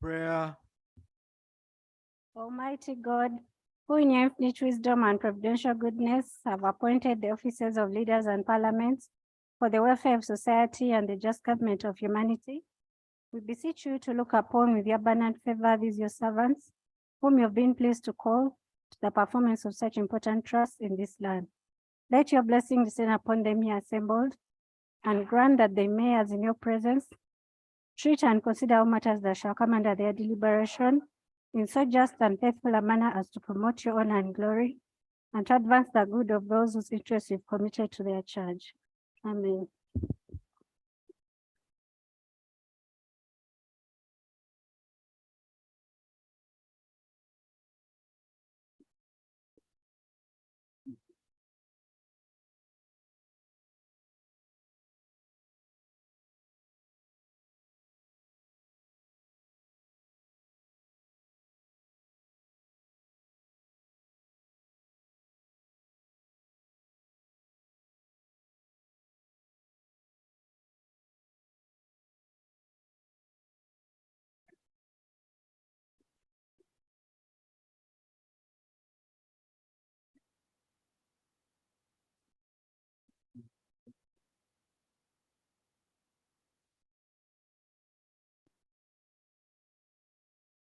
Prayer. Almighty God, who in your infinite wisdom and providential goodness have appointed the offices of leaders and parliaments for the welfare of society and the just government of humanity, we beseech you to look upon with your abundant favor these your servants, whom you have been pleased to call to the performance of such important trusts in this land. Let your blessing descend upon them here assembled, and grant that they may, as in your presence, treat and consider all matters that shall come under their deliberation in so just and faithful a manner as to promote your honor and glory, and to advance the good of those whose interests you've committed to their charge. Amen.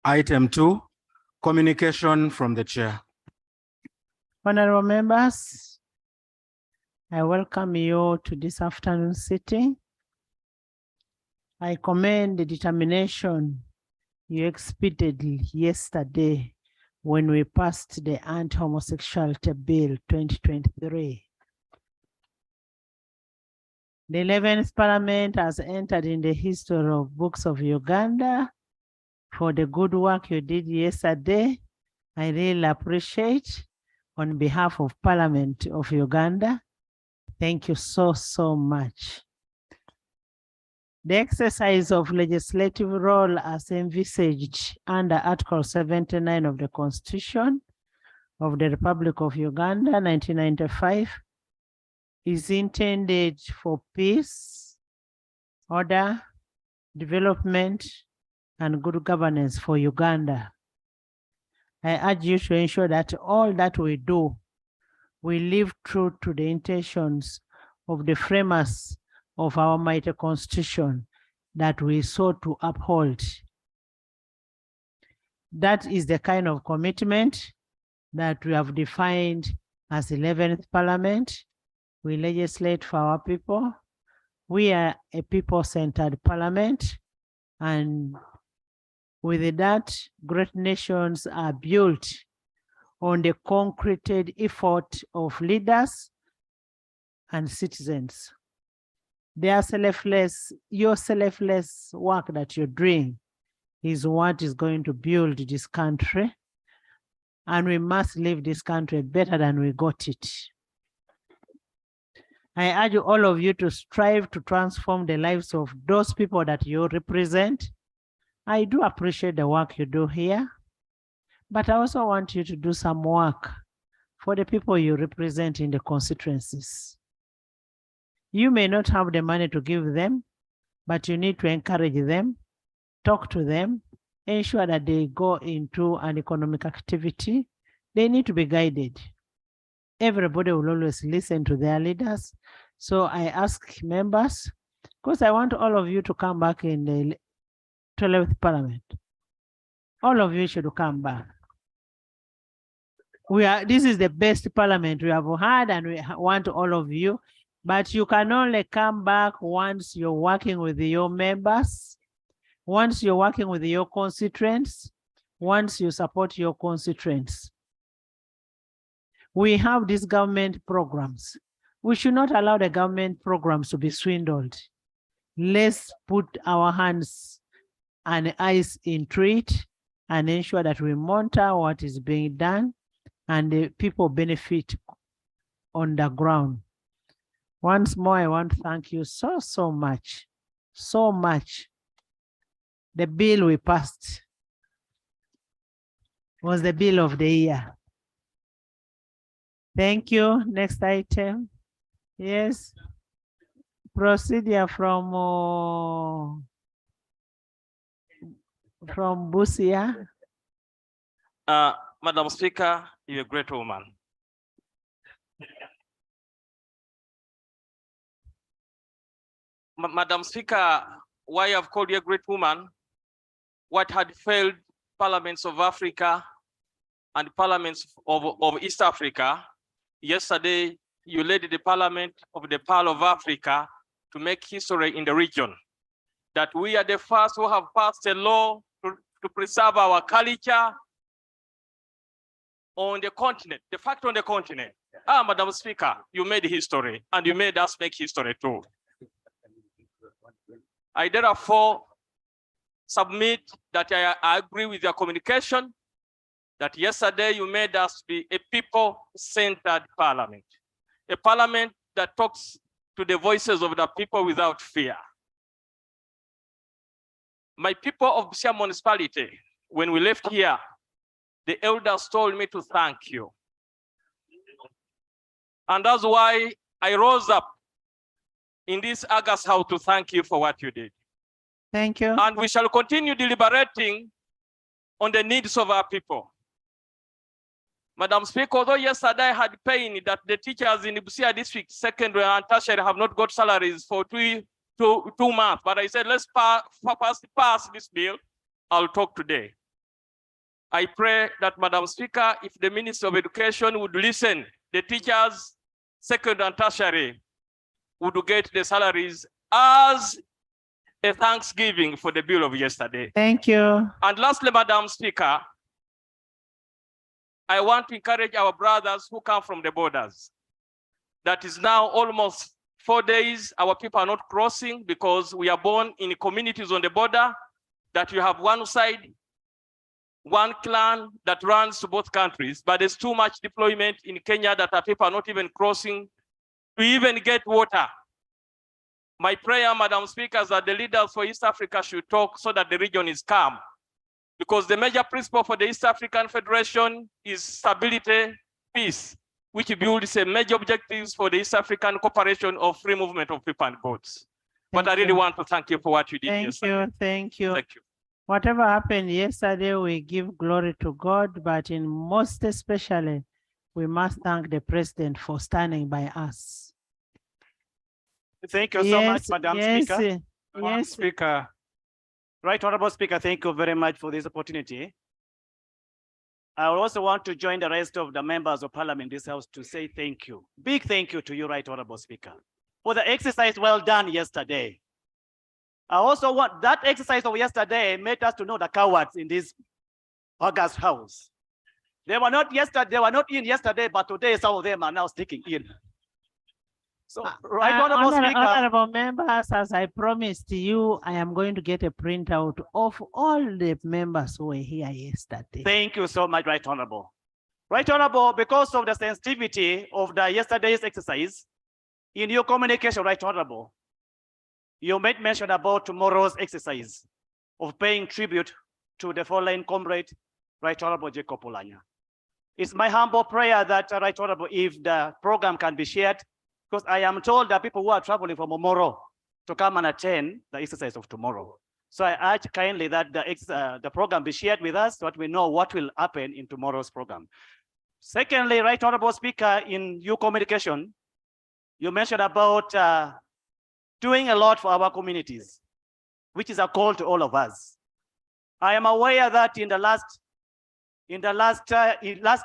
Item 2, communication from the chair. Honorable members, I welcome you to this afternoon sitting. I commend the determination you exhibited yesterday when we passed the Anti-Homosexuality Bill 2023. The 11th Parliament has entered in the history of books of Uganda for the good work you did yesterday. I really appreciate on behalf of Parliament of Uganda. Thank you so, so much. The exercise of legislative role as envisaged under Article 79 of the Constitution of the Republic of Uganda, 1995, is intended for peace, order, development, and good governance for Uganda. I urge you to ensure that all that we do, we live true to the intentions of the framers of our mighty Constitution that we sought to uphold. That is the kind of commitment that we have defined as 11th Parliament. We legislate for our people. We are a people-centered parliament, and with that, great nations are built on the concreted effort of leaders and citizens. Your selfless work that you're doing is what is going to build this country, and we must leave this country better than we got it. I urge all of you to strive to transform the lives of those people that you represent. I do appreciate the work you do here, but I also want you to do some work for the people you represent in the constituencies. You may not have the money to give them, but you need to encourage them, talk to them, ensure that they go into an economic activity. They need to be guided. Everybody will always listen to their leaders. So I ask members, because I want all of you to come back in the 12th Parliament. All of you should come back. This is the best parliament we have had, and we want all of you, but you can only come back once you're working with your members, once you're working with your constituents, once you support your constituents. We have these government programs. We should not allow the government programs to be swindled. Let's put our hands and eyes into it and ensure that we monitor what is being done and the people benefit on the ground. Once more, I want to thank you so, so much, so much. The bill we passed was the bill of the year. Thank you. Next item. Yes. Procedure from from Busia. Madam Speaker, you're a great woman. Madam Speaker, why I've called you a great woman, what had failed parliaments of Africa and parliaments of East Africa, yesterday you led the parliament of the Pearl of Africa to make history in the region. That we are the first who have passed a law to preserve our culture on the continent, de facto on the continent. Madam Speaker, you made history and you made us make history too. I therefore submit that I agree with your communication that yesterday you made us be a people-centered parliament, a parliament that talks to the voices of the people without fear. My people of Busia municipality, when we left here, the elders told me to thank you. And that's why I rose up in this August house to thank you for what you did. Thank you. And we shall continue deliberating on the needs of our people. Madam Speaker, although yesterday I had pain that the teachers in the Busia district, secondary and tertiary have not got salaries for two months, but I said, let's pass this bill. I'll talk today. I pray that, Madam Speaker, if the Minister of Education would listen, the teachers, secondary and tertiary, would get the salaries as a thanksgiving for the bill of yesterday. Thank you. And lastly, Madam Speaker, I want to encourage our brothers who come from the borders. That is now almost 4 days, our people are not crossing because we are born in communities on the border, that you have one side, one clan that runs to both countries, but there's too much deployment in Kenya that our people are not even crossing to even get water. My prayer, Madam Speaker, is that the leaders for East Africa should talk so that the region is calm. Because the major principle for the East African Federation is stability, peace, which builds a major objectives for the East African cooperation of free movement of people and goods. But I really want to thank you for what you did yesterday. Thank you. Thank you. Whatever happened yesterday, we give glory to God, but in most especially, we must thank the president for standing by us. Thank you so much, Madam Speaker. Yes, Speaker. Right, Honorable Speaker, thank you very much for this opportunity. I also want to join the rest of the members of Parliament in this House to say thank you. Big thank you to you, Right Honorable Speaker, for the exercise well done yesterday. I also want that exercise of yesterday made us to know the cowards in this August House. They were not in yesterday, but today some of them are now sticking in. So, Right Honorable Speaker. Honorable members, as I promised you, I am going to get a printout of all the members who were here yesterday. Thank you so much, Right Honorable. Right Honorable, because of the sensitivity of the yesterday's exercise, in your communication, Right Honorable, you made mention about tomorrow's exercise of paying tribute to the fallen comrade, Right Honorable Jacob Olanya. It's my humble prayer that, Right Honorable, if the program can be shared, because I am told that people who are traveling from tomorrow to come and attend the exercise of tomorrow. So I urge kindly that the program be shared with us so that we know what will happen in tomorrow's program. Secondly, Right Honorable Speaker, in your communication, you mentioned about doing a lot for our communities, which is a call to all of us. I am aware that in the last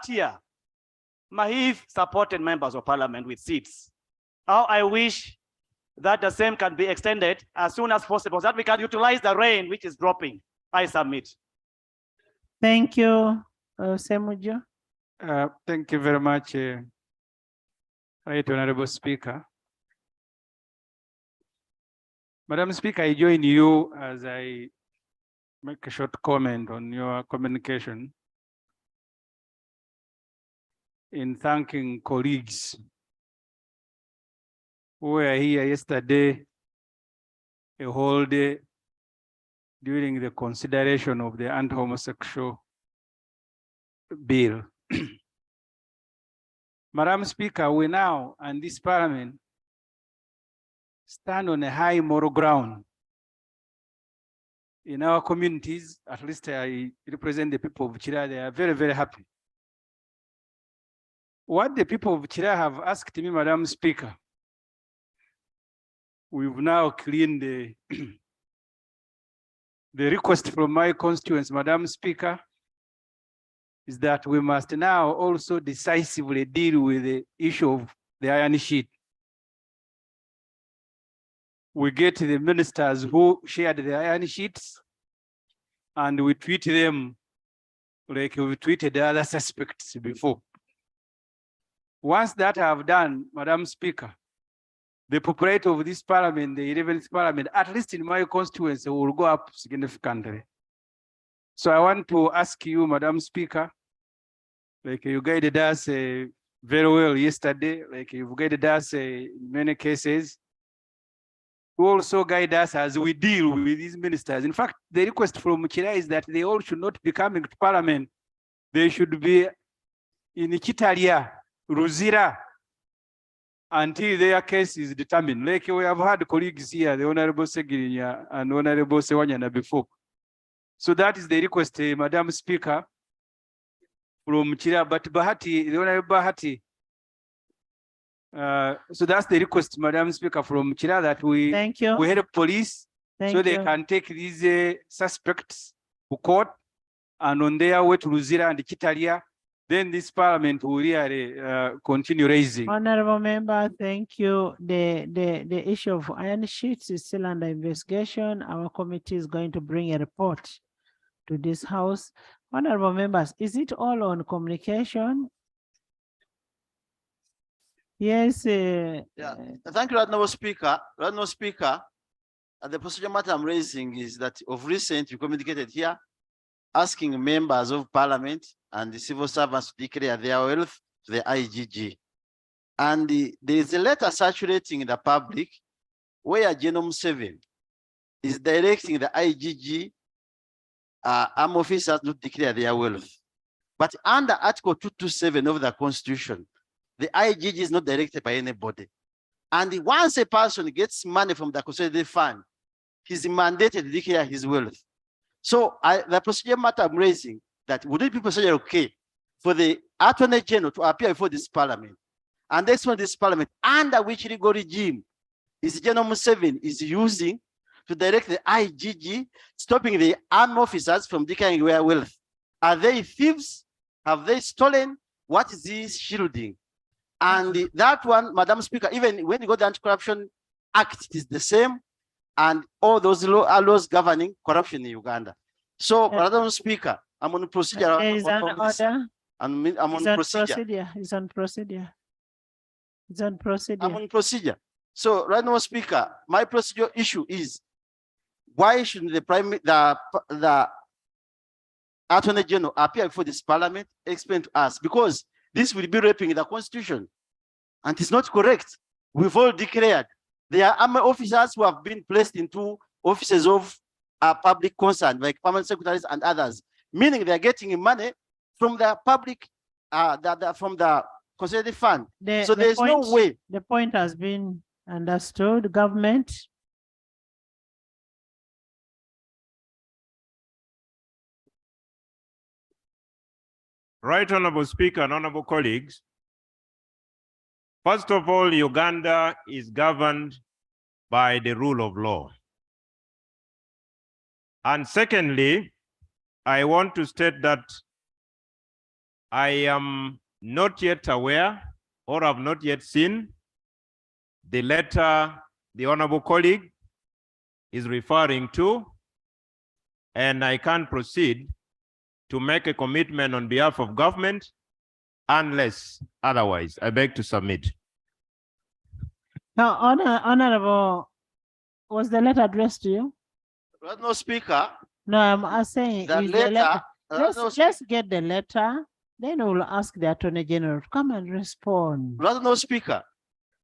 year, Mahiv supported members of Parliament with seats. How I wish that the same can be extended as soon as possible, so that we can utilize the rain which is dropping. I submit. Thank you, Semujo. Thank you very much, Right Honorable Speaker. Madam Speaker, I join you as I make a short comment on your communication in thanking colleagues who were here yesterday, a whole day, during the consideration of the anti-homosexual bill. Madam Speaker, we now, and this Parliament, stand on a high moral ground in our communities, at least I represent the people of Chira, they are very, very happy. What the people of Chira have asked me, Madam Speaker, we've now cleaned the, the request from my constituents, Madam Speaker, is that we must now also decisively deal with the issue of the iron sheet. We get the ministers who shared the iron sheets and we treat them like we treated the other suspects before. Once that I have done, Madam Speaker, the population of this parliament, the 11th parliament, at least in my constituency, will go up significantly. So I want to ask you, Madam Speaker, like you guided us very well yesterday, like you've guided us in many cases, to also guide us as we deal with these ministers. In fact, the request from Chira is that they all should not be coming to parliament. They should be in Kitalia, Ruzira, until their case is determined. Like we have had colleagues here, the Honorable Segirinya and Honorable Sewanyana before. So that is the request, Madam Speaker, from Chira, but Bahati, the Honorable Bahati. So that's the request, Madam Speaker, from Chira, that we help police so they can take these suspects to court, and on their way to Luzira and Kitalia, then this parliament will really continue raising. Honorable member, thank you. The issue of iron sheets is still under investigation. Our committee is going to bring a report to this house. Honorable members, is it all on communication? Yes. Yeah. Thank you, Honorable Speaker. Honorable Speaker, the procedure matter I'm raising is that of recent you communicated here, asking members of parliament and the civil servants to declare their wealth to the IGG. And there is a letter circulating in the public where Genome 7 is directing the IGG armed officers to declare their wealth. But under Article 227 of the Constitution, the IGG is not directed by anybody. And once a person gets money from the consolidated fund, he's mandated to declare his wealth. So the procedure matter I'm raising, that would it be procedure okay for the Attorney General to appear before this parliament and explain this parliament under which legal regime is Genome 7 is using to direct the IGG, stopping the armed officers from declaring their wealth? Are they thieves? Have they stolen? What is this shielding? And that one, Madam Speaker, even when you go to the Anti-Corruption Act, it is the same, and all those laws governing corruption in Uganda. So, Madam Speaker, I'm on procedure. There is an order. I'm on procedure. It's on procedure. It's on procedure. I'm on procedure. So, right now, Speaker, my procedure issue is why shouldn't the Attorney General appear before this parliament, explain to us? Because this will be raping the Constitution, and it's not correct. We've all declared there are army officers who have been placed into offices of public concern, like permanent secretaries and others, meaning they're getting money from the public, from the consolidated fund. So there's no way. The point has been understood, government. Right, Honorable Speaker and honorable colleagues. First of all, Uganda is governed by the rule of law. And secondly, I want to state that I am not yet aware or have not yet seen the letter the honorable colleague is referring to, and I can't proceed to make a commitment on behalf of government unless otherwise. I beg to submit. Now, Honorable, was the letter addressed to you? No, Speaker. No, I'm saying The letter. Let's get the letter, then we'll ask the Attorney General to come and respond. No, Speaker.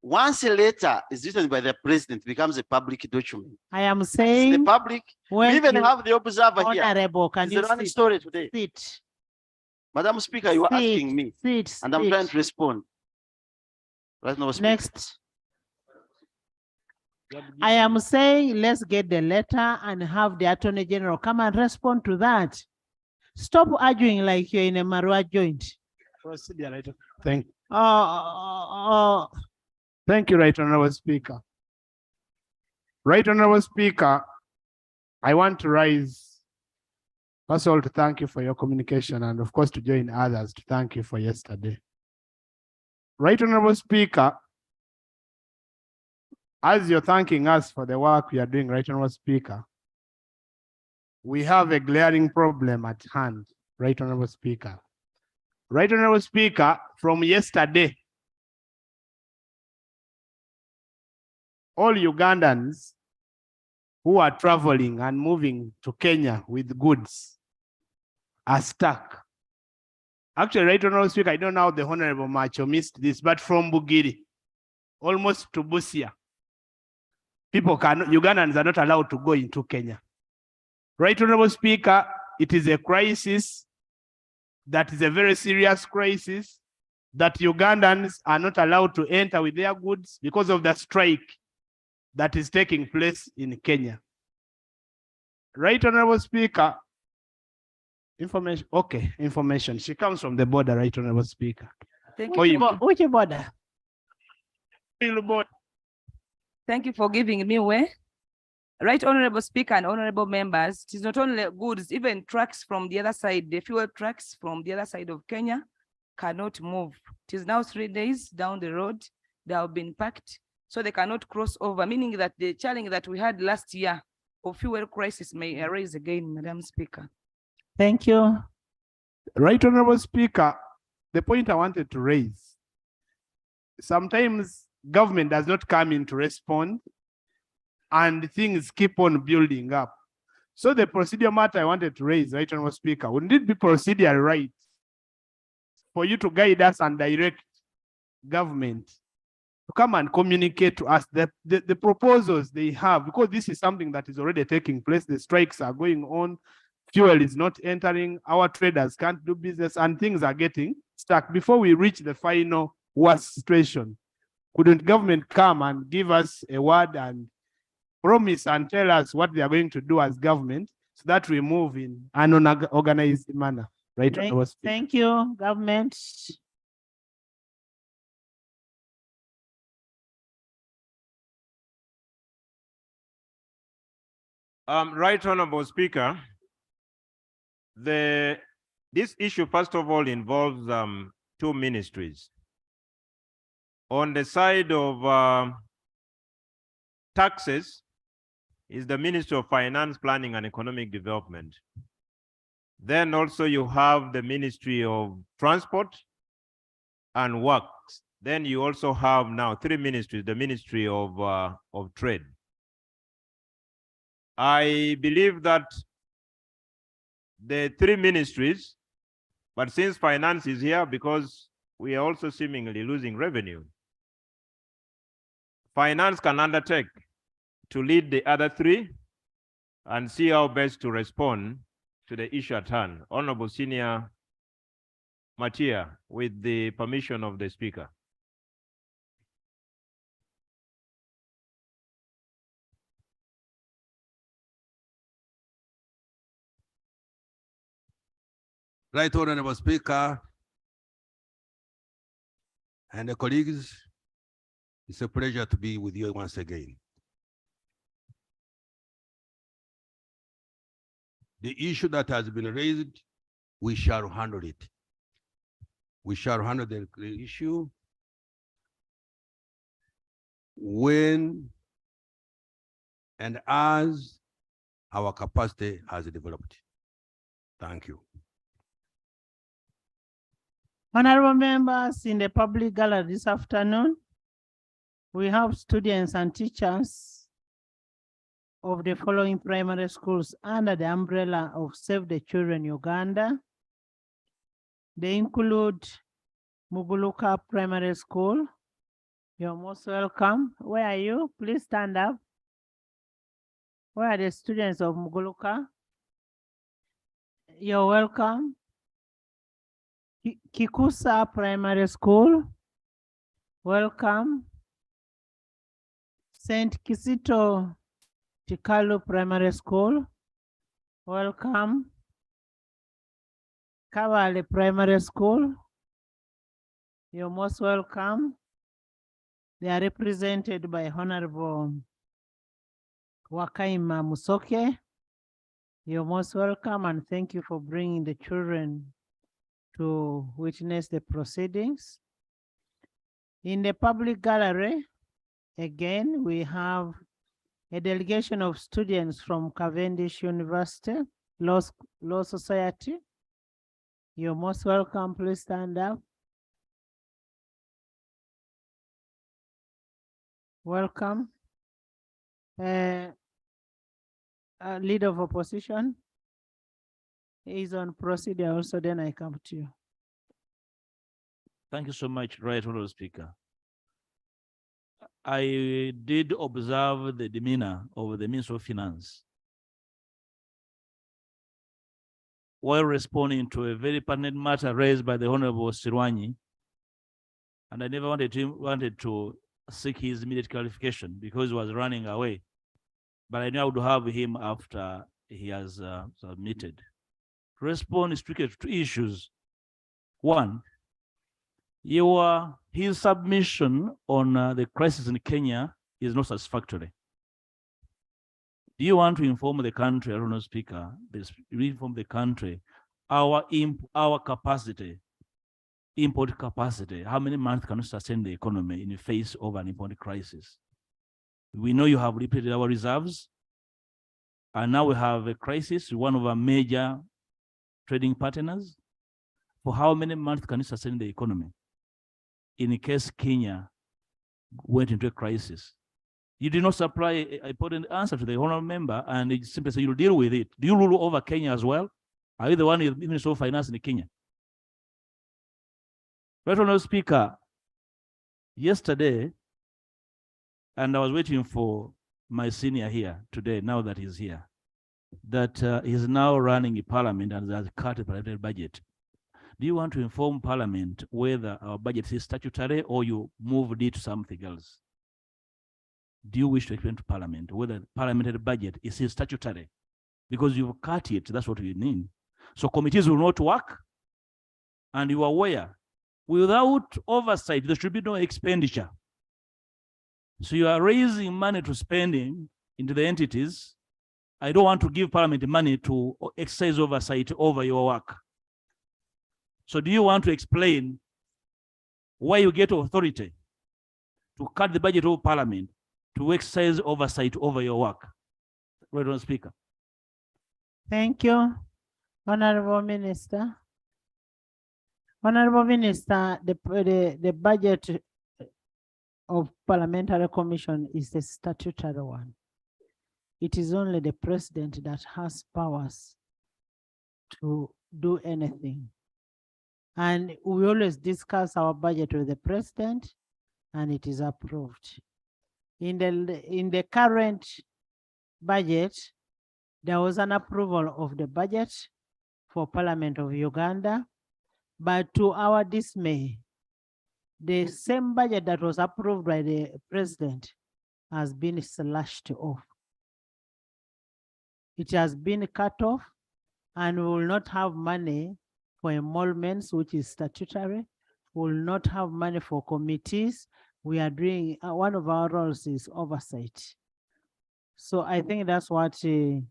Once a letter is written by the president, it becomes a public document. I am saying the public. We even have the observer here. Honorable, can you sit? Story today. Sit. Madam Speaker, you are asking me, and I'm trying to respond. Right now, Speaker. Next. I am saying, let's get the letter and have the Attorney General come and respond to that. Stop arguing like you're in a Marua joint. Procedure, right? Thank Thank you, Right Honorable Speaker. Right Honorable Speaker, I want to rise, first of all, to thank you for your communication and of course to join others to thank you for yesterday. Right Honorable Speaker, as you're thanking us for the work we are doing, Right Honorable Speaker, we have a glaring problem at hand, Right Honorable Speaker. Right Honorable Speaker, from yesterday, all Ugandans who are traveling and moving to Kenya with goods are stuck. Actually, Right Honorable Speaker, I don't know how the Honorable Macho missed this, but from Bugiri, almost to Busia, Ugandans are not allowed to go into Kenya. Right Honorable Speaker, it is a crisis that is a very serious crisis that Ugandans are not allowed to enter with their goods because of the strike that is taking place in Kenya. Right Honorable Speaker, information, okay, information. She comes from the border, Right Honorable Speaker. Thank Which you. border? Thank you for giving me way. Right Honorable Speaker and honorable members, it is not only goods, even trucks from the other side, the fuel trucks from the other side of Kenya cannot move. It is now 3 days down the road, they have been packed, so they cannot cross over, meaning that the challenge that we had last year of fuel crisis may arise again, Madam Speaker. Thank you. Right Honorable Speaker, the point I wanted to raise, sometimes government does not come in to respond and things keep on building up. So the procedure matter I wanted to raise, Right Honorable Speaker, wouldn't it be procedure right for you to guide us and direct government to come and communicate to us the proposals they have, because this is something that is already taking place. The strikes are going on, fuel is not entering, our traders can't do business, and things are getting stuck. Before we reach the final worst situation, couldn't government come and give us a word and promise and tell us what they are going to do as government so that we move in an organized manner? Right. Thank you, government. Right Honorable Speaker, this issue, first of all, involves two ministries. On the side of taxes is the Ministry of Finance, Planning and Economic Development. Then also you have the Ministry of Transport and Works. Then you also have now three ministries, the Ministry of Trade. I believe that the three ministries, but since finance is here, because we are also seemingly losing revenue, finance can undertake to lead the other three and see how best to respond to the issue at hand. Honorable Senior Matia, with the permission of the Speaker. Right Honorable Speaker and the colleagues, it's a pleasure to be with you once again. The issue that has been raised, we shall handle it. We shall handle the issue when and as our capacity has developed. Thank you. Honorable members, in the public gallery this afternoon, we have students and teachers of the following primary schools under the umbrella of Save the Children Uganda. They include Muguluka Primary School. You're most welcome. Where are you? Please stand up. Where are the students of Muguluka? You're welcome. Kikusa Primary School. Welcome. St. Kisito Tikalu Primary School, welcome. Kawale Primary School, you're most welcome. They are represented by Honorable Wakaima Musoke. You're most welcome and thank you for bringing the children to witness the proceedings. In the public gallery, again, we have a delegation of students from Cavendish University Law Society. You're most welcome. Please stand up. Welcome. Leader of opposition is on procedure also, then I come to you. Thank you so much, Right Honorable Speaker. I did observe the demeanor of the Minister of Finance while responding to a very pertinent matter raised by the Honorable Sirwanyi, and I never wanted to seek his immediate clarification because he was running away. But I knew I would have him after he has submitted. To respond strictly to two issues. One, his submission on the crisis in Kenya is not satisfactory. Do you want to inform the country, Honorable Speaker, inform the country, our capacity, import capacity, how many months can we sustain the economy in the face of an import crisis? We know you have depleted our reserves, and now we have a crisis with one of our major trading partners. For how many months can we sustain the economy in case Kenya went into a crisis? You did not supply a important answer to the honorable member, and you simply say you'll deal with it. Do you rule over Kenya as well? Are you the one who Minister of Finance in Kenya? Right, Honorable Speaker, yesterday, and I was waiting for my senior here today, now that he's here, that he's now running a parliament and has cut the parliamentary budget. Do you want to inform Parliament whether our budget is statutory or you moved it to something else? Do you wish to explain to Parliament whether the parliamentary budget is statutory? Because you've cut it, that's what we mean. So committees will not work, and you are aware, without oversight, there should be no expenditure. So you are raising money to spending into the entities. I don't want to give Parliament money to exercise oversight over your work. So do you want to explain why you get authority to cut the budget of Parliament to exercise oversight over your work? Honorable Speaker. Thank you, Honorable Minister. Honorable Minister, the budget of Parliamentary Commission is the statutory one. It is only the president that has powers to do anything. And we always discuss our budget with the president, and it is approved. In the current budget, there was an approval of the budget for Parliament of Uganda, but to our dismay, the same budget that was approved by the president has been slashed off. It has been cut off, and we will not have money for emoluments, which is statutory. We will not have money for committees. We are doing, one of our roles is oversight. So I think that's what the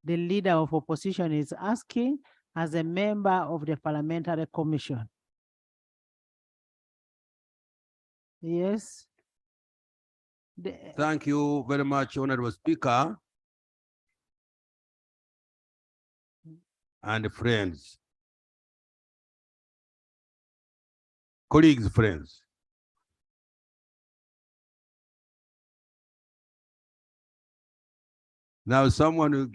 leader of opposition is asking as a member of the Parliamentary Commission. Yes. Thank you very much, Honorable Speaker and friends. Colleagues, friends. Now someone will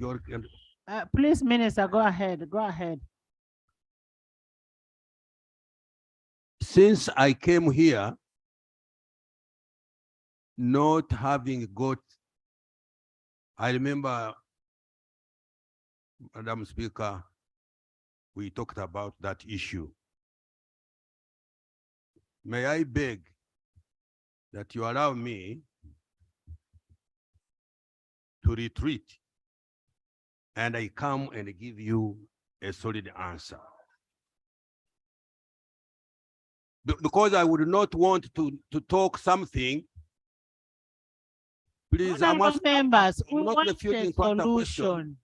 Please, Minister, go ahead, go ahead. Since I came here, not having got, I remember, Madam Speaker, we talked about that issue. May I beg that you allow me to retreat. And I come and give you a solid answer. Because I would not want to talk something. Please, Honorable members, we not want refuting a to answer question. solution.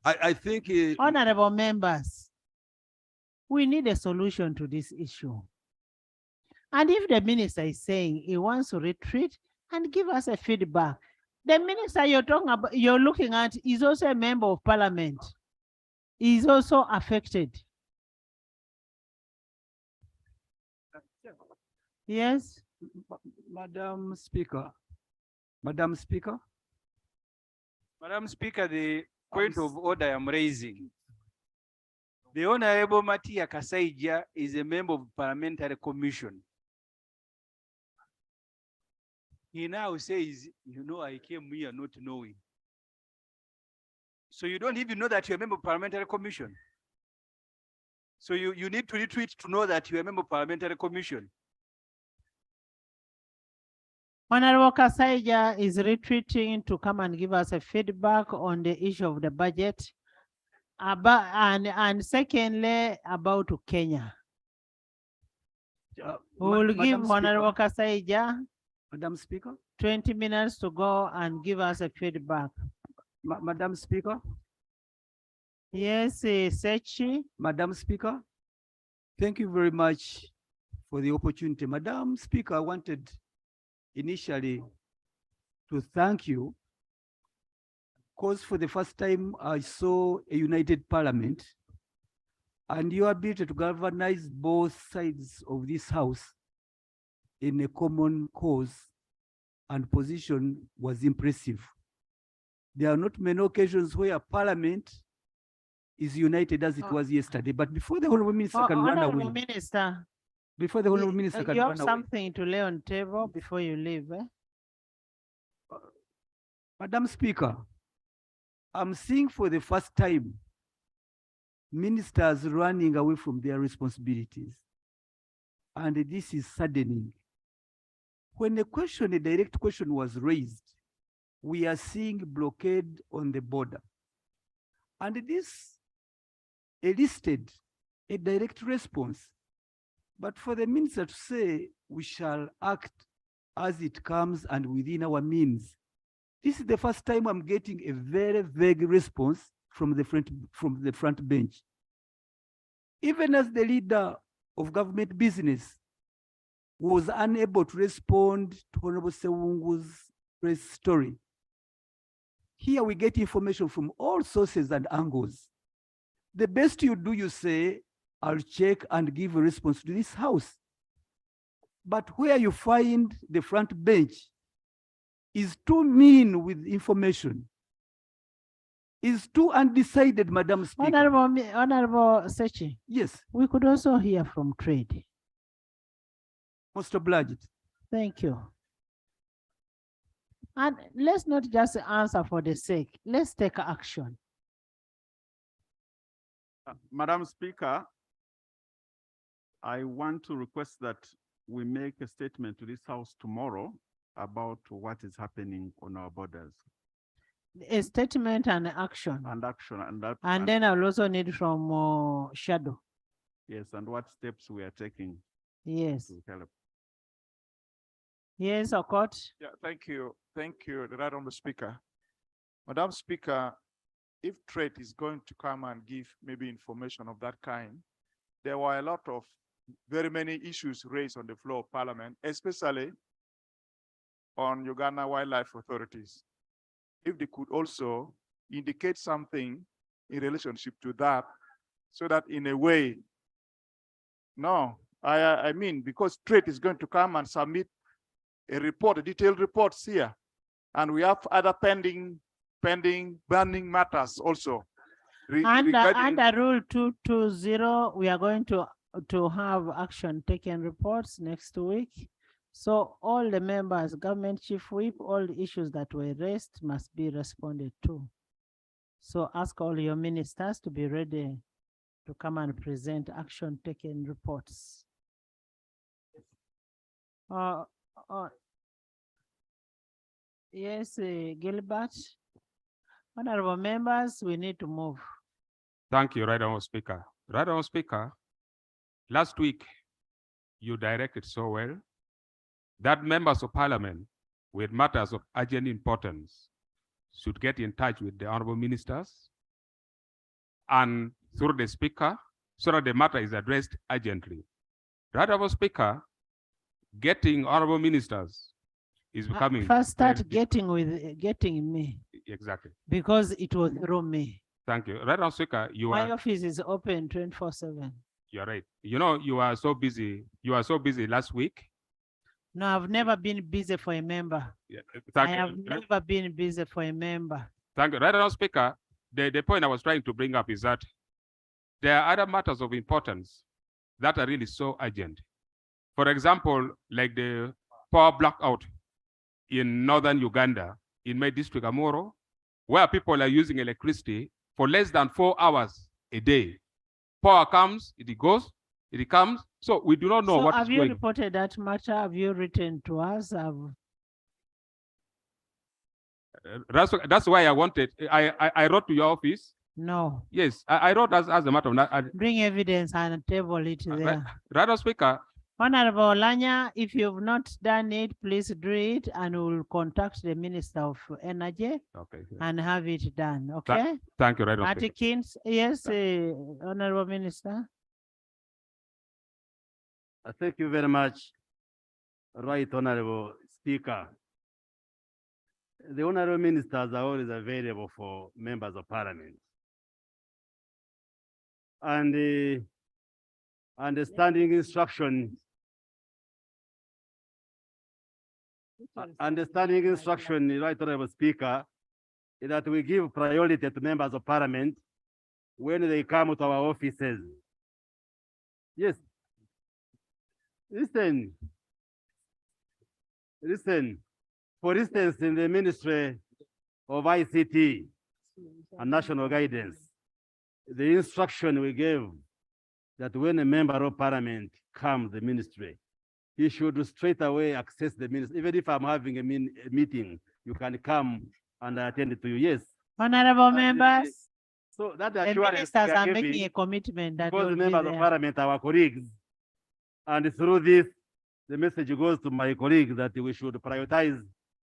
I think Honorable members, we need a solution to this issue. And if the minister is saying he wants to retreat and give us a feedback, the minister you're looking at is also a member of parliament. He is also affected. Yes. Madam Speaker. Madam Speaker. Madam Speaker, the point of order I'm raising. The Honorable Matia Kasaija is a member of Parliamentary Commission. He now says, you know, I came here not knowing. So you don't even know that you're a member of Parliamentary Commission. So you need to retreat to know that you're a member of Parliamentary Commission. Honorable Kasaija is retreating to come and give us a feedback on the issue of the budget. And secondly, about Kenya. We will give Honorable Kasaija Madam Speaker, 20 minutes to go and give us a feedback. Madam Speaker. Yes, Sechi. Madam Speaker, thank you very much for the opportunity. Madam Speaker, I wanted initially to thank you because for the first time I saw a united parliament and your ability to galvanize both sides of this house in a common cause and position was impressive. There are not many occasions where Parliament is united as it was yesterday. But before the Honorable Minister can run away. Honorable Minister, before the Honorable Minister can you run have away. something to lay on table before you leave. Madam Speaker, I'm seeing for the first time ministers running away from their responsibilities. And this is saddening. When a direct question was raised, we are seeing blockade on the border. And this elicited a direct response. But for the minister to say we shall act as it comes and within our means, this is the first time I'm getting a very vague response from the front bench. Even as the leader of government business was unable to respond to Honorable Sewungu's press story. Here we get information from all sources and angles. The best you do, you say, I'll check and give a response to this house. But where you find the front bench is too mean with information, is too undecided, Madam Speaker. Honorable Sechi. Yes. We could also hear from trade. Most obliged. Thank you. And let's not just answer for the sake. Let's take action. Madam Speaker, I want to request that we make a statement to this House tomorrow about what is happening on our borders. A statement and action. And action. And then I'll also need from Shadow. Yes, and what steps we are taking. Yes. To help. Yes, Okot. Yeah, thank you. Thank you, the Right Honourable Speaker. Madam Speaker, if trade is going to come and give maybe information of that kind, there were a lot of very many issues raised on the floor of Parliament, especially on Uganda wildlife authorities. If they could also indicate something in relationship to that, so that in a way, I mean, because trade is going to come and submit a report, a detailed reports here, and we have other pending burning matters also. Under Rule 220, we are going to have action taken reports next week. So all the members, government chief whip, all the issues that were raised must be responded to. So ask all your ministers to be ready to come and present action taken reports. Yes, Gilbert. Honorable members, we need to move. Thank you, Right Honorable Speaker. Right Honorable Speaker, last week you directed so well that members of parliament with matters of urgent importance should get in touch with the honorable ministers and through the speaker so that the matter is addressed urgently. Right Honorable Speaker, getting honorable ministers is becoming First start very getting me, exactly. because it was through me. Thank you. Right Honorable Speaker, My office is open 24/7. you're right. You know, you are so busy. You are so busy last week. No, I've never been busy for a member. Yeah, I thank have you. never been busy for a member. Thank you. Right Honorable Speaker, the point I was trying to bring up is that there are other matters of importance that are really so urgent. For example, like the power blackout in northern Uganda, in my district, Amoro, where people are using electricity for less than 4 hours a day. Power comes, it goes, it comes. So we do not know So what is have you going. reported that matter? Have you written to us? That's why I wanted. I wrote to your office. No. Yes, I wrote as a matter of. Bring evidence and table it there. Right, Speaker. Honorable Lanya, if you've not done it, please do it, and we'll contact the Minister of Energy and have it done. Okay? Thank you, Right Honorable Speaker. Atkins, yes, Honorable Minister. Thank you very much, Right Honorable Speaker. The Honorable Ministers are always available for members of Parliament. And the understanding instruction Right Honorable Speaker, is that we give priority to members of Parliament when they come to our offices. Yes. Listen. For instance, in the Ministry of ICT and National Guidance, the instruction we gave that when a member of Parliament comes to the ministry, he should straight away access the ministry. Even if I'm having a meeting, you can come and attend it to you. Yes. Honorable members. So that the assurance ministers we are giving, making a commitment that because will the be members of there. Parliament are our colleagues. And through this, the message goes to my colleagues that we should prioritize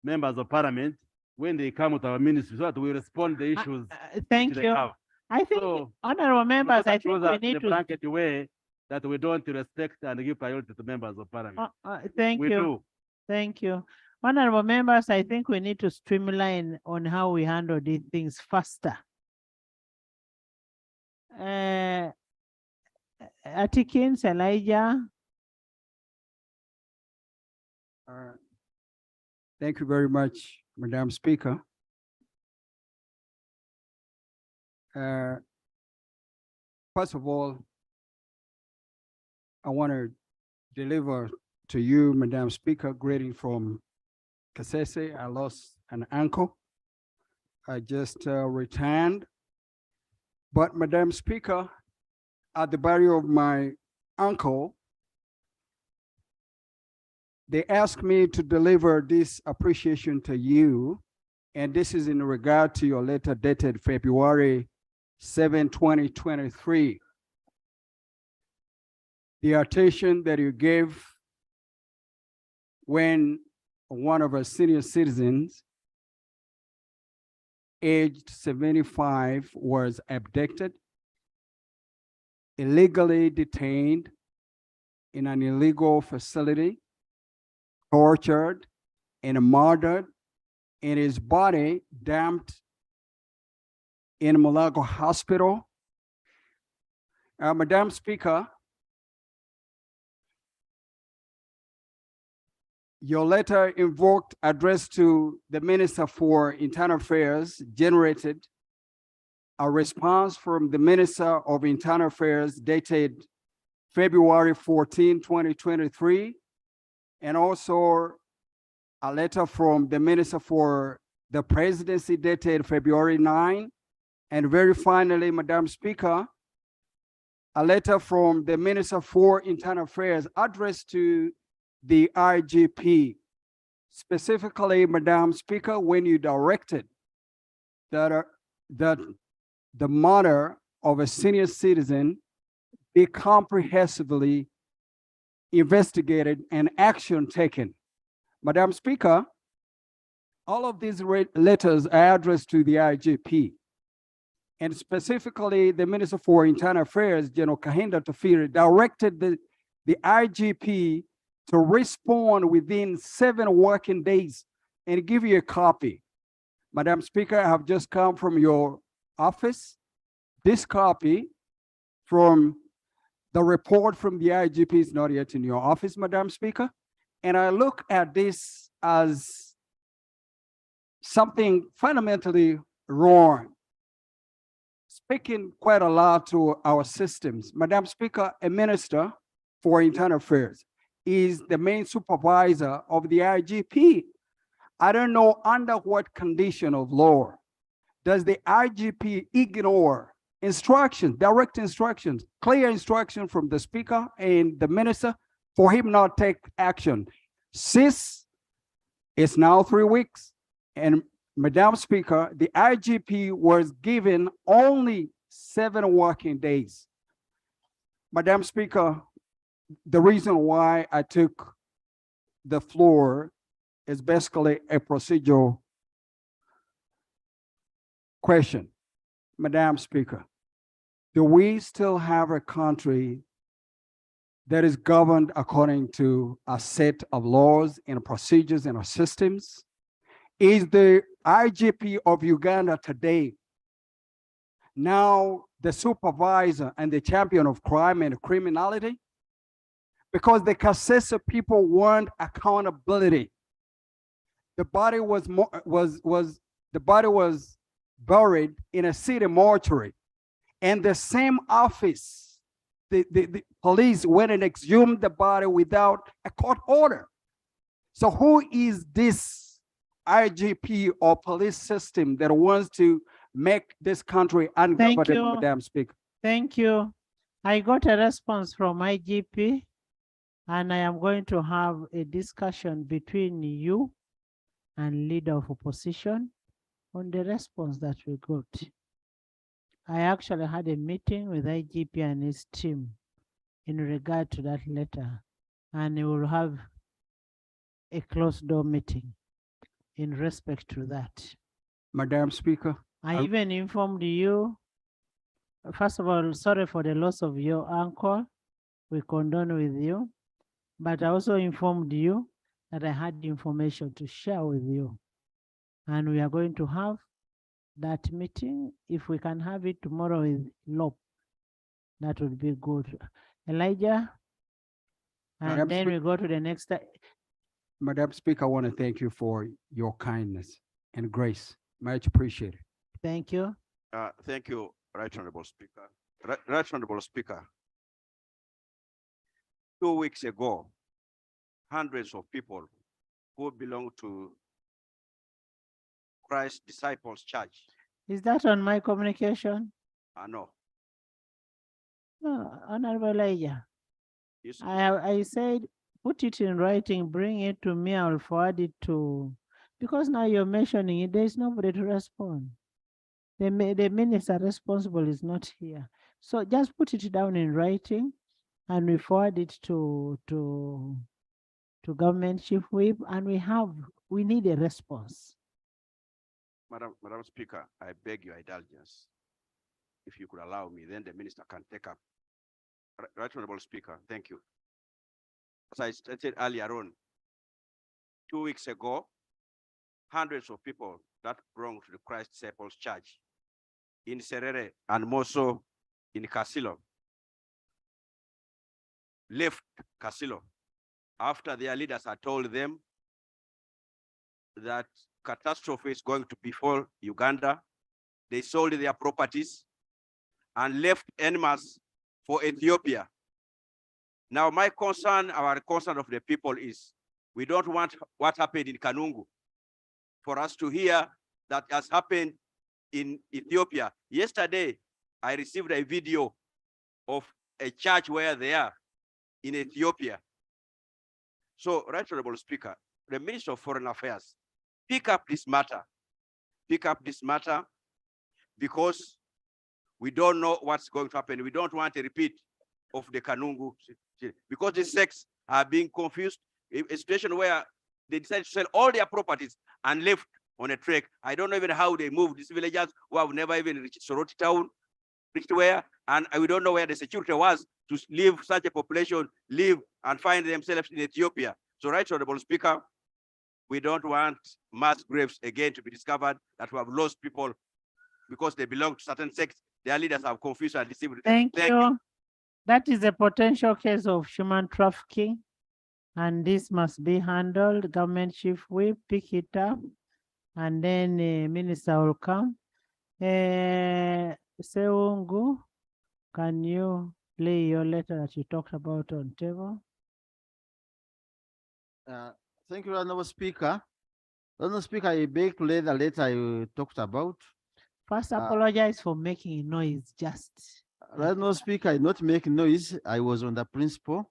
members of Parliament when they come to our ministry so that we respond to the issues. Thank they you. have. I think, So, honorable members, I think we the need to. blanket way that we don't respect and give priority to members of Parliament. Thank We you. do. Thank you. Honorable members, I think we need to streamline on how we handle these things faster. Atkins, Elijah. Thank you very much, Madam Speaker. First of all, I want to deliver to you, Madam Speaker, greeting from Kasese. I lost an uncle. I just returned. But Madam Speaker, at the burial of my uncle, they asked me to deliver this appreciation to you. And this is in regard to your letter dated February 7, 2023. The attention that you gave when one of our senior citizens aged 75 was abducted, illegally detained in an illegal facility, tortured and murdered, and his body dumped in Malago Hospital. Madam Speaker, your letter invoked addressed to the Minister for Internal Affairs generated a response from the Minister of Internal Affairs dated February 14, 2023, and also a letter from the Minister for the Presidency dated February 9, and very finally, Madam Speaker, a letter from the Minister for Internal Affairs addressed to the IGP. Specifically, Madam Speaker, when you directed that the murder of a senior citizen be comprehensively investigated and action taken. Madam Speaker, all of these letters are addressed to the IGP, and specifically the Minister for Internal Affairs, General Kahinda Tafiri, directed the IGP to respond within 7 working days and give you a copy. Madam Speaker, I have just come from your office. This copy from the report from the IGP is not yet in your office, Madam Speaker. And I look at this as something fundamentally wrong, speaking quite a lot to our systems. Madam Speaker, a Minister for Internal Affairs is the main supervisor of the IGP. I don't know under what condition of law does the IGP ignore instructions, direct instructions, clear instruction from the Speaker and the Minister for him not take action. Since it's now 3 weeks, and Madam Speaker, the IGP was given only 7 working days. Madam Speaker, the reason why I took the floor is basically a procedural question. Madam Speaker, do we still have a country that is governed according to a set of laws and procedures and systems? Is the IGP of Uganda today now the supervisor and the champion of crime and criminality? Because the Kasese people want accountability. The body was buried in a city mortuary, and the same office, the police went and exhumed the body without a court order. So who is this IGP or police system that wants to make this country ungovernable, Madam Speaker? Thank you. I got a response from IGP, and I am going to have a discussion between you and leader of opposition on the response that we got. I actually had a meeting with IGP and his team in regard to that letter, and we will have a closed door meeting in respect to that. Madam Speaker. I even informed you, first of all, sorry for the loss of your uncle. We condone with you, but I also informed you that I had information to share with you. And we are going to have that meeting. If we can have it tomorrow with LOP, that would be good. Elijah, and Madam then we go to the next. Madam Speaker, I want to thank you for your kindness and grace. Much appreciated. Thank you. Thank you, Right Honorable Speaker. Right Honorable Speaker. 2 weeks ago, hundreds of people who belong to Christ Disciples Church. Is that on my communication? No. No, Honorable Elijah. Yes. I said, put it in writing, bring it to me, I'll forward it to, because now you're mentioning it, there's nobody to respond. The minister responsible is not here. So just put it down in writing and we forward it to government chief whip, and we need a response. Madam Speaker, I beg your indulgence. If you could allow me, then the minister can take up. Right Honorable Speaker, thank you. As I stated earlier on, 2 weeks ago, hundreds of people that belong to the Christ Disciples Church in Serere and more so in Kasilo left Kasilo after their leaders had told them that catastrophe is going to befall Uganda. They sold their properties and left animals for Ethiopia. Now, my concern, our concern of the people is, we don't want what happened in Kanungu for us to hear that has happened in Ethiopia. Yesterday, I received a video of a church where they are in Ethiopia. So, Right Honorable Speaker, the Minister of Foreign Affairs, pick up this matter. Pick up this matter because we don't know what's going to happen. We don't want a repeat of the Kanungu, because the sects are being confused. A situation where they decided to sell all their properties and left on a trek. I don't know even how they moved these villagers who have never even reached Soroti town, reached where, and we don't know where the security was to leave such a population, live and find themselves in Ethiopia. So, right, Honorable Speaker, we don't want mass graves again to be discovered that we have lost people because they belong to certain sects. Their leaders have confused and deceived. Thank you. That is a potential case of human trafficking, and this must be handled. Government chief will pick it up, and then minister will come. Seungu, can you play your letter that you talked about on table? Thank you, Honorable Speaker. Honorable Speaker, I beg to lay the letter you talked about. First, apologize for making noise. Just. Honorable Speaker, I not make noise. I was on the principle,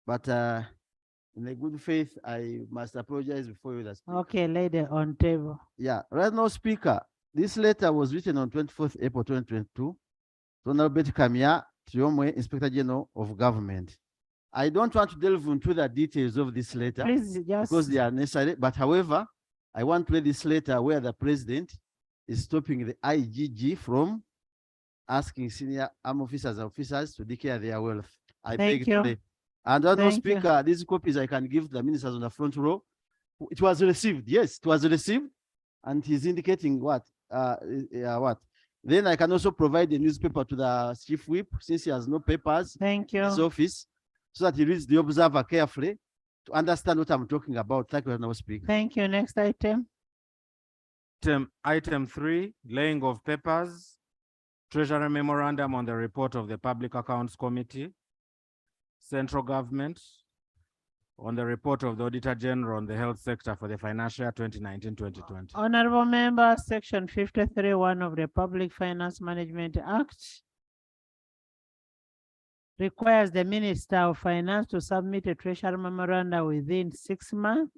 but in a good faith, I must apologize before you. Okay, lay it on table. Yeah, Honorable Speaker, this letter was written on 24th April 2022 to Honorable Betty Kamia, Triomwe, Inspector General of Government. I don't want to delve into the details of this letter because they are necessary. But however, I want to read this letter where the president is stopping the IGG from asking senior armed officers and officers to declare their wealth. I beg to read. And Honorable Speaker, these copies I can give the ministers on the front row. It was received. Yes, it was received. And he's indicating what? Then I can also provide the newspaper to the chief whip since he has no papers. Thank you. In his office, so that he reads the observer carefully to understand what I'm talking about. Thank you, Honorable Speaker. Thank you. Next item. Item 3, laying of papers, Treasury memorandum on the report of the Public Accounts Committee, Central Government, on the report of the Auditor General on the health sector for the financial year 2019-2020. Honorable members, Section 53(1) of the Public Finance Management Act requires the Minister of Finance to submit a treasury memorandum within 6 months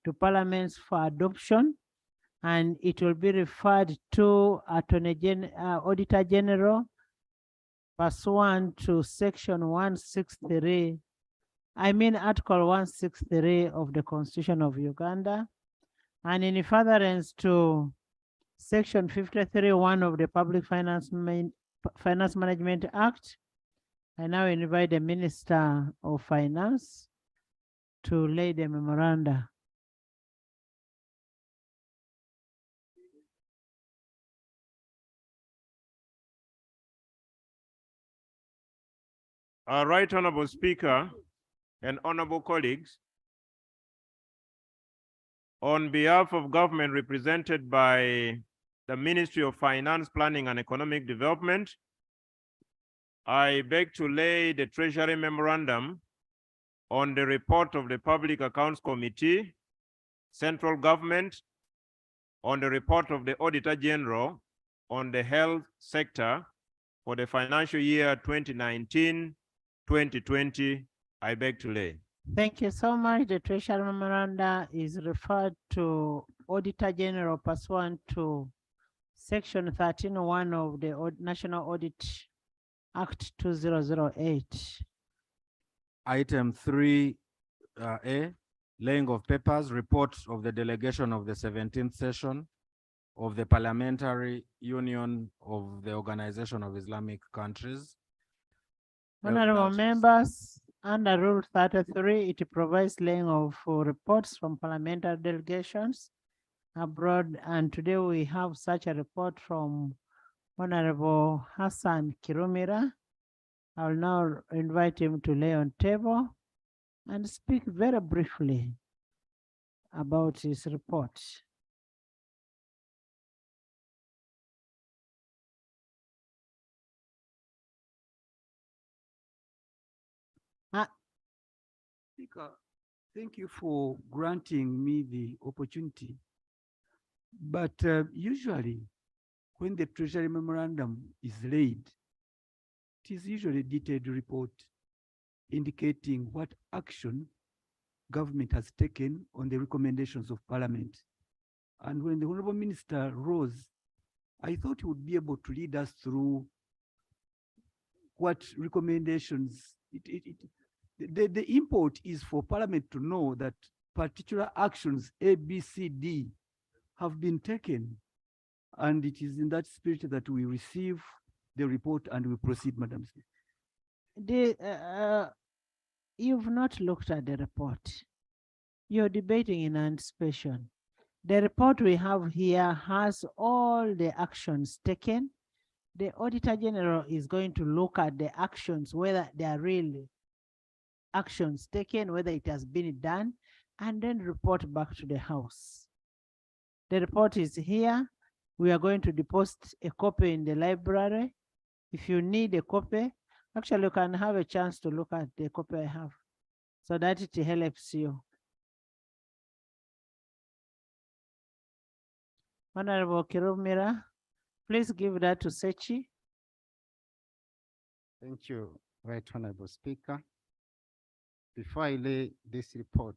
to Parliament for adoption, and it will be referred to Auditor General pursuant to Section Article 163 of the Constitution of Uganda, and in furtherance to Section 53(1) of the Public Finance Management Act, I now invite the Minister of Finance to lay the memoranda. Right, Honorable Speaker and honorable colleagues, on behalf of government represented by the Ministry of Finance, Planning and Economic Development, I beg to lay the Treasury Memorandum on the report of the Public Accounts Committee, Central Government, on the report of the Auditor General on the health sector for the financial year 2019-2020. I beg to lay. Thank you so much. The Treasury Memoranda is referred to Auditor General pursuant to Section 13(1) of the National Audit Act 2008. Item 3A, laying of papers, report of the delegation of the 17th session of the Parliamentary Union of the Organization of Islamic Countries. Honorable members, under Rule 33, it provides laying of reports from parliamentary delegations abroad, and today we have such a report from Honorable Hassan Kirumira. I will now invite him to lay on table and speak very briefly about his report. Speaker, thank you for granting me the opportunity. But usually, when the Treasury Memorandum is laid, it is usually a detailed report indicating what action government has taken on the recommendations of Parliament. And when the Honorable Minister rose I thought he would be able to lead us through what recommendations. The import is for Parliament to know that particular actions A, B, C, D have been taken. And it is in that spirit that we receive the report and we proceed, Madam Speaker. You've not looked at the report. You're debating in anticipation. The report we have here has all the actions taken. The Auditor General is going to look at the actions, whether they are really actions taken, whether it has been done, and then report back to the House. The report is here. We are going to deposit a copy in the library. If you need a copy, actually you can have a chance to look at the copy I have so that it helps you. Honorable Kirumira, please give that to Sechi. Thank you, Right Honorable Speaker. Before I lay this report,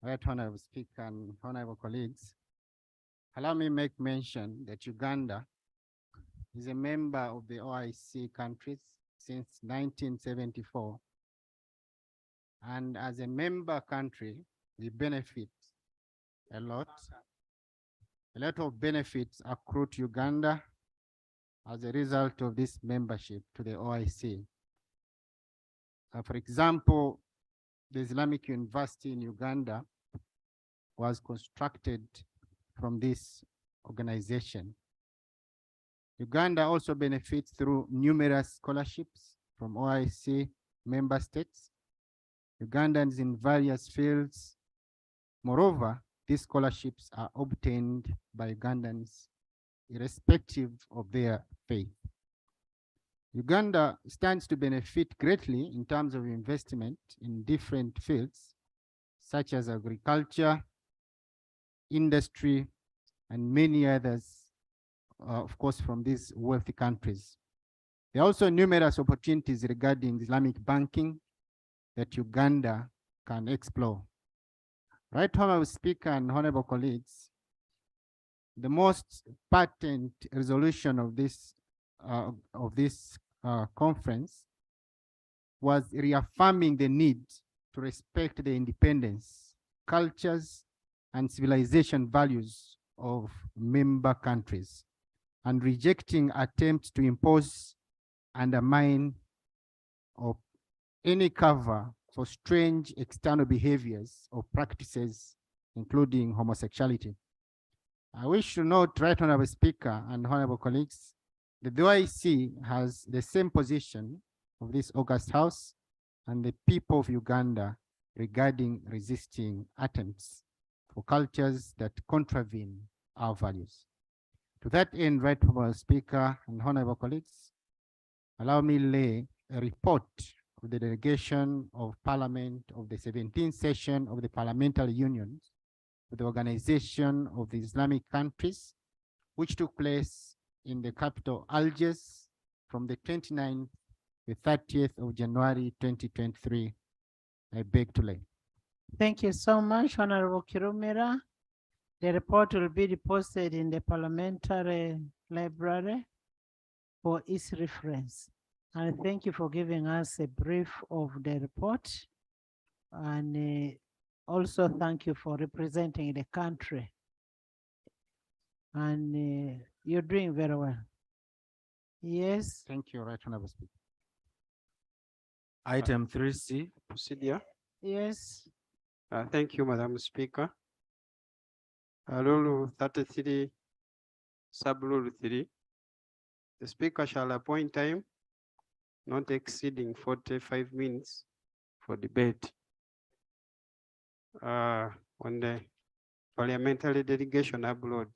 Right Honorable Speaker and honorable colleagues, allow me make mention that Uganda is a member of the OIC countries since 1974. And as a member country, we benefit a lot. A lot of benefits accrue to Uganda as a result of this membership to the OIC. For example, the Islamic University in Uganda was constructed from this organization. Uganda also benefits through numerous scholarships from OIC member states. Ugandans in various fields. Moreover, these scholarships are obtained by Ugandans irrespective of their faith. Uganda stands to benefit greatly in terms of investment in different fields, such as agriculture, industry, and many others, of course, from these wealthy countries. There are also numerous opportunities regarding Islamic banking that Uganda can explore. Right, Honorable Speaker and honorable colleagues, the most patent resolution of this conference was reaffirming the need to respect the independence, cultures, and civilization values of member countries, and rejecting attempts to impose, undermine, or any cover for strange external behaviors or practices, including homosexuality. I wish to note, Right Honorable Speaker and honorable colleagues, that the OIC has the same position of this August House and the people of Uganda regarding resisting attempts for cultures that contravene our values. To that end, Right Honorable Speaker and honorable colleagues, allow me lay a report of the delegation of Parliament of the 17th session of the Parliamentary Union for the Organization of the Islamic Countries, which took place in the capital Algiers from the 29th to 30th of January 2023. I beg to lay. Thank you so much, Honorable Kirumira. The report will be deposited in the Parliamentary Library for its reference. And thank you for giving us a brief of the report. And also thank you for representing the country. And you're doing very well. Yes. Thank you, Right Honorable Speaker. Item 3C. Procedure. Yes. Thank you, Madam Speaker. Rule 33, sub-rule 3. The Speaker shall appoint time not exceeding 45 minutes for debate on the parliamentary delegation abroad.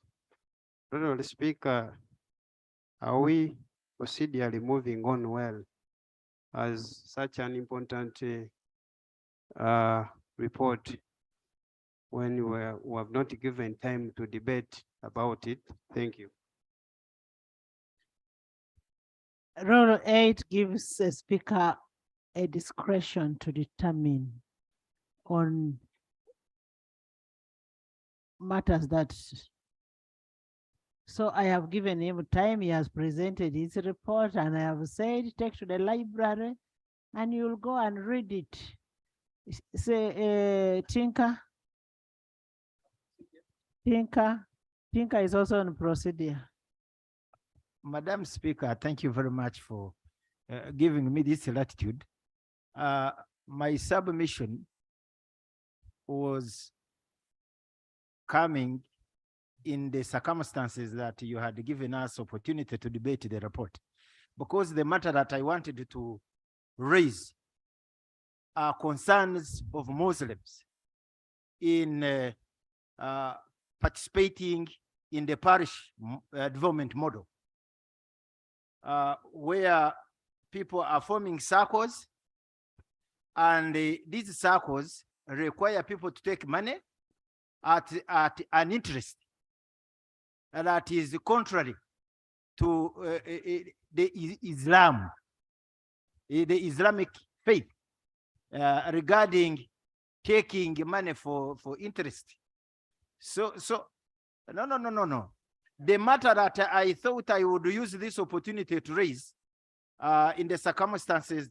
Honorable Speaker, are we procedurally moving on well as such an important report when we have not given time to debate about it? Thank you. Rule 8 gives the Speaker a discretion to determine on matters that So I have given him time. He has presented his report, and I have said, take to the library and you'll go and read it. Say, Tinker. Tinker is also on procedure. Madam Speaker, thank you very much for giving me this latitude. My submission was coming in the circumstances that you had given us opportunity to debate the report, because the matter that I wanted to raise are concerns of Muslims in participating in the parish development model, where people are forming circles, and these circles require people to take money at an interest that is contrary to the Islamic faith regarding taking money for interest. So no. The matter that I thought I would use this opportunity to raise in the circumstances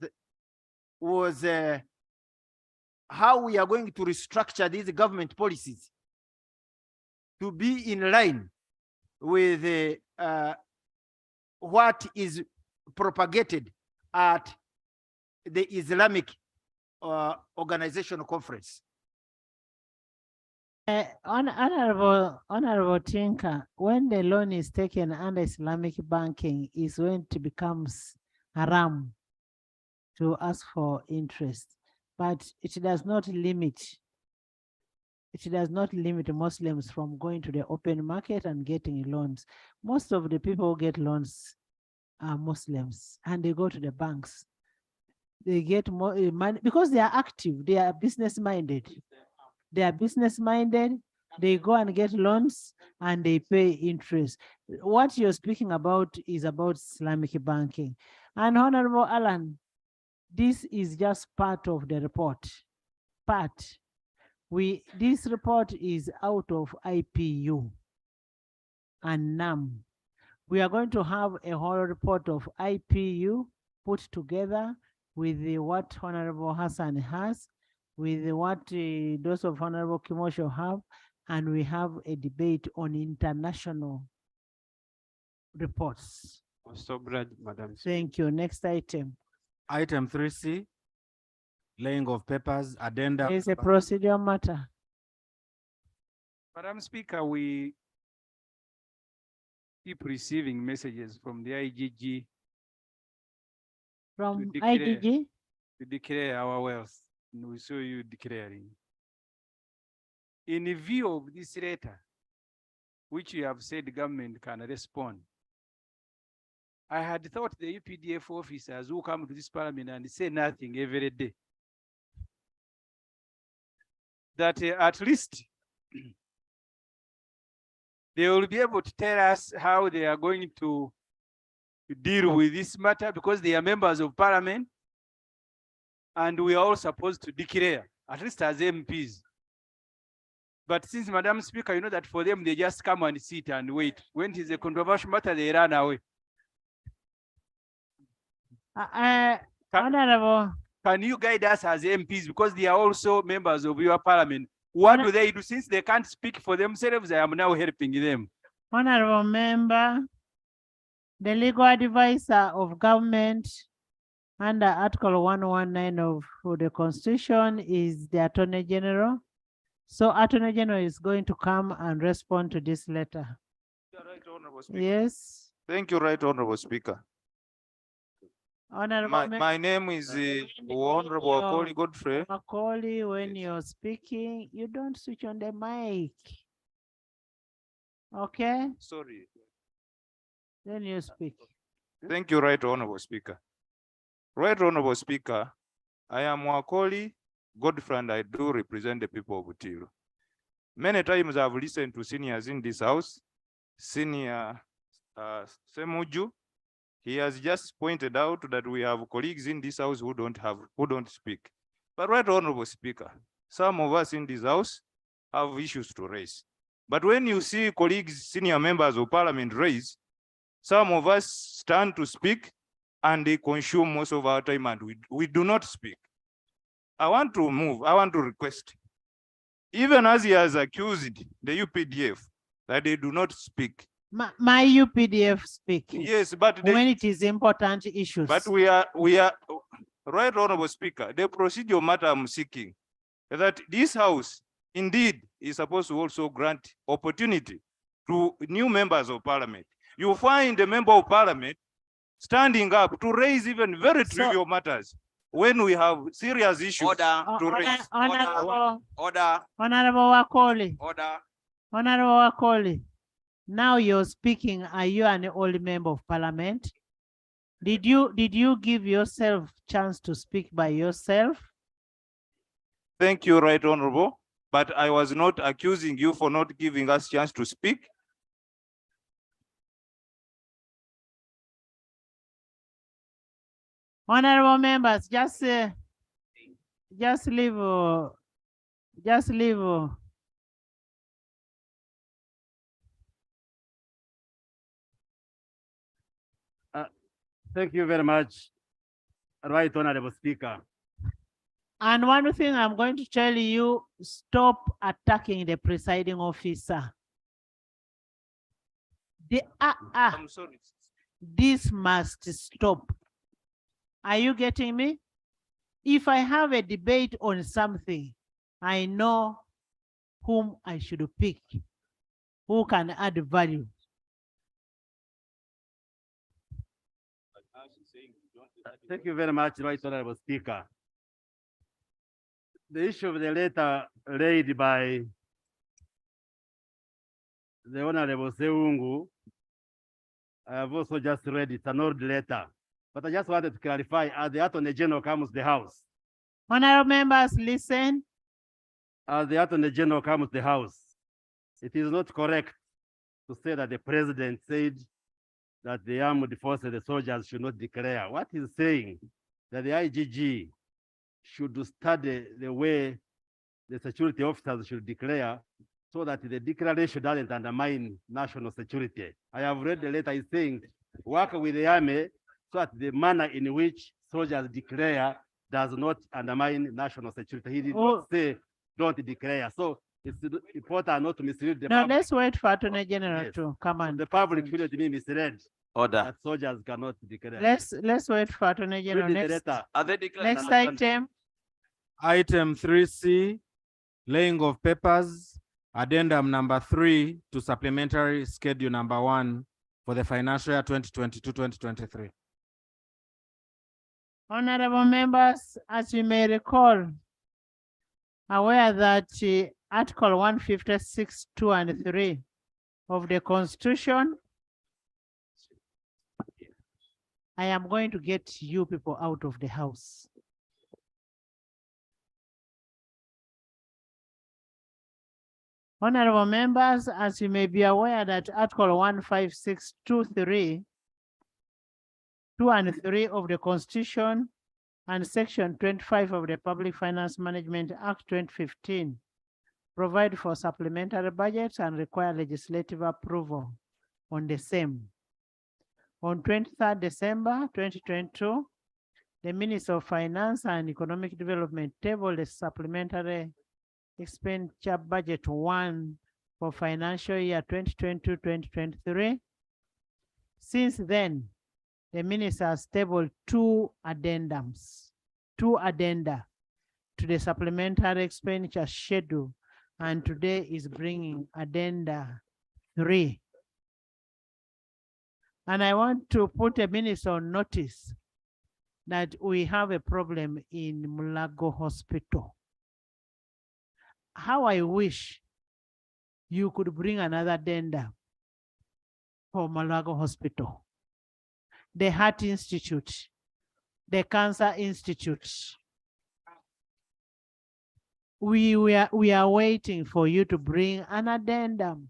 was how we are going to restructure these government policies to be in line with what is propagated at the Islamic Organization Conference. Honorable Tinker, when the loan is taken under Islamic banking, is when it becomes haram to ask for interest, but it does not limit Muslims from going to the open market and getting loans. Most of the people who get loans are Muslims, and they go to the banks. They get more money because they are active, they are business minded. They go and get loans and they pay interest. What you're speaking about is about Islamic banking. And Honorable Alan, this is just part of the report. This report is out of IPU and NAM. We are going to have a whole report of IPU put together with what Honorable Hassan has, with what those of Honorable Kimosho have, and we have a debate on international reports. Madam. Thank you. Next item. Item 3C, laying of papers, addenda. It's a procedural matter. Madam Speaker, we keep receiving messages from the IGG From IGG? to declare our wealth, and we saw you declaring. In view of this letter, which you have said government can respond, I had thought the UPDF officers who come to this parliament and say nothing every day, that at least they will be able to tell us how they are going to deal with this matter, because they are members of parliament and we are all supposed to declare, at least as MPs. But since Madam Speaker, you know that for them, they just come and sit and wait. When it is a controversial matter, they run away. Honorable. Can you guide us as MPs, because they are also members of your parliament? What do they do? Since they can't speak for themselves, I am now helping them. Honorable member, the legal advisor of government under Article 119 of the Constitution is the Attorney General. So Attorney General is going to come and respond to this letter. Yes. Thank you, Right Honorable Speaker. Honorable My name is Honorable Akoli Godfrey. Macaulay, when you're speaking, you don't switch on the mic. Okay? Sorry. Then you speak. Thank you, Right Honorable Speaker. Right Honorable Speaker, I am Wakoli Godfrey and I do represent the people of Utiru. Many times I've listened to seniors in this house. Senior Semuju, he has just pointed out that we have colleagues in this house who don't speak. But Right Honorable Speaker, some of us in this house have issues to raise. But when you see colleagues, senior members of parliament raise, some of us stand to speak and they consume most of our time and we do not speak. I want to request, even as he has accused the UPDF that they do not speak. My UPDF speak. Yes, but when it is important issues. But we are, right, Honorable Speaker, the procedural matter I'm seeking that this House indeed is supposed to also grant opportunity to new members of parliament. You find a member of parliament standing up to raise even very trivial matters when we have serious issues to raise. Honorable Order. Wakoli. Order. Honorable Wakoli. Now you're speaking. Are you an old member of parliament? Did you give yourself chance to speak by yourself? Thank you, Right Honorable. But I was not accusing you for not giving us chance to speak. Honorable members, just leave. Thank you very much, Right Honorable Speaker. And one thing I'm going to tell you, stop attacking the presiding officer. I'm sorry. This must stop. Are you getting me? If I have a debate on something, I know whom I should pick, who can add value. Thank you very much, Right Honorable Speaker. The issue of the letter laid by the Honorable Seungu, I have also just read it, an old letter. But I just wanted to clarify, as the Attorney General comes to the House. Honorable members, listen. As the Attorney General comes to the House, it is not correct to say that the President said that the armed forces, the soldiers should not declare. What he's saying, that the IGG should study the way the security officers should declare so that the declaration doesn't undermine national security. I have read the letter, he's saying, work with the army so that the manner in which soldiers declare does not undermine national security. He did not say don't declare. So it's important not to mislead the public. Let's wait for Attorney General to come on. The public should be misled. Order. That soldiers cannot declare. Let's wait for Attorney General. Next item. Item 3C, laying of papers, addendum number 3 to supplementary schedule number 1 for the financial year 2022-2023. Honorable members, as you may recall, aware that Article 156, 2 and 3 of the Constitution, I am going to get you people out of the House. Honorable members, as you may be aware that Article 156, 2 and 3 of the Constitution and Section 25 of the Public Finance Management Act 2015 provide for supplementary budgets and require legislative approval on the same. On 23rd December 2022, the Minister of Finance and Economic Development tabled a supplementary expenditure budget 1 for financial year 2022-2023. Since then, the minister has tabled two addenda to the supplementary expenditure schedule, and today is bringing addenda 3. And I want to put a minister on notice that we have a problem in Mulago Hospital. How I wish you could bring another addenda for Mulago Hospital, the Heart Institute, the Cancer Institute. We are waiting for you to bring an addendum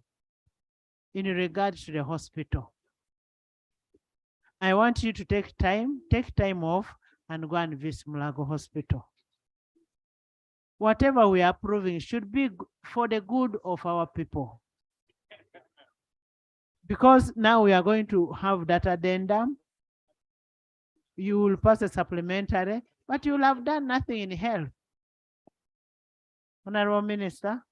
in regard to the hospital. I want you to take time off and go and visit Mulago Hospital. Whatever we are approving should be for the good of our people. Because now we are going to have that addendum. You will pass a supplementary, but you will have done nothing in health. Honorable Minister.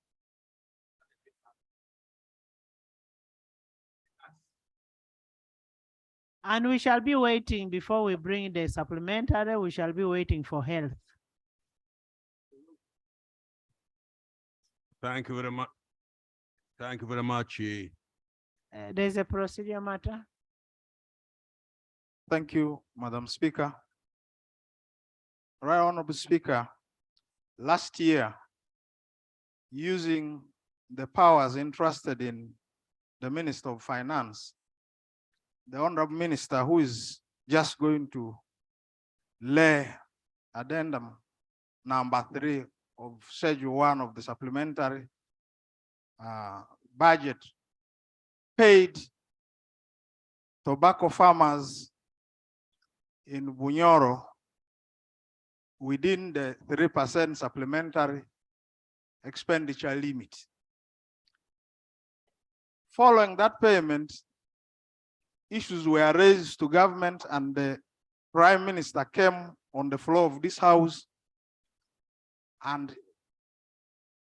And we shall be waiting before we bring the supplementary, we shall be waiting for health. Thank you very much. Thank you very much. There's a procedure matter. Thank you, Madam Speaker. Right Honorable Speaker, last year, using the powers entrusted in the Minister of Finance, the Honorable Minister, who is just going to lay addendum number 3 of Schedule 1 of the supplementary budget, paid tobacco farmers in Bunyoro within the 3% supplementary expenditure limit. Following that payment, issues were raised to government and the Prime Minister came on the floor of this House and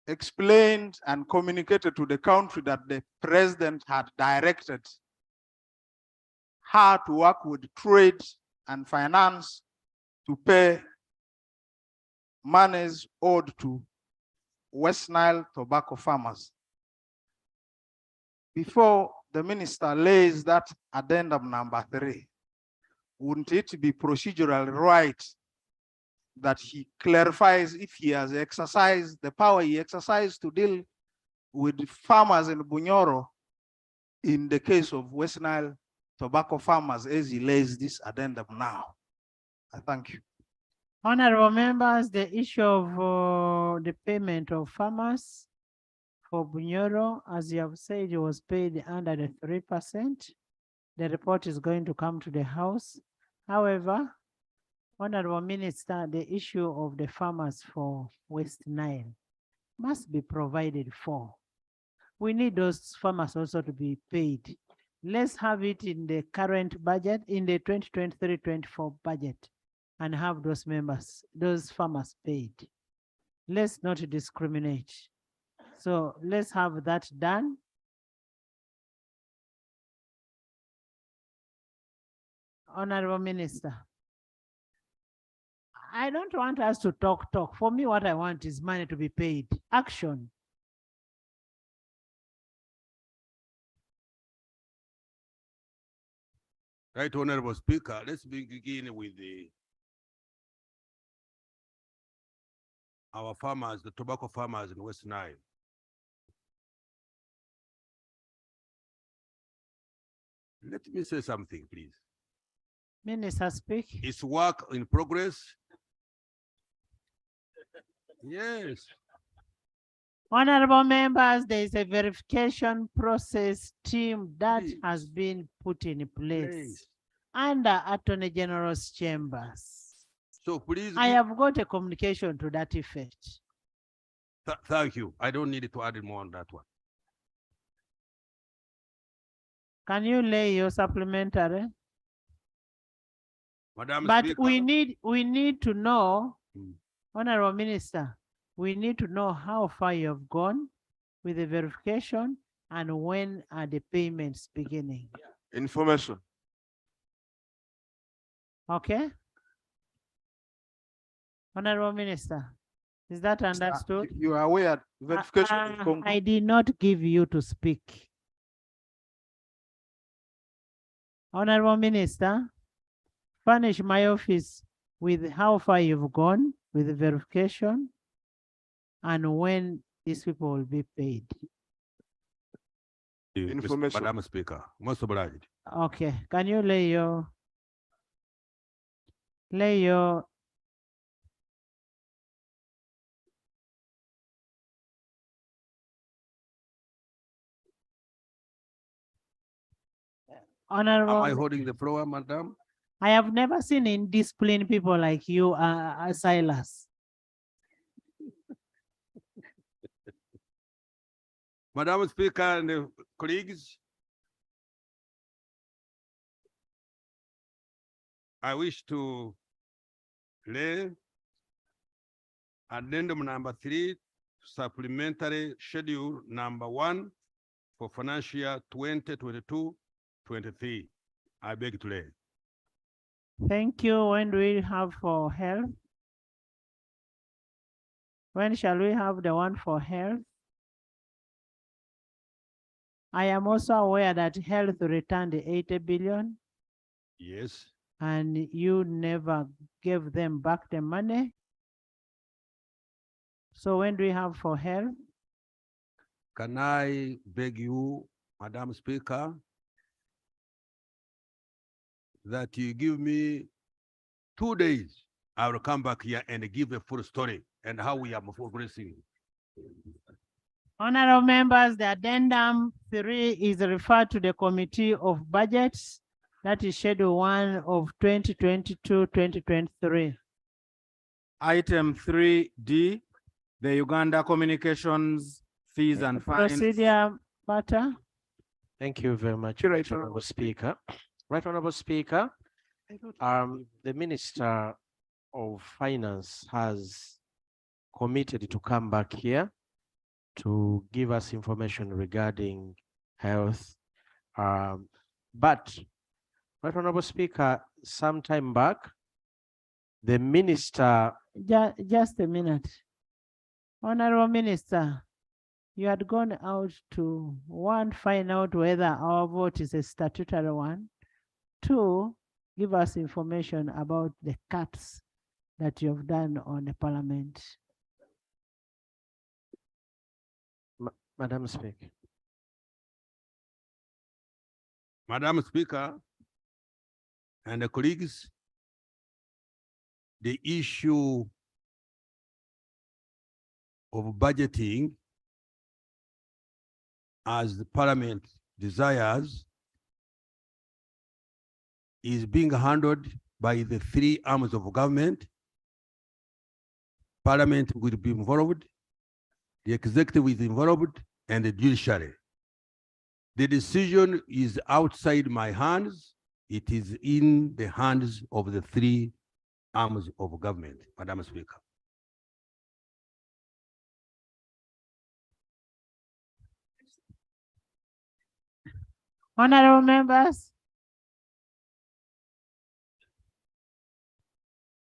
explained and communicated to the country that the President had directed her to work with trade and finance to pay monies owed to West Nile tobacco farmers. Before the minister lays that addendum number 3, wouldn't it be procedurally right that he clarifies if he has exercised the power he exercised to deal with farmers in Bunyoro in the case of West Nile tobacco farmers as he lays this addendum now? I thank you. Honorable members, the issue of the payment of farmers for Bunyoro, as you have said, it was paid under the 3%. The report is going to come to the House. However, Honorable Minister, the issue of the farmers for West Nile must be provided for. We need those farmers also to be paid. Let's have it in the current budget, in the 2023-24 budget, and have those farmers paid. Let's not discriminate. So let's have that done. Honorable Minister, I don't want us to talk. For me, what I want is money to be paid. Action. Right, Honorable Speaker, let's begin with our farmers, the tobacco farmers in West Nile. Let me say something, please. Minister, speak. It's work in progress. Yes. Honorable members, there is a verification process team that has been put in place under Attorney General's chambers. So please. I have got a communication to that effect. Thank you. I don't need to add more on that one. Can you lay your supplementary? Madam But Speaker. we need to know, Honorable Minister, we need to know how far you have gone with the verification and when are the payments beginning. Information. Okay. Honorable Minister, is that understood? You are aware verification. I did not give you to speak. Honorable Minister, furnish my office with how far you've gone with the verification and when these people will be paid. Information. Madam Speaker, most obliged. Okay, can you lay your Honorable. Am I holding the floor, Madam? I have never seen indisciplined people like you, Silas. Madam Speaker and colleagues, I wish to lay addendum number 3, supplementary schedule number 1 for financial year 2022-23. I beg to lay. Thank you. When do we have for health? When shall we have the one for health? I am also aware that health returned 80 billion. Yes. And you never gave them back the money. So when do we have for health? Can I beg you, Madam Speaker, that you give me 2 days? I will come back here and give a full story and how we are progressing. Honorable members, the addendum 3 is referred to the Committee of Budgets. That is Schedule 1 of 2022-2023. Item 3D, the Uganda Communications Fees and Fines. Procedure matter. Thank you very much, Right, Honorable Speaker. Right, Honorable Speaker, the Minister of Finance has committed to come back here to give us information regarding health. But, right, Honorable Speaker, some time back, the Minister... Just a minute. Honorable Minister, you had gone out to, 1, find out whether our vote is a statutory one. 2, give us information about the cuts that you've done on the parliament. Madam Speaker. Madam Speaker and the colleagues, the issue of budgeting as the Parliament desires is being handled by the 3 arms of government. Parliament will be involved, the executive is involved, and the judiciary. The decision is outside my hands. It is in the hands of the 3 arms of government, Madam Speaker. Honorable members.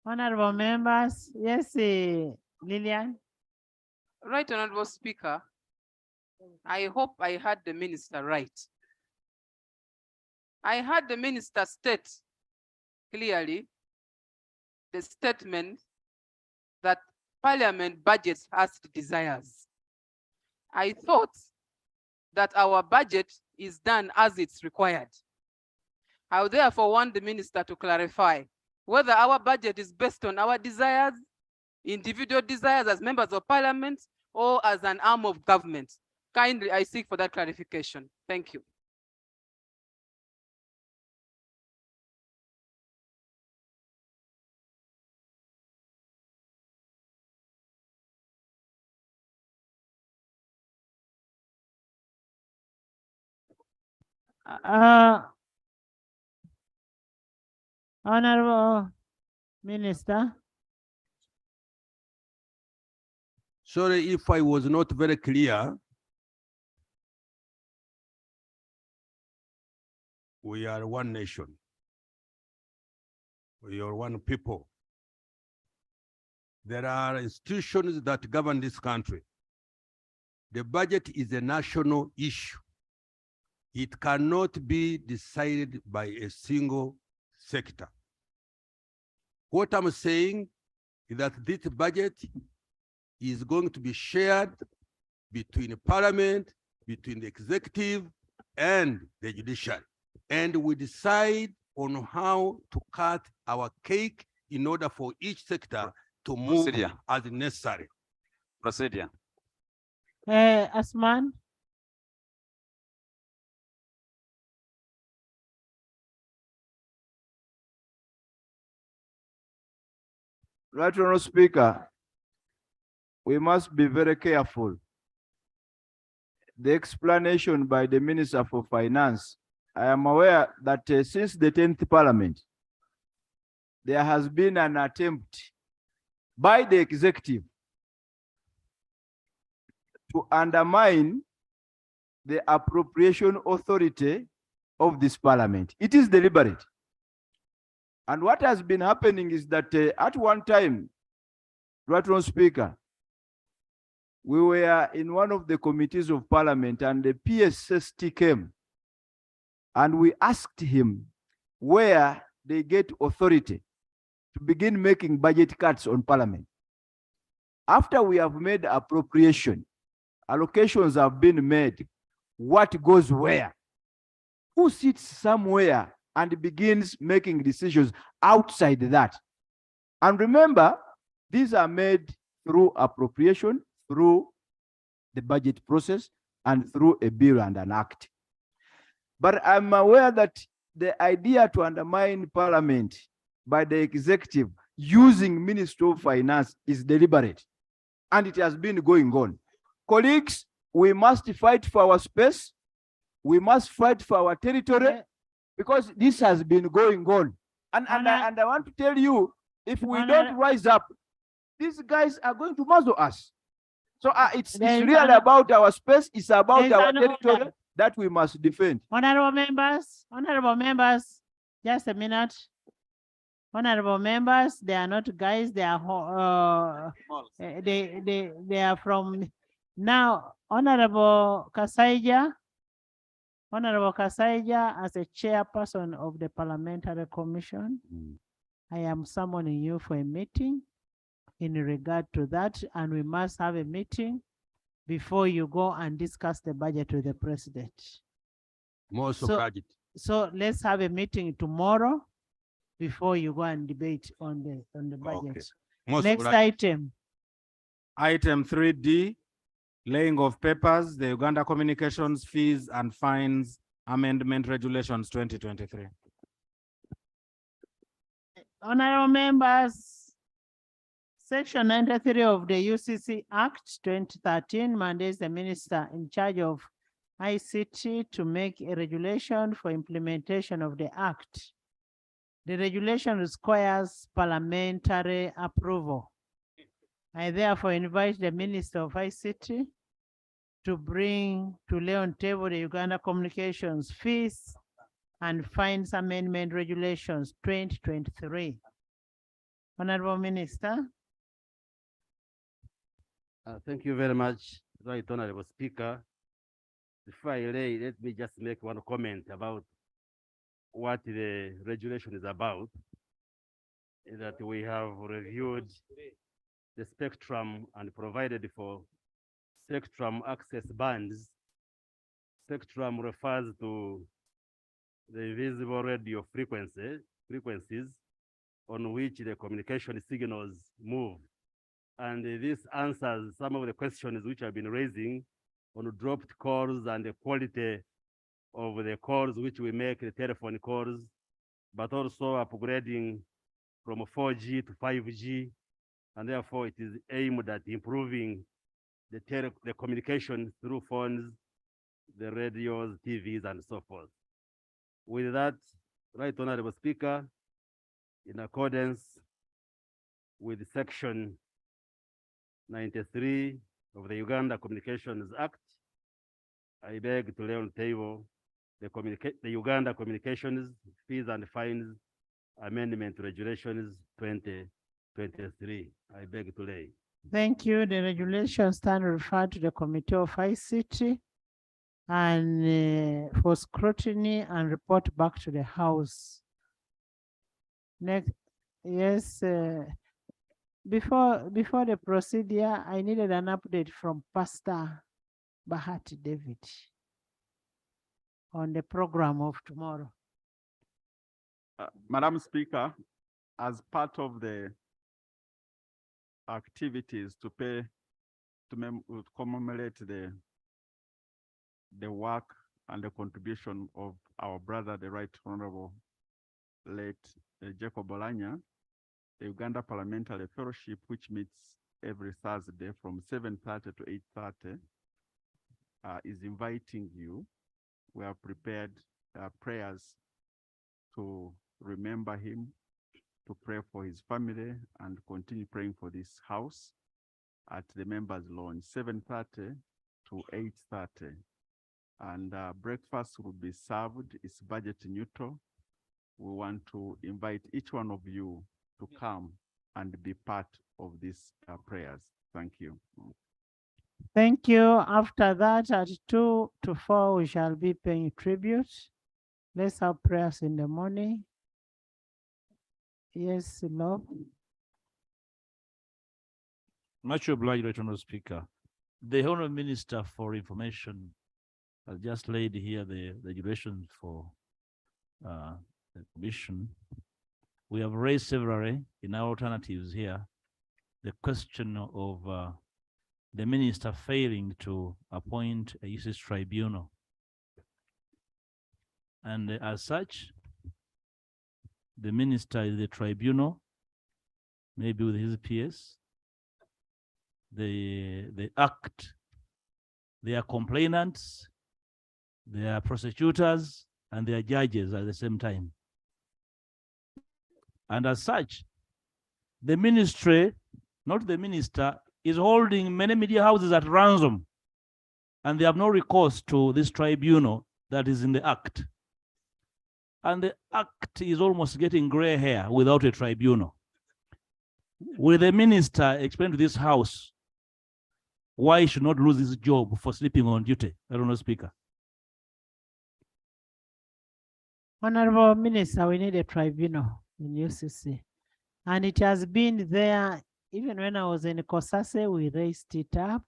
Honorable members, yes, Lillian. Right, Honorable Speaker, I hope I heard the minister right. I heard the minister state clearly the statement that Parliament budgets as it desires. I thought that our budget is done as it's required. I would therefore want the minister to clarify whether our budget is based on our desires, individual desires as members of Parliament, or as an arm of government. Kindly, I seek for that clarification. Thank you. Honorable Minister. Sorry if I was not very clear. We are one nation. We are one people. There are institutions that govern this country. The budget is a national issue. It cannot be decided by a single sector. What I'm saying is that this budget is going to be shared between Parliament, between the executive and the judiciary. And we decide on how to cut our cake in order for each sector to move as necessary. Procedure. Asman. Right, Honorable Speaker, we must be very careful. The explanation by the Minister for Finance, I am aware that since the 10th Parliament, there has been an attempt by the executive to undermine the appropriation authority of this parliament. It is deliberate. And what has been happening is that at one time, Right Honourable Speaker, we were in one of the committees of parliament and the PSST came and we asked him where they get authority to begin making budget cuts on parliament. After we have made appropriation, allocations have been made, what goes where? Who sits somewhere and begins making decisions outside that? And remember, these are made through appropriation, through the budget process, and through a bill and an act. But I'm aware that the idea to undermine parliament by the executive using Ministry of Finance is deliberate, and it has been going on. Colleagues, we must fight for our space. We must fight for our territory because this has been going on. And I want to tell you, if we don't rise up, these guys are going to muzzle us. So it's really about our space. It's about our territory that we must defend. Honorable members, just a minute. Honorable members, they are not guys, they are they are from now. Honorable Kasaija, as a chairperson of the Parliamentary Commission, I am summoning you for a meeting in regard to that, and we must have a meeting before you go and discuss the budget with the president. So let's have a meeting tomorrow before you go and debate on the budget. Next item. Item 3D, laying of papers, the Uganda Communications Fees and Fines Amendment Regulations 2023. Honorable members, Section 93 of the UCC Act 2013 mandates the minister in charge of ICT to make a regulation for implementation of the act. The regulation requires parliamentary approval. I therefore invite the Minister of ICT to lay on table the Uganda Communications Fees and Fines Amendment Regulations 2023. Honorable Minister. Thank you very much, Right Honorable Speaker. Before I lay, let me just make one comment about what the regulation is about. Is that we have reviewed the spectrum and provided for spectrum access bands. Spectrum refers to the visible radio frequencies on which the communication signals move. And this answers some of the questions which have been raising on dropped calls and the quality of the calls which we make, the telephone calls, but also upgrading from 4G to 5G. And therefore it is aimed at improving the communication through phones, the radios, TVs, and so forth. With that, Right Honorable Speaker, in accordance with Section 93 of the Uganda Communications Act, I beg to lay on the table the Uganda Communications Fees and Fines Amendment Regulations 2023. I beg to lay. Thank you. The regulations stand referred to the Committee of ICT and for scrutiny and report back to the House. Next, yes. Before the procedure, I needed an update from Pastor Bahati David on the program of tomorrow. Madam Speaker, as part of the activities to commemorate the work and the contribution of our brother, the Right Honorable late Jacob Olanya, the Uganda Parliamentary Fellowship, which meets every Thursday from 7:30 to 8:30, is inviting you. We have prepared prayers to remember him to pray for his family and continue praying for this house at the members' lounge, 7:30 to 8:30. And breakfast will be served. It's budget neutral. We want to invite each one of you to come and be part of these prayers. Thank you. Thank you. After that, at 2 to 4, we shall be paying tribute. Let's have prayers in the morning. Yes, Lord. Much obliged, Right Honourable Speaker. The Honourable Minister for Information has just laid here the regulations for the commission. We have raised severally in our alternatives here the question of the minister failing to appoint a UCC tribunal. And as such, the minister is the tribunal, maybe with his PS. The act, they are complainants, they are prosecutors, and they are judges at the same time. And as such, the ministry, not the minister, is holding many media houses at ransom, and they have no recourse to this tribunal that is in the act. And the act is almost getting gray hair without a tribunal. Will the minister explain to this house why he should not lose his job for sleeping on duty? I don't know, Speaker. Honorable Minister, we need a tribunal in UCC. And it has been there, even when I was in Kosase, we raised it up.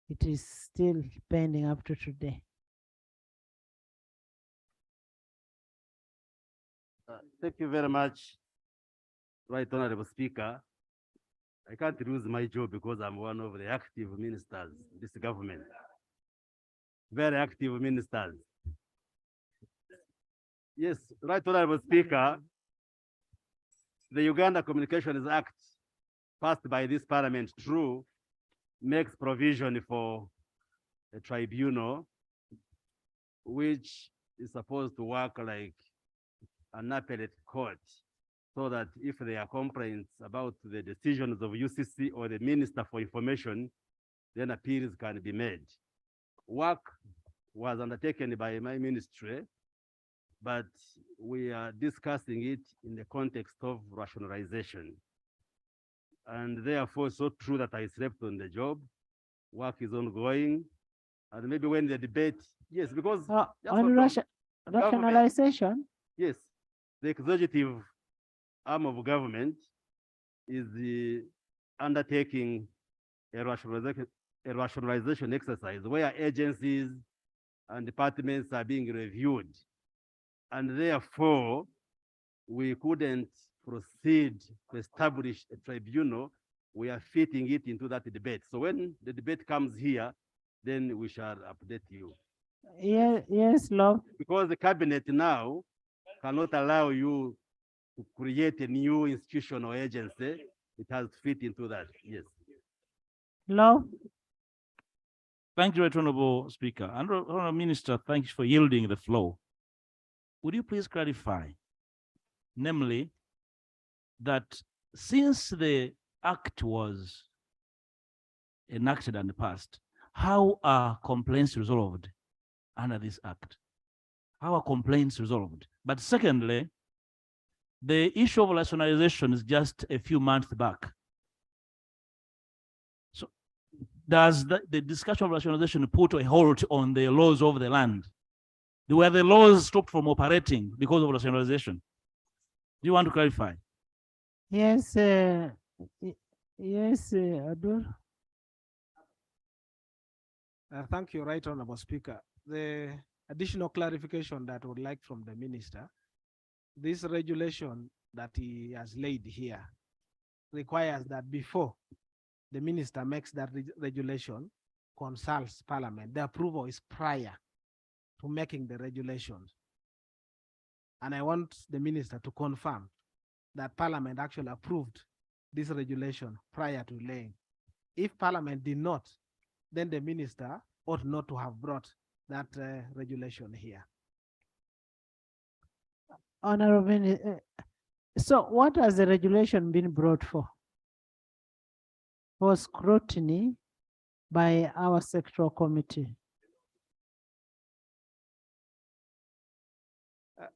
It is still pending up to today. Thank you very much, Right Honorable Speaker. I can't lose my job because I'm one of the active ministers in this government. Very active ministers. Yes, Right Honorable Speaker, the Uganda Communications Act passed by this parliament, true, makes provision for a tribunal which is supposed to work like an appellate court, so that if there are complaints about the decisions of UCC or the Minister for Information, then appeals can be made. Work was undertaken by my ministry, but we are discussing it in the context of rationalization. And therefore, so true that I slept on the job. Work is ongoing. And maybe when the debate, yes, because on rationalization? Yes, the executive arm of government is undertaking a rationalization exercise where agencies and departments are being reviewed. And therefore, we couldn't proceed to establish a tribunal. We are fitting it into that debate. So when the debate comes here, then we shall update you. Yes, Lord. Because the cabinet now cannot allow you to create a new institution or agency. It has to fit into that, yes. Lord. Thank you, Right Honorable Speaker. Honorable Minister, thank you for yielding the floor. Would you please clarify, namely, that since the act was enacted and passed, how are complaints resolved under this act? How are complaints resolved? But secondly, the issue of rationalization is just a few months back. So does the discussion of rationalization put a halt on the laws of the land? Were the laws stopped from operating because of rationalization? Do you want to clarify? Yes, yes, Abdul. Thank you, Right Honorable Speaker. The additional clarification that I would like from the minister, this regulation that he has laid here requires that before the minister makes that regulation, consults Parliament. The approval is prior to making the regulations. And I want the minister to confirm that Parliament actually approved this regulation prior to laying. If Parliament did not, then the minister ought not to have brought that regulation here. Honorable, So what has the regulation been brought for? For scrutiny by our sectoral committee.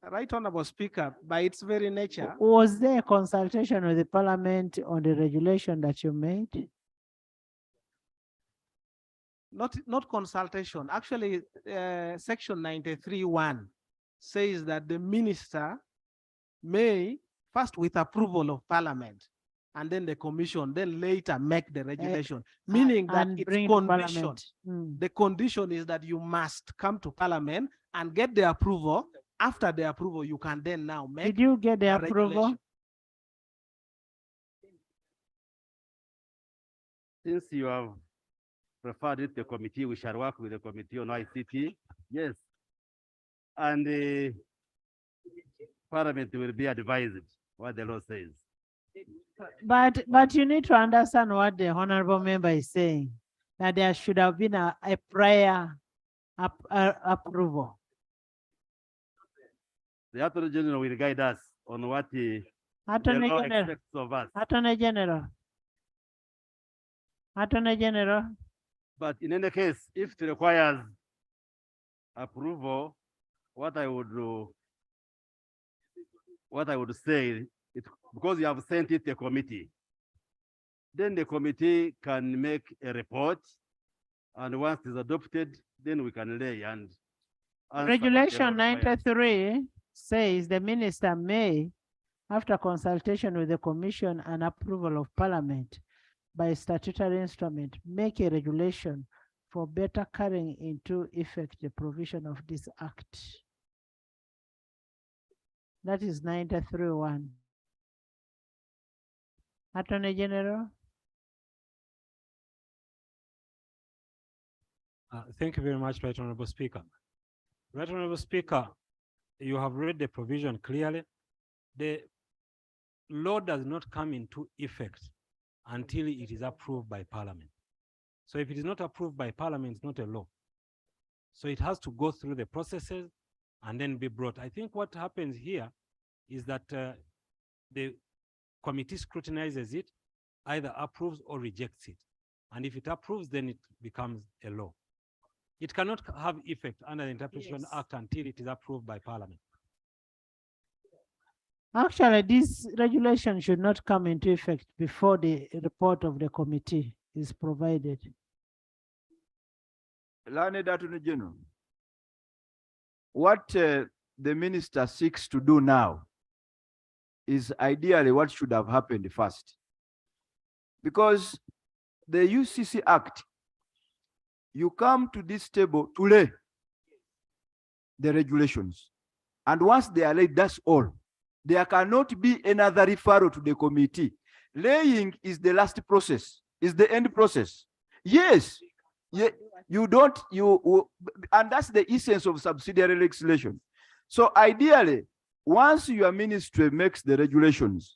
Right Honorable Speaker, by its very nature, Was there a consultation with the parliament on the regulation that you made? not consultation. Actually, section 93(1) says that the minister may first with approval of parliament and then the commission, then later make the regulation, meaning that and it's bring it to condition. parliament. Mm. The condition is that you must come to parliament and get the approval. After the approval, you can then now make. Did you get the a approval? regulation. Since you have referred it to the committee, we shall work with the committee on ICT. Yes. And the parliament will be advised what the law says. But you need to understand what the honorable member is saying, that there should have been a prior approval. The Attorney General will guide us on what the Attorney law General. expects of us. Attorney General. Attorney General. But in any case, if it requires approval, what I would say, because you have sent it to a committee, then the committee can make a report, and once it's adopted, then we can lay and answer Regulation what the law requires. 93 says the minister may, after consultation with the commission and approval of parliament by statutory instrument, make a regulation for better carrying into effect the provision of this act. That is 93(1). Attorney General. Thank you very much, Right Honorable Speaker. Right Honorable Speaker, you have read the provision clearly. The law does not come into effect until it is approved by Parliament. So if it is not approved by Parliament, it's not a law. So it has to go through the processes and then be brought. I think what happens here is that the committee scrutinizes it, either approves or rejects it. And if it approves, then it becomes a law. It cannot have effect under the Interpretation Act until it is approved by Parliament. Actually, this regulation should not come into effect before the report of the committee is provided. Learned Attorney General, what the minister seeks to do now is ideally what should have happened first. Because the UCC Act, you come to this table to lay the regulations. And once they are laid, that's all. There cannot be another referral to the committee. Laying is the last process, is the end process. Yes, and that's the essence of subsidiary legislation. So ideally, once your ministry makes the regulations,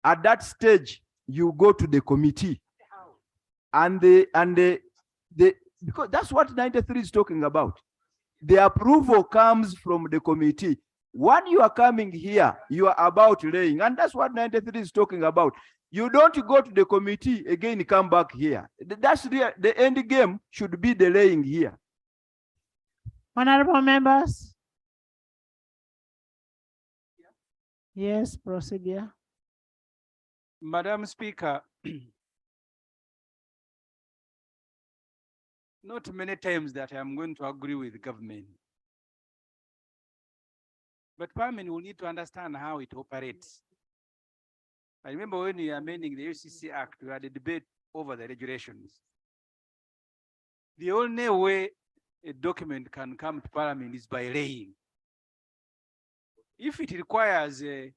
at that stage, you go to the committee. Because that's what 93 is talking about. The approval comes from the committee. When you are coming here, you are about laying, and that's what 93 is talking about. You don't go to the committee again, come back here. That's the end game should be the laying here. Honorable members. Yes, procedure. Madam Speaker, not many times that I'm going to agree with the government. But Parliament will need to understand how it operates. I remember when we are amending the UCC Act, we had a debate over the regulations. The only way a document can come to Parliament is by laying. If it requires a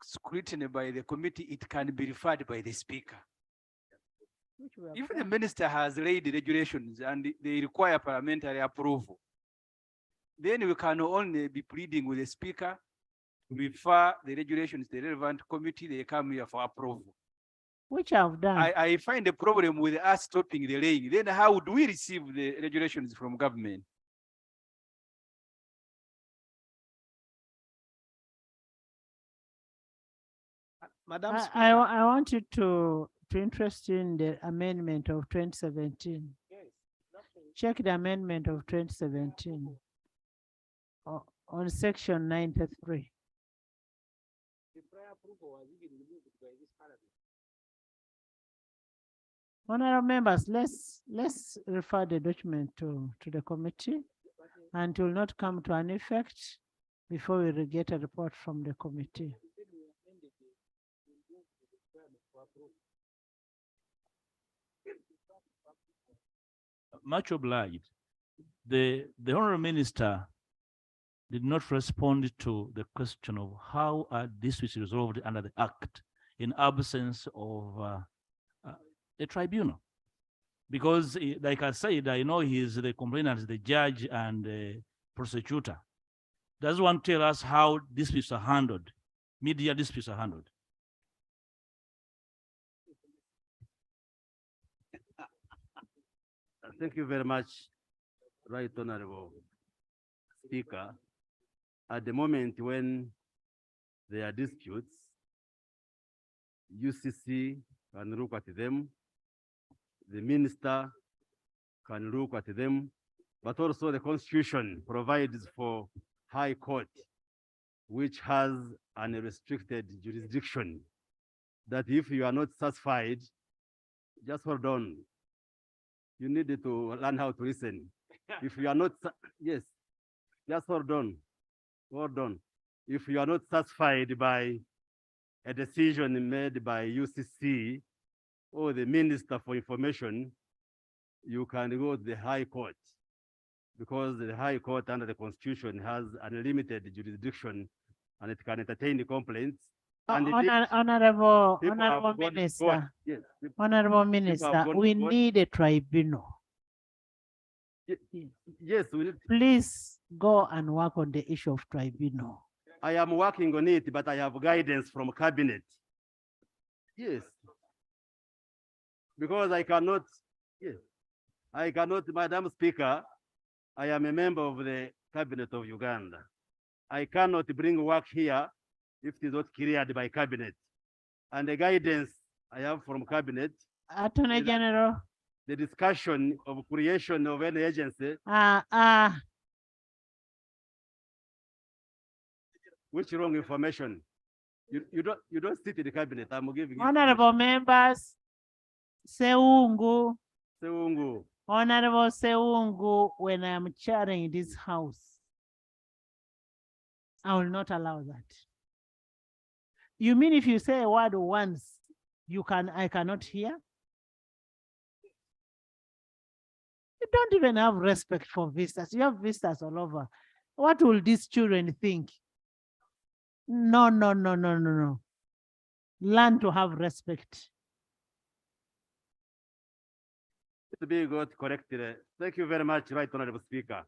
scrutiny by the committee, it can be referred by the Speaker. If the minister has laid the regulations and they require parliamentary approval, then we can only be pleading with the Speaker to refer the regulations to the relevant committee, they come here for approval. Which I've done. I find a problem with us stopping the laying. Then how do we receive the regulations from government? Madam Speaker. I want you to interest in the amendment of 2017. Check the amendment of 2017 on section 93. Honorable members, let's refer the document to the committee, and it will not come to an effect before we get a report from the committee. Much obliged. The honorable minister did not respond to the question of how are disputes resolved under the Act in absence of a tribunal. Because, like I said, I know he is the complainant, the judge, and the prosecutor. Does one tell us how disputes are handled, media disputes are handled? Thank you very much, Right Honorable Speaker. At the moment when there are disputes, UCC can look at them, the minister can look at them, but also the Constitution provides for High Court, which has an unrestricted jurisdiction, that if you are not satisfied, just hold on. You need to learn how to listen. If you are not, yes, just hold on, hold on. If you are not satisfied by a decision made by UCC or the Minister for Information, you can go to the High Court, because the High Court under the Constitution has unlimited jurisdiction and it can entertain the complaints. And Honorable Minister, Minister, yes, Honorable Minister, we need a tribunal. Yes, we need. Please go and work on the issue of tribunal. I am working on it, but I have guidance from cabinet. Yes. Because I cannot, yes, I cannot, Madam Speaker, I am a member of the cabinet of Uganda. I cannot bring work here if it is not cleared by cabinet. And the guidance I have from cabinet. Attorney General. The discussion of creation of any agency. Which wrong information? You don't sit in the cabinet. I'm giving you. Honorable members, Seungu. Seungu. Honorable Seungu, when I am chairing this house, I will not allow that. You mean if you say a word once, I cannot hear? You don't even have respect for visitors. You have visitors all over. What will these children think? No. Learn to have respect. To be got corrected. Thank you very much, Right Honorable Speaker.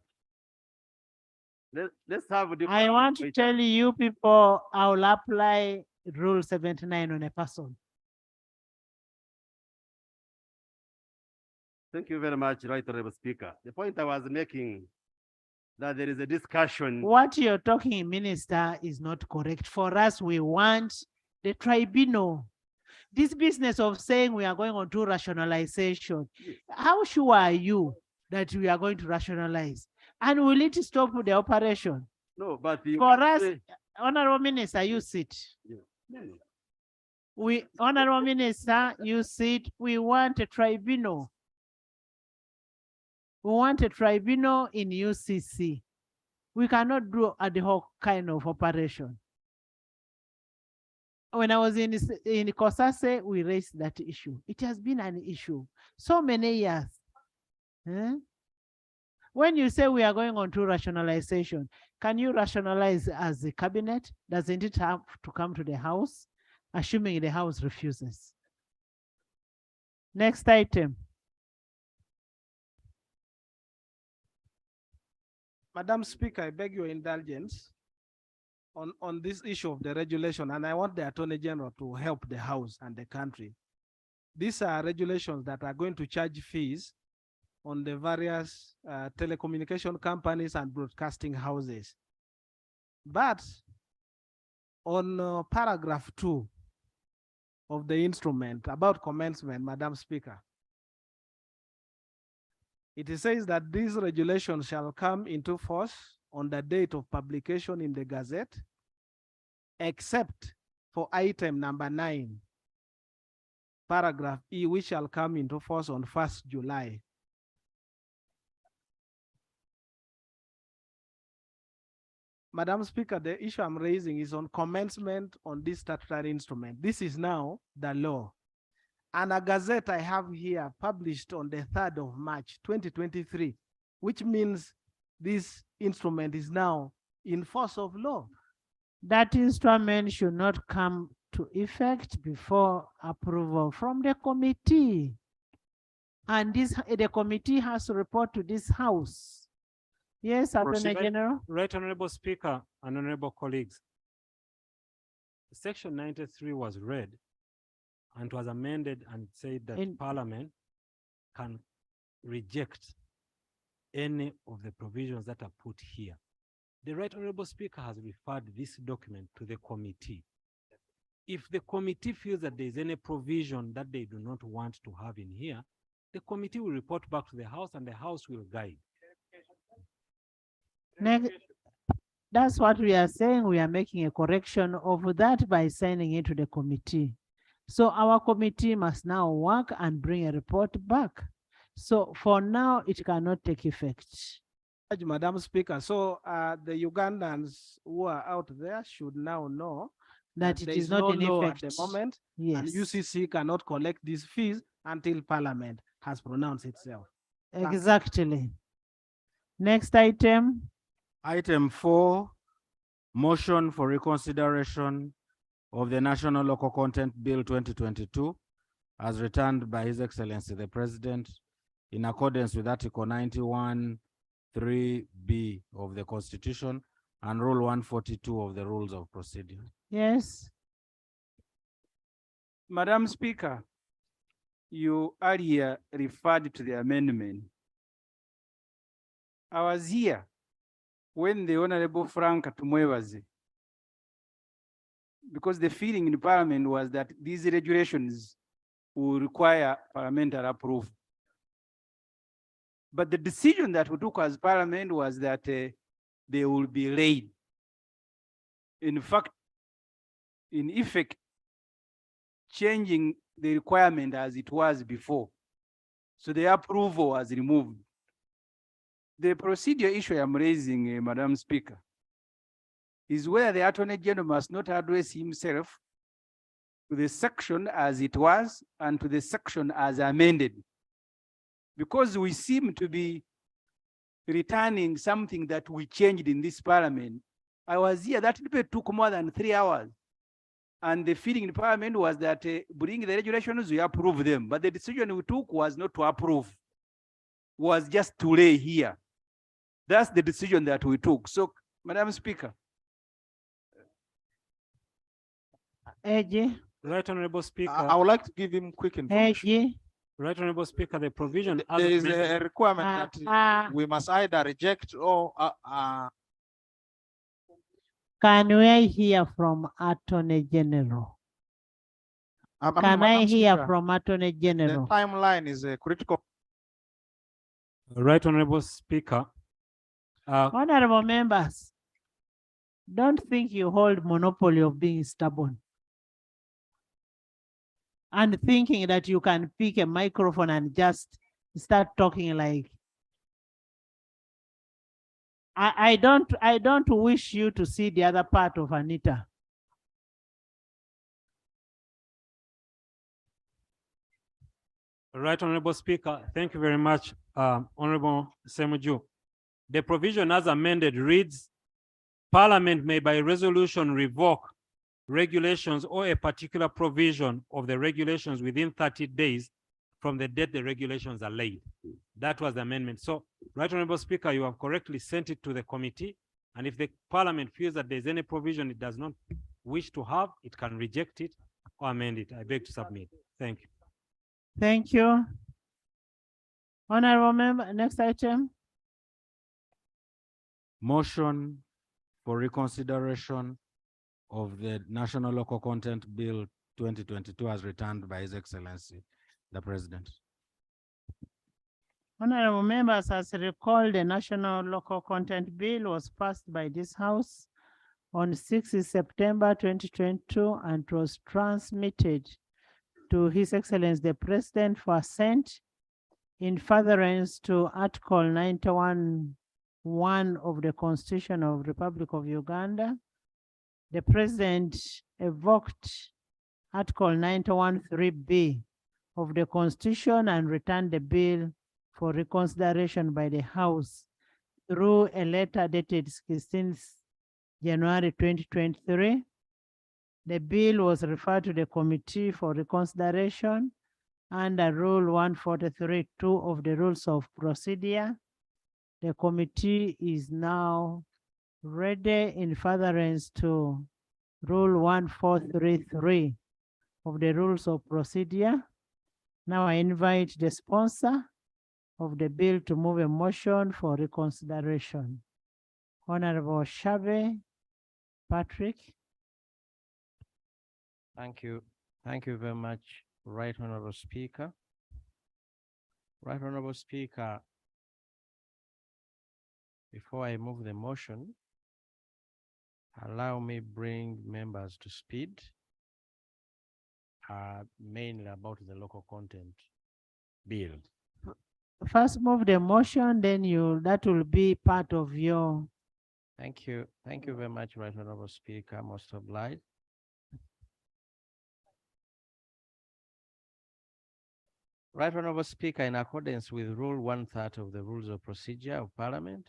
Let's have the. I want to tell you people, I will apply Rule 79 on a person. Thank you very much, Right Honorable Speaker. The point I was making, that there is a discussion. What you're talking, Minister, is not correct. For us, we want the tribunal. This business of saying we are going on to rationalization, how sure are you that we are going to rationalize? And will it stop the operation? No, but for us, Honorable Minister, you sit. Honorable Minister, you sit. We want a tribunal. We want a tribunal in UCC. We cannot do ad hoc kind of operation. When I was in Kosase, we raised that issue. It has been an issue so many years. When you say we are going on to rationalization, can you rationalize as a cabinet? Doesn't it have to come to the House, assuming the House refuses? Next item. Madam Speaker, I beg your indulgence on this issue of the regulation, and I want the Attorney General to help the House and the country. These are regulations that are going to charge fees on the various telecommunication companies and broadcasting houses. But on paragraph 2, of the instrument about commencement, Madam Speaker. It says that these regulations shall come into force on the date of publication in the Gazette, except for item number 9, paragraph E, which shall come into force on 1st July. Madam Speaker, the issue I'm raising is on commencement on this statutory instrument. This is now the law. And a gazette I have here published on the 3rd of March, 2023, which means this instrument is now in force of law. That instrument should not come to effect before approval from the committee. And the committee has to report to this House. Yes, Attorney General. Right, Honorable Speaker and honorable colleagues. Section 93 was read and was amended and said that Parliament can reject any of the provisions that are put here. The Right Honorable Speaker has referred this document to the committee. If the committee feels that there is any provision that they do not want to have in here, the committee will report back to the House and the House will guide. That's what we are saying. We are making a correction of that by sending it to the committee. So our committee must now work and bring a report back. So for now, it cannot take effect. Madam Speaker, so the Ugandans who are out there should now know that it there is not no in law effect. at the moment, Yes. and UCC cannot collect these fees until Parliament has pronounced itself. Thank you. Exactly. Next item. Item 4, motion for reconsideration of the National Local Content Bill 2022 as returned by His Excellency the President in accordance with Article 91(3)(b) of the Constitution and Rule 142 of the Rules of Procedure. Yes. Madam Speaker, you earlier referred to the amendment. I was here when the Honorable Frank Tumwebaze, because the feeling in Parliament was that these regulations will require parliamentary approval. But the decision that we took as Parliament was that they will be laid. In fact, in effect, changing the requirement as it was before. So the approval was removed. The procedure issue I'm raising, Madam Speaker, is where the Attorney General must not address himself to the section as it was and to the section as amended. Because we seem to be returning something that we changed in this Parliament. I was here, that debate took more than 3 hours. And the feeling in Parliament was that bring the regulations, we approve them. But the decision we took was not to approve, was just to lay here. That's the decision that we took. So, Madam Speaker. AG. Right Honorable Speaker. I would like to give him quick information. AG. Right Honorable Speaker, the provision. There is a requirement that we must either reject or Can we hear from Attorney General? Can I hear from Attorney General? The timeline is a critical. Right Honorable Speaker. Honorable members, don't think you hold monopoly of being stubborn and thinking that you can pick a microphone and just start talking like I don't wish you to see the other part of Anita. Right Honorable Speaker, thank you very much, Honorable Semuju. The provision as amended reads, Parliament may by resolution revoke regulations or a particular provision of the regulations within 30 days from the date the regulations are laid. That was the amendment. So, Right Honorable Speaker, you have correctly sent it to the committee. And if the Parliament feels that there's any provision it does not wish to have, it can reject it or amend it. I beg to submit. Thank you. Thank you. Honorable member, next item. Motion for reconsideration of the National Local Content Bill 2022 as returned by His Excellency, the President. Honorable members, as recalled, the National Local Content Bill was passed by this House on 6 September 2022 and was transmitted to His Excellency the President for assent in furtherance to Article 91(1) of the Constitution of the Republic of Uganda. The President evoked Article 91(3)(b) of the Constitution and returned the bill for reconsideration by the House through a letter dated 16th January 2023. The bill was referred to the Committee for Reconsideration under Rule 143(2) of the Rules of Procedure. The committee is now ready in furtherance to Rule 1433 of the Rules of Procedure. Now I invite the sponsor of the bill to move a motion for reconsideration. Honorable Shabe Patrick. Thank you. Thank you very much, Right Honorable Speaker. Right Honorable Speaker, before I move the motion, allow me bring members to speed, mainly about the local content bill. First move the motion, then that will be part of your. Thank you. Thank you very much, Right Honorable Speaker. Most obliged. Right Honorable Speaker, in accordance with Rule 130 of the Rules of Procedure of Parliament,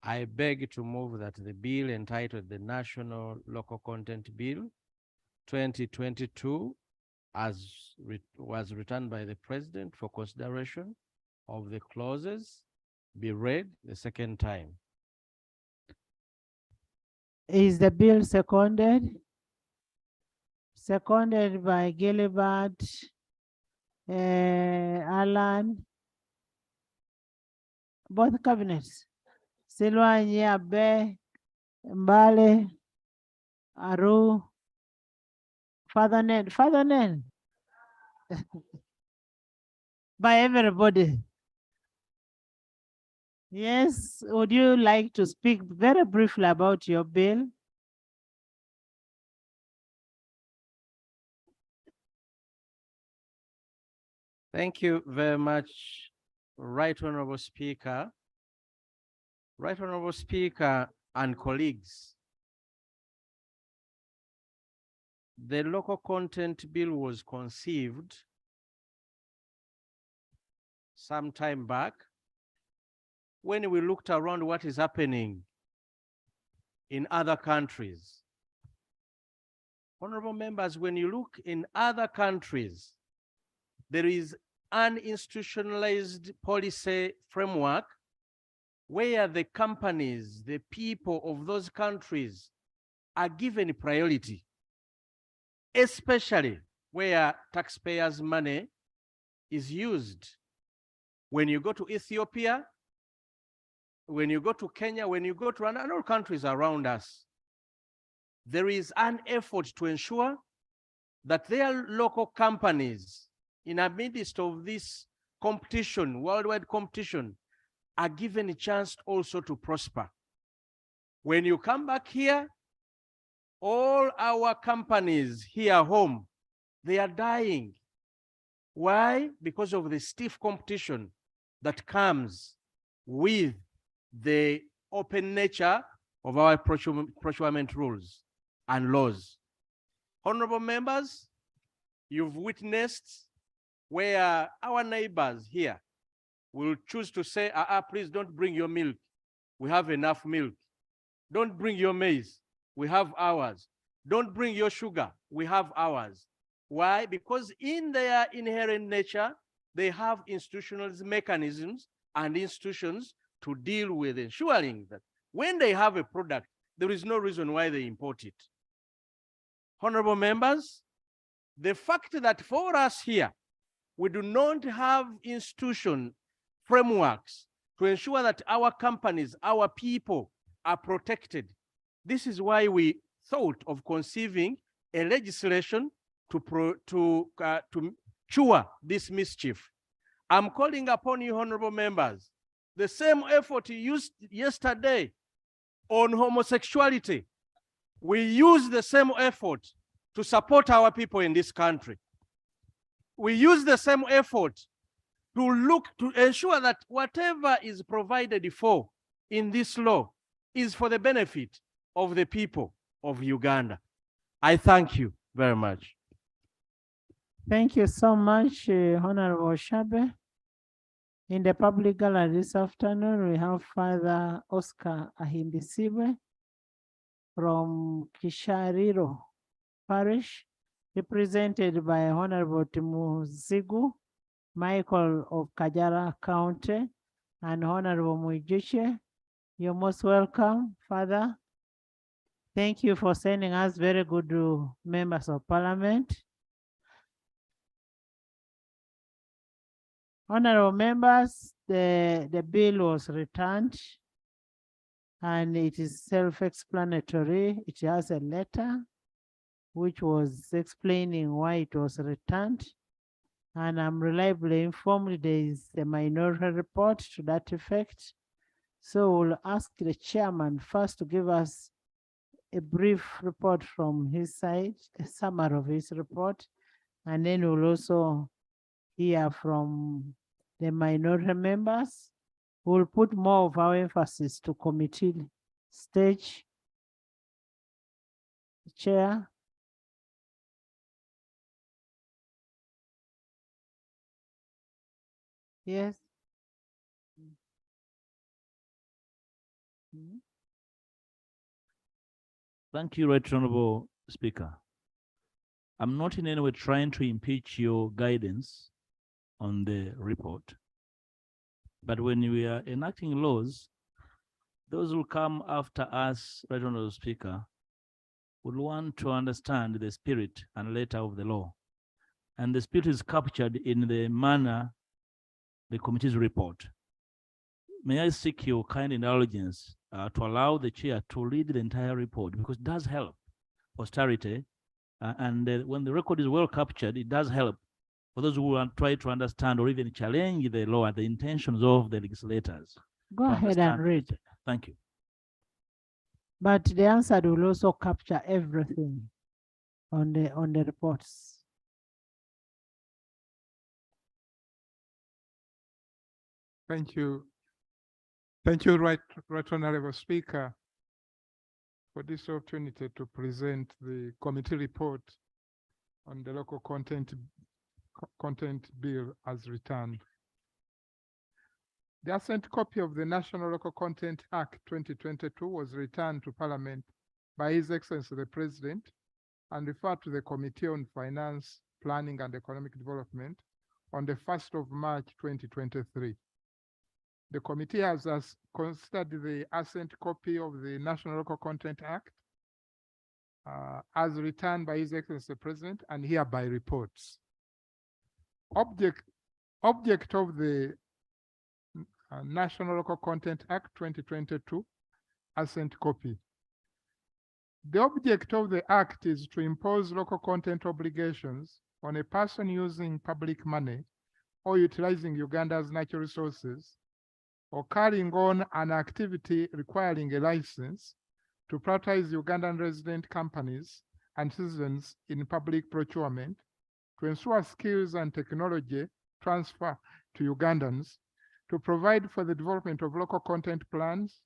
I beg to move that the bill entitled the National Local Content Bill 2022, as was returned by the President for consideration of the clauses, be read the second time. Is the bill seconded? Seconded by Gilbert, Alan, both cabinets. Silwanyi, Abe, Mbale, Aru, Father Nen. By everybody. Yes, would you like to speak very briefly about your bill? Thank you very much, Right Honorable Speaker. Right Honorable Speaker and colleagues, the local content bill was conceived some time back when we looked around what is happening in other countries. Honorable members, when you look in other countries, there is an institutionalized policy framework where the companies, the people of those countries are given priority, especially where taxpayers' money is used. When you go to Ethiopia, when you go to Kenya, when you go to other countries around us, there is an effort to ensure that their local companies, in the midst of this competition, worldwide competition, are given a chance also to prosper. When you come back here, all our companies here home, they are dying. Why? Because of the stiff competition that comes with the open nature of our procurement rules and laws. Honorable members, you've witnessed where our neighbors here will choose to say, please don't bring your milk. We have enough milk. Don't bring your maize. We have ours. Don't bring your sugar. We have ours. Why? Because in their inherent nature, they have institutional mechanisms and institutions to deal with ensuring that when they have a product, there is no reason why they import it. Honorable members, the fact that for us here, we do not have institution frameworks to ensure that our companies, our people are protected. This is why we thought of conceiving a legislation to cure this mischief. I'm calling upon you, honorable members, the same effort you used yesterday on homosexuality, we use the same effort to support our people in this country. We use the same effort to ensure that whatever is provided for in this law is for the benefit of the people of Uganda. I thank you very much. Thank you so much, Honorable Shabe. In the public gallery this afternoon, we have Father Oscar Ahimbisiwe from Kishariro Parish, represented by Honorable Timuzigu Michael of Kajara County and Honorable Muijiche. You're most welcome, Father. Thank you for sending us very good members of parliament. Honorable members, the bill was returned and it is self-explanatory. It has a letter which was explaining why it was returned. And I'm reliably informed there is a minority report to that effect. So we'll ask the chairman first to give us a brief report from his side, a summary of his report, and then we'll also hear from the minority members. We'll put more of our emphasis to committee stage. Chair. Yes. Thank you, Right Honorable Speaker. I'm not in any way trying to impeach your guidance on the report. But when we are enacting laws, those who come after us, Right Honorable Speaker, will want to understand the spirit and letter of the law. And the spirit is captured in the manner the committee's report. May I seek your kind indulgence to allow the chair to read the entire report, because it does help posterity. When the record is well captured, it does help for those who want try to understand or even challenge the law and the intentions of the legislators. Go ahead and read. Thank you. But the answer will also capture everything on the reports. Thank you. Thank you, Right Honorable Speaker, for this opportunity to present the committee report on the local content bill as returned. The assent copy of the National Local Content Act 2022 was returned to Parliament by His Excellency the President and referred to the Committee on Finance, Planning and Economic Development on the 1st of March 2023. The committee has considered the assent copy of the National Local Content Act as returned by His Excellency the President and hereby reports. Object of the National Local Content Act 2022 assent copy. The object of the act is to impose local content obligations on a person using public money or utilizing Uganda's natural resources or carrying on an activity requiring a license to prioritize Ugandan resident companies and citizens in public procurement, to ensure skills and technology transfer to Ugandans, to provide for the development of local content plans,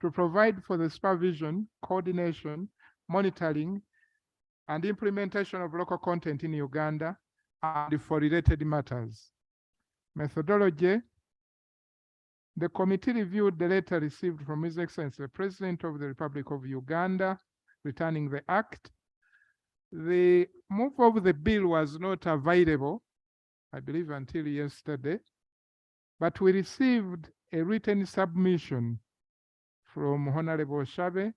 to provide for the supervision, coordination, monitoring, and implementation of local content in Uganda, and for related matters. Methodology. The committee reviewed the letter received from His Excellency the President of the Republic of Uganda returning the act. The move of the bill was not available, I believe, until yesterday, but we received a written submission from Honorable Shabe.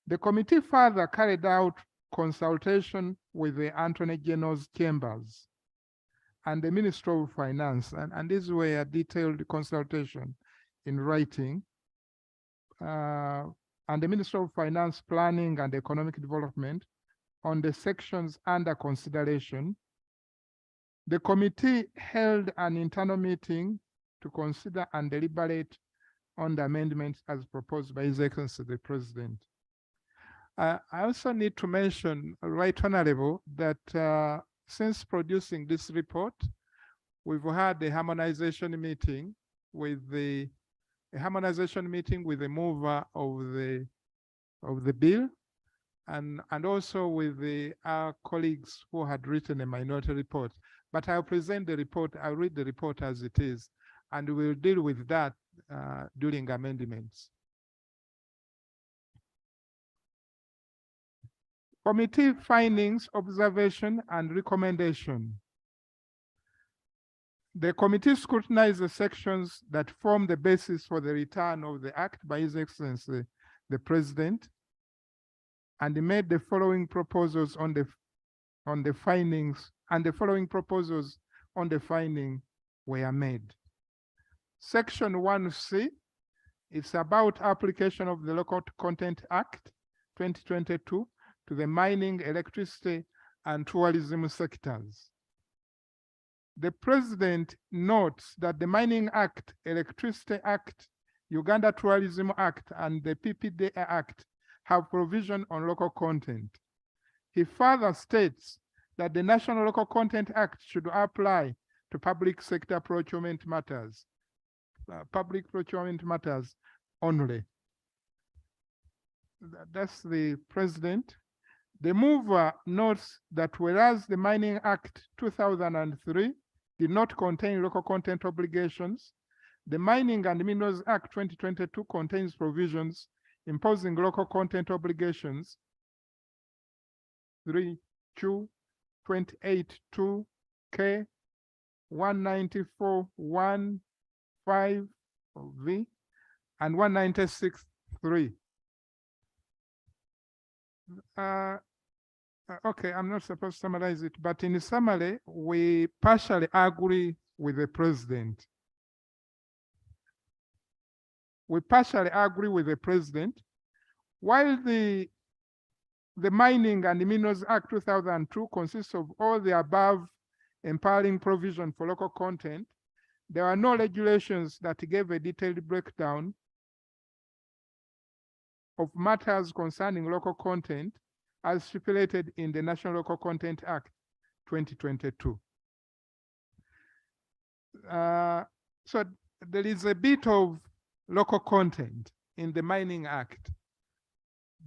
The committee further carried out consultation with the Attorney General's chambers and the Ministry of Finance, and these were a detailed consultation in writing, and the Ministry of Finance, Planning and Economic Development on the sections under consideration, the committee held an internal meeting to consider and deliberate on the amendments as proposed by His Excellency the President. I also need to mention, Right Honorable, that since producing this report, we've had a harmonization meeting with the mover of the bill, and also with our colleagues who had written a minority report. But I'll present the report. I'll read the report as it is, and we'll deal with that during amendments. Committee findings, observation, and recommendation. The committee scrutinized the sections that form the basis for the return of the Act by His Excellency the President, and made the following proposals on the findings, and the following proposals on the finding were made. Section 1C, it's about application of the Local Content Act 2022 to the mining, electricity, and tourism sectors. The President notes that the Mining Act, Electricity Act, Uganda Tourism Act, and the PPDA Act have provision on local content. He further states that the National Local Content Act should apply to public sector procurement matters, only. That's the President. The mover notes that whereas the Mining Act 2003 did not contain local content obligations, the Mining and Minerals Act 2022 contains provisions imposing local content obligations 3Q 28.2 K 194.1 5 V and 196.3. Okay, I'm not supposed to summarize it, but in summary, we partially agree with the President. We partially agree with the President. While the Mining and Minerals Act 2002 consists of all the above empowering provision for local content, there are no regulations that gave a detailed breakdown of matters concerning local content as stipulated in the National Local Content Act 2022. So there is a bit of local content in the Mining Act,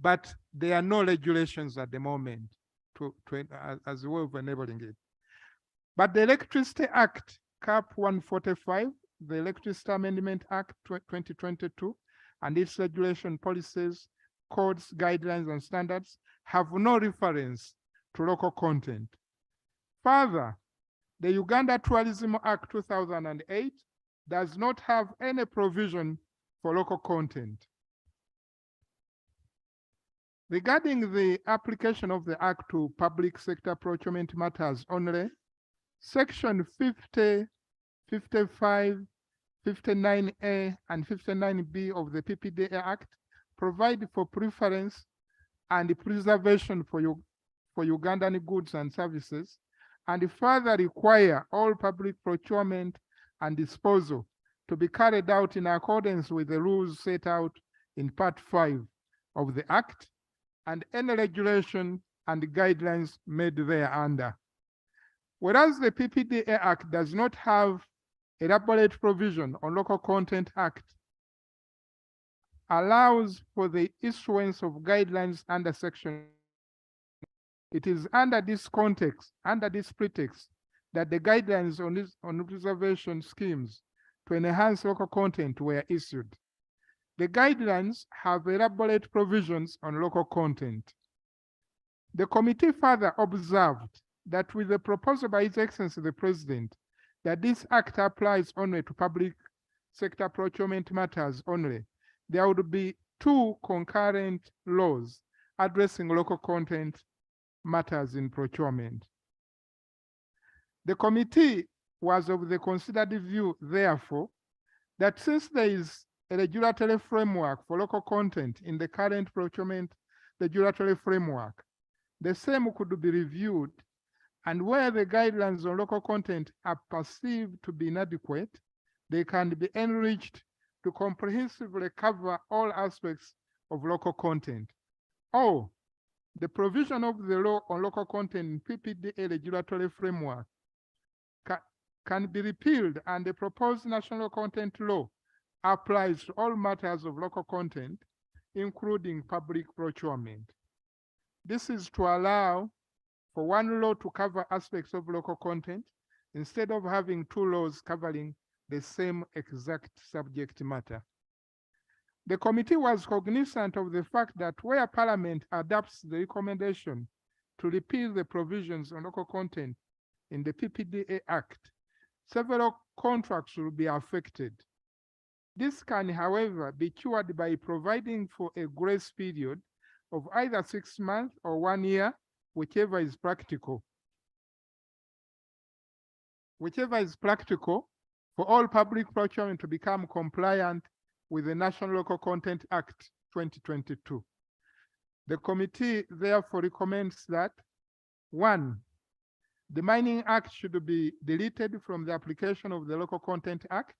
but there are no regulations at the moment as a way of enabling it. But the Electricity Act, CAP 145, the Electricity Amendment Act 2022, and its regulation policies, codes, guidelines, and standards have no reference to local content. Further, the Uganda Tourism Act 2008 does not have any provision for local content. Regarding the application of the Act to public sector procurement matters only, Section 50, 55, 59A, and 59B of the PPDA Act provide for preference and preservation for Ugandan goods and services, and further require all public procurement and disposal to be carried out in accordance with the rules set out in Part 5 of the Act, and any regulation and guidelines made thereunder. Whereas the PPDA Act does not have elaborate provision on Local Content Act, allows for the issuance of guidelines under section. It is under this context, under this pretext, that the guidelines on preservation schemes to enhance local content were issued. The guidelines have elaborate provisions on local content. The committee further observed that with the proposal by His Excellency the President that this act applies only to public sector procurement matters only, there would be two concurrent laws addressing local content matters in procurement. The committee was of the considered view, therefore, that since there is a regulatory framework for local content in the current procurement regulatory framework, The same could be reviewed, and where the guidelines on local content are perceived to be inadequate, they can be enriched to comprehensively cover all aspects of local content. Or the provision of the law on local content in PPDA regulatory framework can be repealed, and the proposed national content law applies to all matters of local content, including public procurement. This is to allow for one law to cover aspects of local content instead of having two laws covering the same exact subject matter. The committee was cognizant of the fact that where Parliament adopts the recommendation to repeal the provisions on local content in the PPDA Act, several contracts will be affected. This can, however, be cured by providing for a grace period of either 6 months or 1 year, whichever is practical. Whichever is practical for all public procurement to become compliant with the National Local Content Act 2022. The committee therefore recommends that 1, the Mining Act should be deleted from the application of the Local Content Act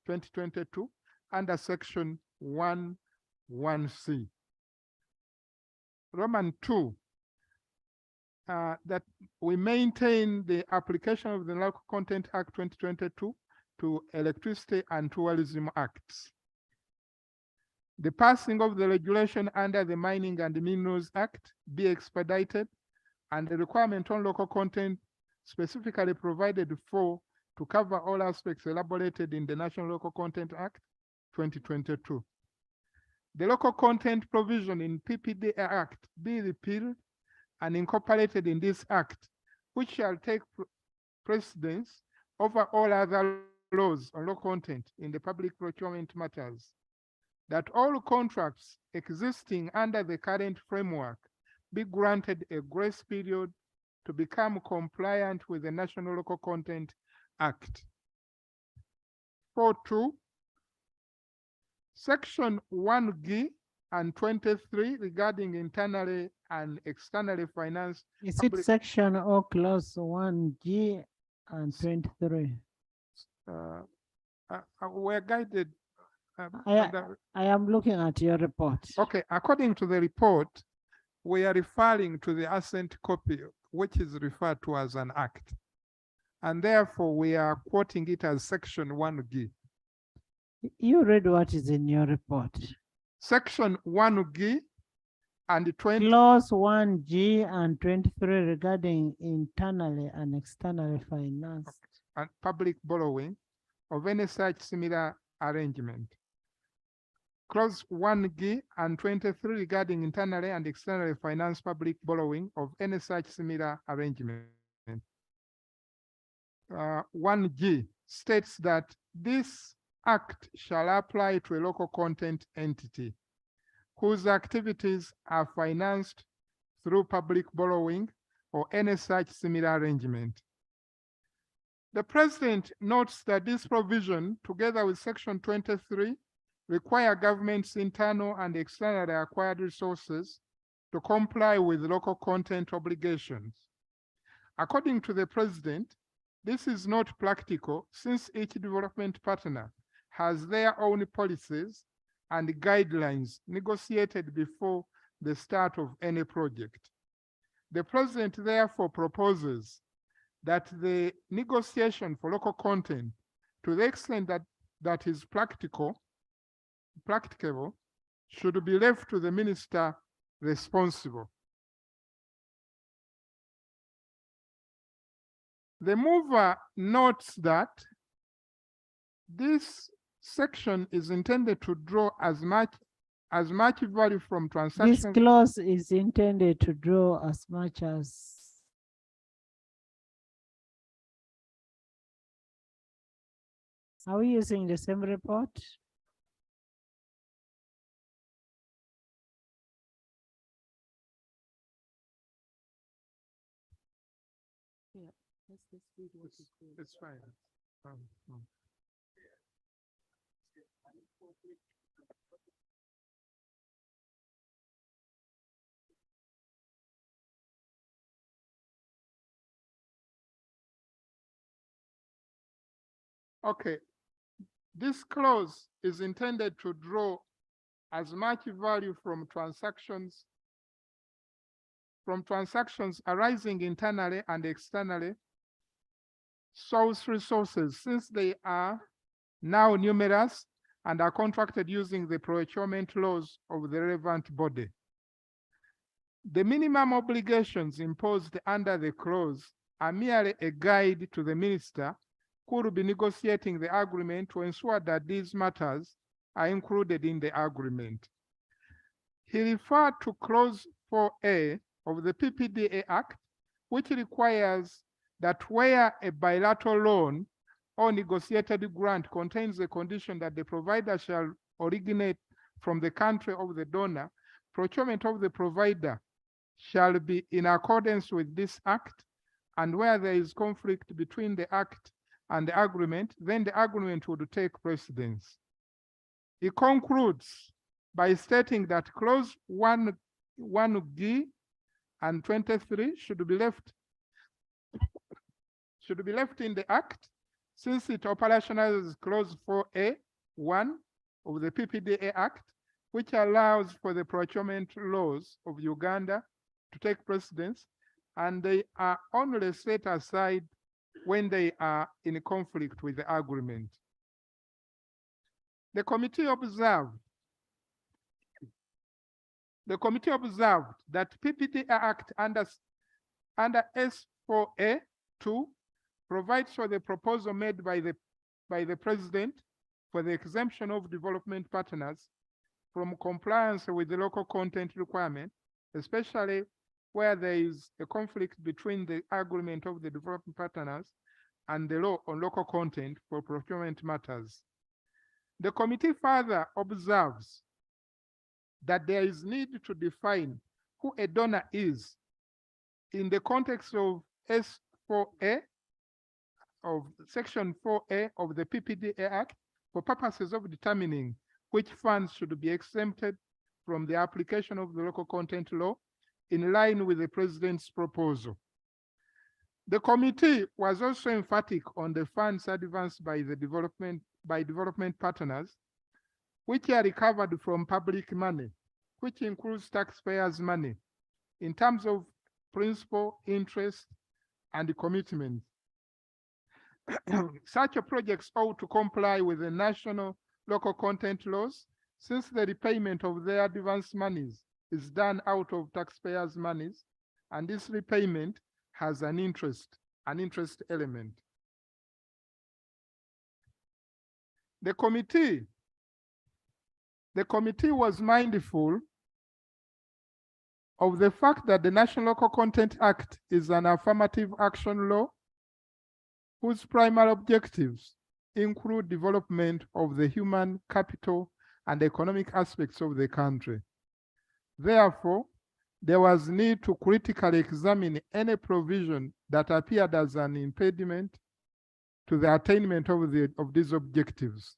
2022 under section 1(1)(c). Roman 2, that we maintain the application of the Local Content Act 2022 to Electricity and Tourism Acts. The passing of the regulation under the Mining and Minerals Act be expedited, and the requirement on local content specifically provided for to cover all aspects elaborated in the National Local Content Act 2022. The local content provision in PPDA Act be repealed and incorporated in this act, which shall take precedence over all other laws on local content in the public procurement matters. That all contracts existing under the current framework be granted a grace period to become compliant with the National Local Content Act. 4.2, Section 1G and 23 regarding internally and externally financed. Is it section or clause 1G and 23? We're guided. I am looking at your report. Okay, according to the report, we are referring to the assent copy, which is referred to as an act. And therefore, we are quoting it as section 1G. You read what is in your report. Section 1G and 20. Clause 1G and 23 regarding internally and externally financed and public borrowing of any such similar arrangement. Clause 1G and 23 regarding internally and externally financed public borrowing of any such similar arrangement. 1G states that this act shall apply to a local content entity whose activities are financed through public borrowing or any such similar arrangement. The President notes that this provision, together with Section 23, require government's internal and externally acquired resources to comply with local content obligations. According to the President, this is not practical since each development partner has their own policies and guidelines negotiated before the start of any project. The President therefore proposes that the negotiation for local content, to the extent that is practicable, should be left to the minister responsible. The mover notes that this section is intended to draw as much value from transactions. This clause is intended to draw as much as. Are we using the same report? Yeah, it's fine. Okay, this clause is intended to draw as much value from transactions arising internally and externally, source resources, since they are now numerous and are contracted using the procurement laws of the relevant body. The minimum obligations imposed under the clause are merely a guide to the minister who will be negotiating the agreement to ensure that these matters are included in the agreement. He referred to clause 4A of the PPDA Act, which requires that where a bilateral loan or negotiated grant contains the condition that the provider shall originate from the country of the donor, procurement of the provider shall be in accordance with this act, and where there is conflict between the act and the agreement, then the agreement would take precedence. He concludes by stating that clause 1G and 23 should be left in the act, since it operationalizes clause 4A(1) of the PPDA Act, which allows for the procurement laws of Uganda to take precedence, and they are only set aside when they are in conflict with the agreement. The committee observed that PPDA Act under S4A(2) provides for the proposal made by the President for the exemption of development partners from compliance with the local content requirement, especially where there is a conflict between the agreement of the development partners and the law on local content for procurement matters. The committee further observes that there is need to define who a donor is in the context of S4A of Section 4A of the PPDA Act for purposes of determining which funds should be exempted from the application of the local content law in line with the President's proposal. The committee was also emphatic on the funds advanced by development partners, which are recovered from public money, which includes taxpayers' money, in terms of principal, interest, and commitment. Such projects ought to comply with the national local content laws, since the repayment of their advance monies is done out of taxpayers' monies, and this repayment has an interest element. The committee was mindful of the fact that the National Local Content Act is an affirmative action law whose primary objectives include development of the human capital and economic aspects of the country. Therefore, there was need to critically examine any provision that appeared as an impediment to the attainment of these objectives.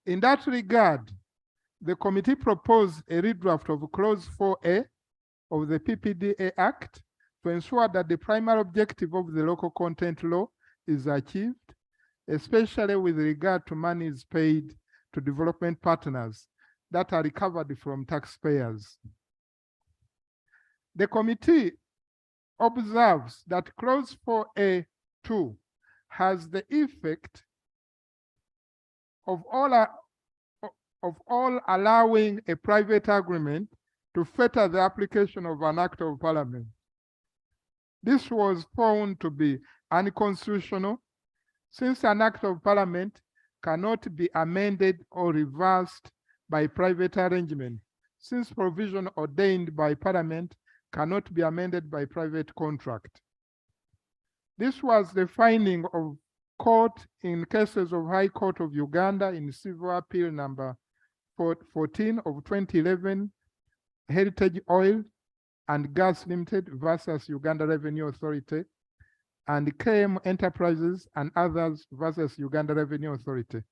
In that regard, the committee proposed a redraft of clause 4A of the PPDA Act to ensure that the primary objective of the local content law is achieved, especially with regard to monies paid to development partners that are recovered from taxpayers. The committee observes that clause 4A(2) has the effect of all allowing a private agreement to fetter the application of an act of parliament. This was found to be unconstitutional, since an act of parliament cannot be amended or reversed by private arrangement, since provision ordained by parliament cannot be amended by private contract. This was the finding of court in cases of High Court of Uganda in Civil Appeal number 14 of 2011, Heritage Oil and Gas Limited versus Uganda Revenue Authority, and KM Enterprises and others versus Uganda Revenue Authority,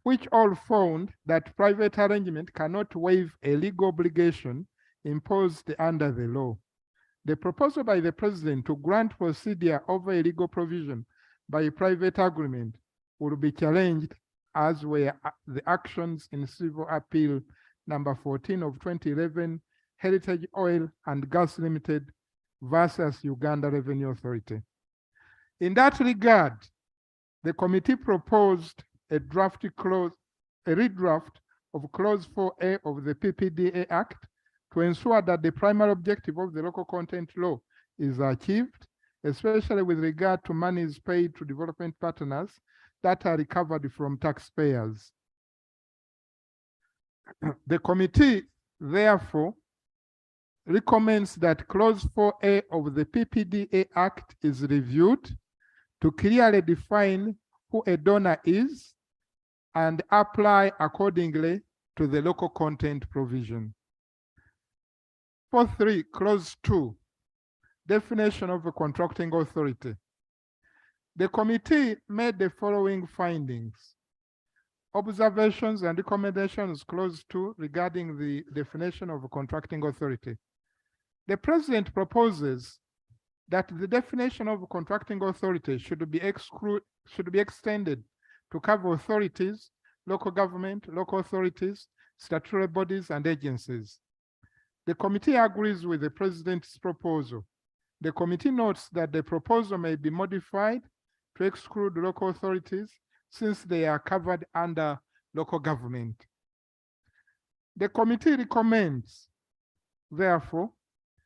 which all found that private arrangement cannot waive a legal obligation imposed under the law. The proposal by the President to grant procedure over a legal provision by a private agreement will be challenged, as were the actions in Civil Appeal number 14 of 2011, Heritage Oil and Gas Limited versus Uganda Revenue Authority. In that regard, the committee proposed a redraft of Clause 4A of the PPDA Act to ensure that the primary objective of the local content law is achieved, especially with regard to monies paid to development partners that are recovered from taxpayers. The committee, therefore, recommends that Clause 4A of the PPDA Act is reviewed to clearly define who a donor is and apply accordingly to the local content provision. 4.3, Clause 2, definition of a contracting authority. The committee made the following findings. Observations and recommendations, Clause 2, regarding the definition of a contracting authority. The President proposes that the definition of a contracting authority should be extended to cover authorities, local government, local authorities, statutory bodies, and agencies. The committee agrees with the President's proposal. The committee notes that the proposal may be modified to exclude local authorities since they are covered under local government. The committee recommends, therefore,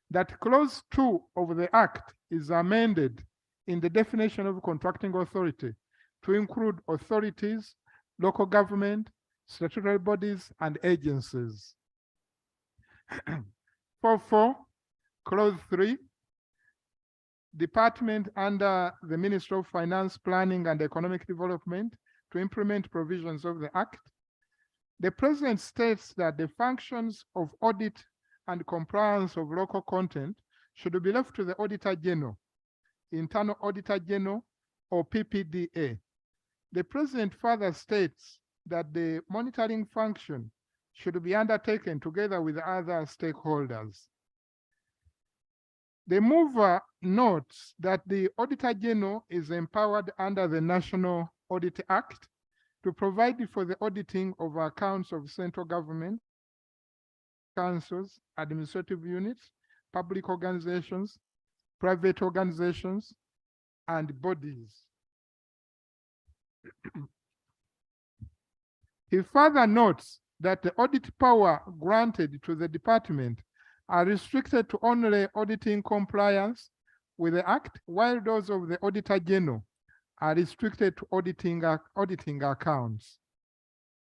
that Clause 2 of the Act is amended in the definition of contracting authority to include authorities, local government, statutory bodies, and agencies. 4.4, Clause 3, department under the Ministry of Finance, Planning, and Economic Development to implement provisions of the Act. The President states that the functions of audit and compliance of local content should be left to the Auditor General, Internal Auditor General, or PPDA. The President further states that the monitoring function should be undertaken together with other stakeholders. The mover notes that the Auditor General is empowered under the National Audit Act to provide for the auditing of accounts of central government, councils, administrative units, public organizations, private organizations, and bodies. He further notes that the audit power granted to the department are restricted to only auditing compliance with the Act, while those of the Auditor General are restricted to auditing accounts.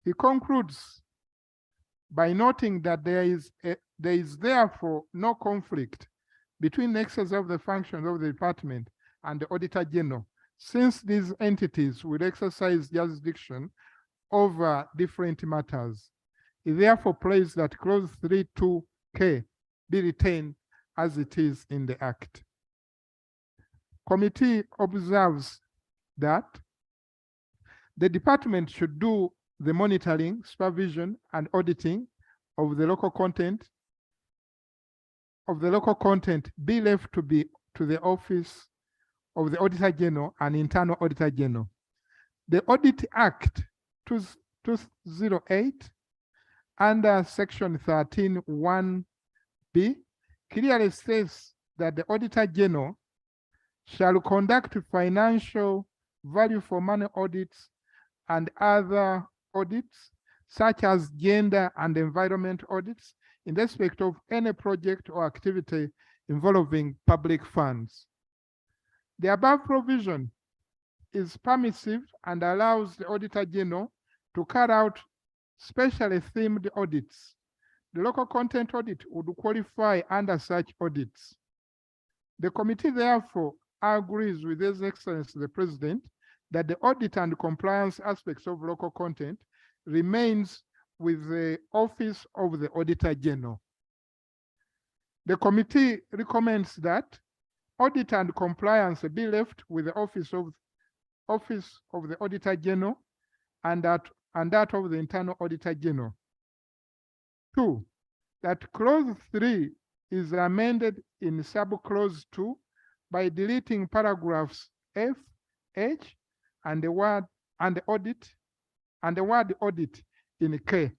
He concludes by noting that there is therefore no conflict between the exercise of the functions of the department and the Auditor General, since these entities will exercise jurisdiction over different matters. He therefore prays that Clause 3.2K be retained as it is in the Act. Committee observes that the department should do the monitoring, supervision, and auditing of the local content be left to the Office of the Auditor General and Internal Auditor General. The Audit Act 2008 under Section 13(1)(b) clearly states that the Auditor General shall conduct financial value for money audits and other audits, such as gender and environment audits, in respect of any project or activity involving public funds. The above provision is permissive and allows the Auditor General to carry out specially themed audits. The local content audit would qualify under such audits. The committee therefore agrees with His Excellency the President that the audit and compliance aspects of local content remains with the Office of the Auditor General. The committee recommends that audit and compliance be left with the Office of the Auditor General and that of the Internal Auditor General. 2, that Clause 3 is amended in sub-clause 2 by deleting paragraphs F, H, and the word audit in K.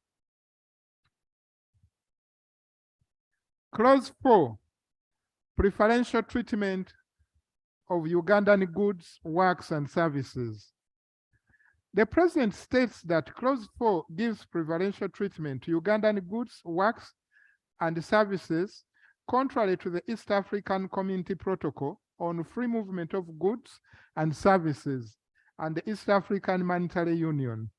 Clause 4, preferential treatment of Ugandan goods, works, and services. The President states that Clause 4 gives preferential treatment to Ugandan goods, works, and services, contrary to the East African Community Protocol on Free Movement of Goods and Services and the East African Monetary Union.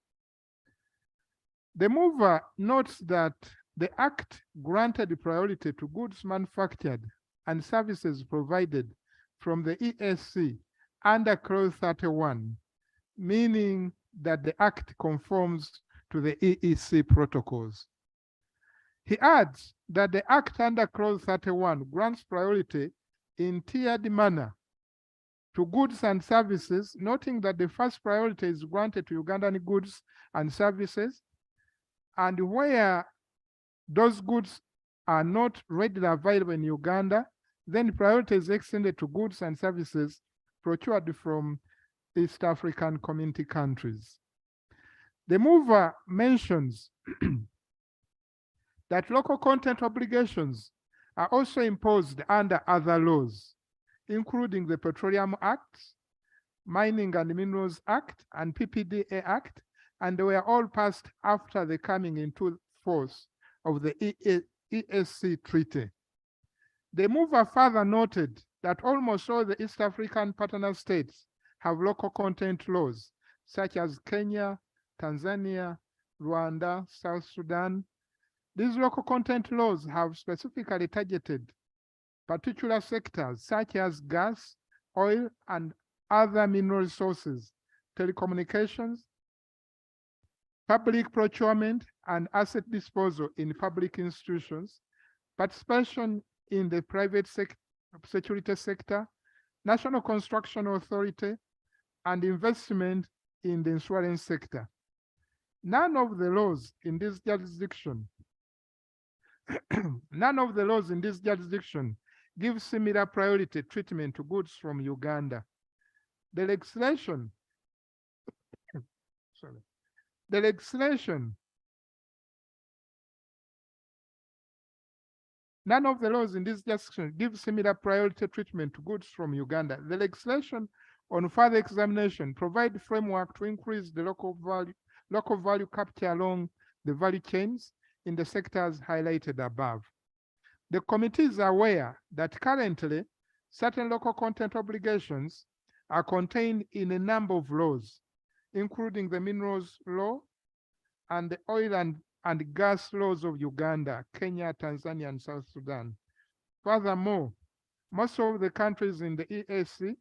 The mover notes that the Act granted priority to goods manufactured and services provided from the ESC under Clause 31, meaning that the Act conforms to the EEC protocols. He adds that the Act under Clause 31 grants priority in tiered manner to goods and services, noting that the first priority is granted to Ugandan goods and services, and where those goods are not readily available in Uganda, then priority is extended to goods and services procured from East African Community countries. The mover mentions that local content obligations are also imposed under other laws, including the Petroleum Act, Mining and Minerals Act, and PPDA Act, and they were all passed after the coming into force of the ESC Treaty. The mover further noted that almost all the East African partner states have local content laws, such as Kenya, Tanzania, Rwanda, South Sudan. These local content laws have specifically targeted particular sectors such as gas, oil, and other mineral resources, telecommunications, public procurement, and asset disposal in public institutions, participation in the private security sector, National Construction Authority, and investment in the insurance sector. None of the laws in this jurisdiction give similar priority treatment to goods from Uganda. The legislation None of the laws in this jurisdiction give similar priority treatment to goods from Uganda. The legislation on further examination provide framework to increase the local value capture along the value chains in the sectors highlighted above. The committee is aware that currently certain local content obligations are contained in a number of laws, including the minerals law and the oil and gas laws of Uganda, Kenya, Tanzania, and South Sudan. Furthermore, most of the countries in the EAC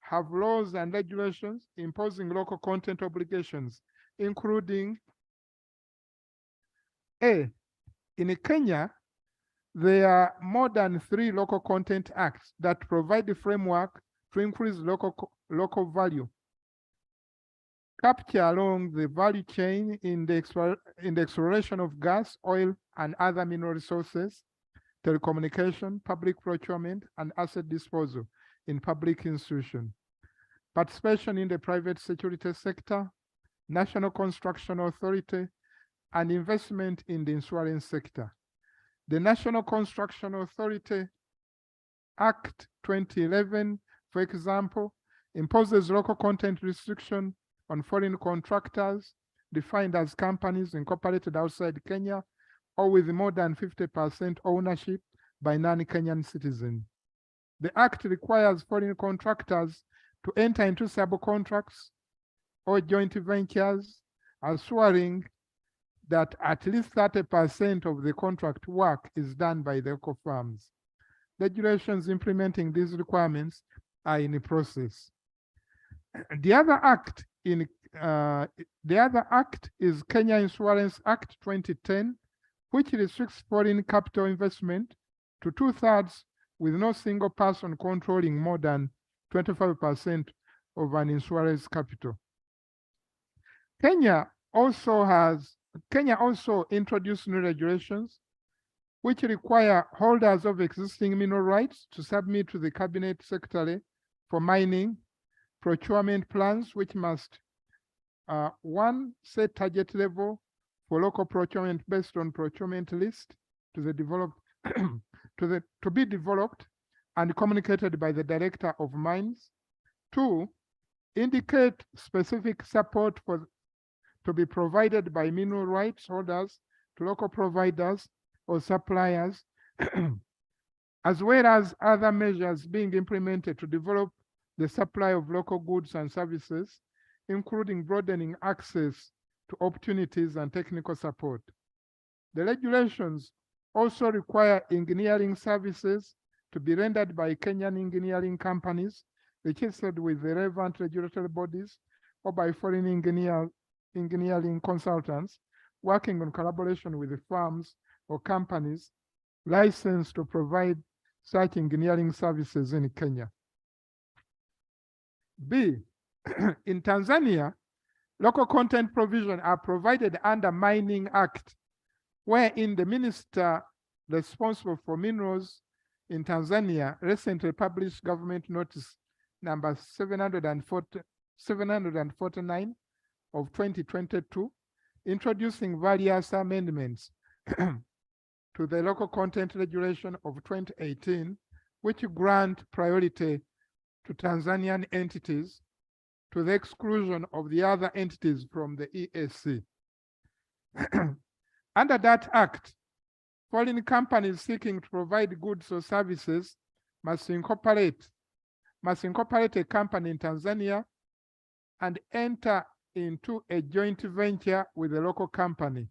have laws and regulations imposing local content obligations, including in Kenya, there are more than 3 local content acts that provide the framework to increase local value capture along the value chain in the exploration of gas, oil, and other mineral resources, telecommunication, public procurement, and asset disposal in public institutions, participation in the private security sector, National Construction Authority, and investment in the insurance sector. The National Construction Authority Act 2011, for example, imposes local content restriction on foreign contractors defined as companies incorporated outside Kenya or with more than 50% ownership by non-Kenyan citizens. The Act requires foreign contractors to enter into subcontracts or joint ventures, assuring that at least 30% of the contract work is done by the local firms. Regulations implementing these requirements are in process. The other act is Kenya Insurance Act 2010, which restricts foreign capital investment to 2/3 with no single person controlling more than 25% of an insurance capital. Kenya also introduced new regulations which require holders of existing mineral rights to submit to the Cabinet Secretary for mining procurement plans, which must one, set target level for local procurement based on procurement list to the developed to be developed and communicated by the Director of Mines. Two, indicate specific support to be provided by mineral rights holders to local providers or suppliers, as well as other measures being implemented to develop the supply of local goods and services, including broadening access to opportunities and technical support. The regulations also require engineering services to be rendered by Kenyan engineering companies registered with the relevant regulatory bodies or by foreign engineering consultants working in collaboration with the firms or companies licensed to provide such engineering services in Kenya. B, in Tanzania, local content provision are provided under Mining Act, wherein the minister responsible for minerals in Tanzania recently published government notice number 749 of 2022, introducing various amendments to the local content regulation of 2018, which grant priority to Tanzanian entities to the exclusion of the other entities from the EAC. Under that act, foreign companies seeking to provide goods or services must incorporate a company in Tanzania and enter into a joint venture with a local company.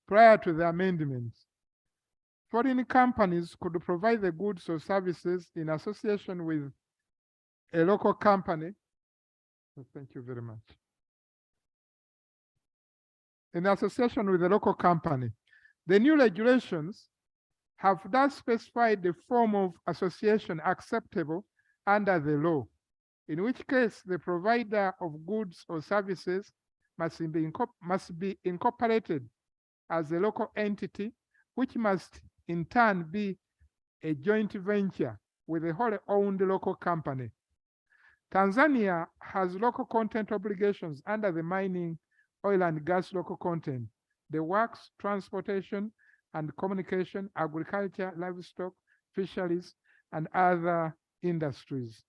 Prior to the amendments, foreign companies could provide the goods or services in association with a local company. Thank you very much. In association with a local company. The new regulations have thus specified the form of association acceptable under the law, in which case the provider of goods or services must be incorporated as a local entity, which must in turn be a joint venture with a wholly owned local company. Tanzania has local content obligations under the mining, oil and gas local content, the works, transportation and communication, agriculture, livestock, fisheries, and other industries,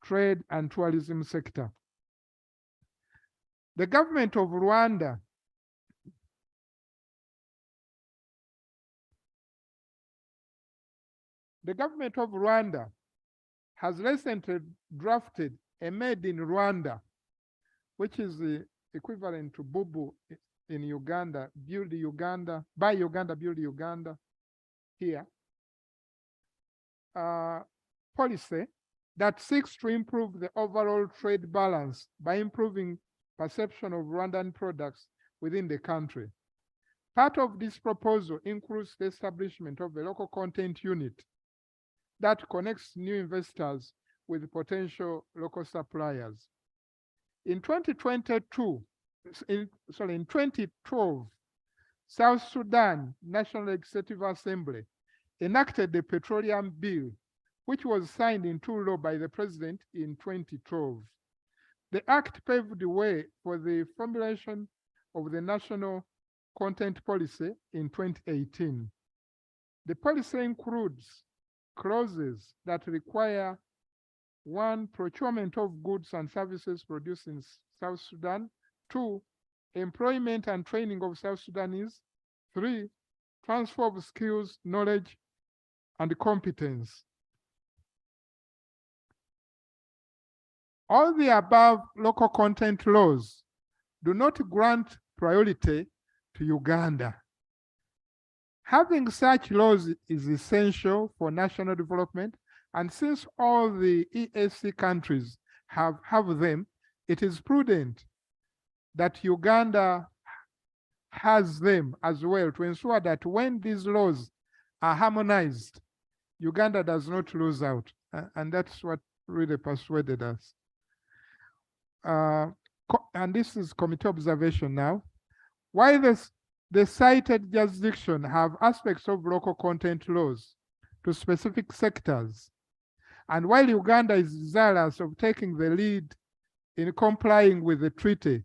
trade and tourism sector. The government of Rwanda has recently drafted a Made in Rwanda, which is the equivalent to Bubu in Uganda, Build Uganda, Buy Uganda, Build Uganda here, policy that seeks to improve the overall trade balance by improving perception of Rwandan products within the country. Part of this proposal includes the establishment of a local content unit that connects new investors with potential local suppliers. In 2012, South Sudan National Legislative Assembly enacted the Petroleum Bill, which was signed into law by the President in 2012. The act paved the way for the formulation of the national content policy in 2018. The policy includes clauses that require: 1, procurement of goods and services produced in South Sudan; 2, employment and training of South Sudanese; 3, transfer of skills, knowledge, and competence. All the above local content laws do not grant priority to Uganda. Having such laws is essential for national development, and since all the EAC countries have them, it is prudent that Uganda has them as well to ensure that when these laws are harmonized, Uganda does not lose out. And that's what really persuaded us. And this is committee observation now. While The cited jurisdiction have aspects of local content laws to specific sectors. And while Uganda is desirous of taking the lead in complying with the treaty,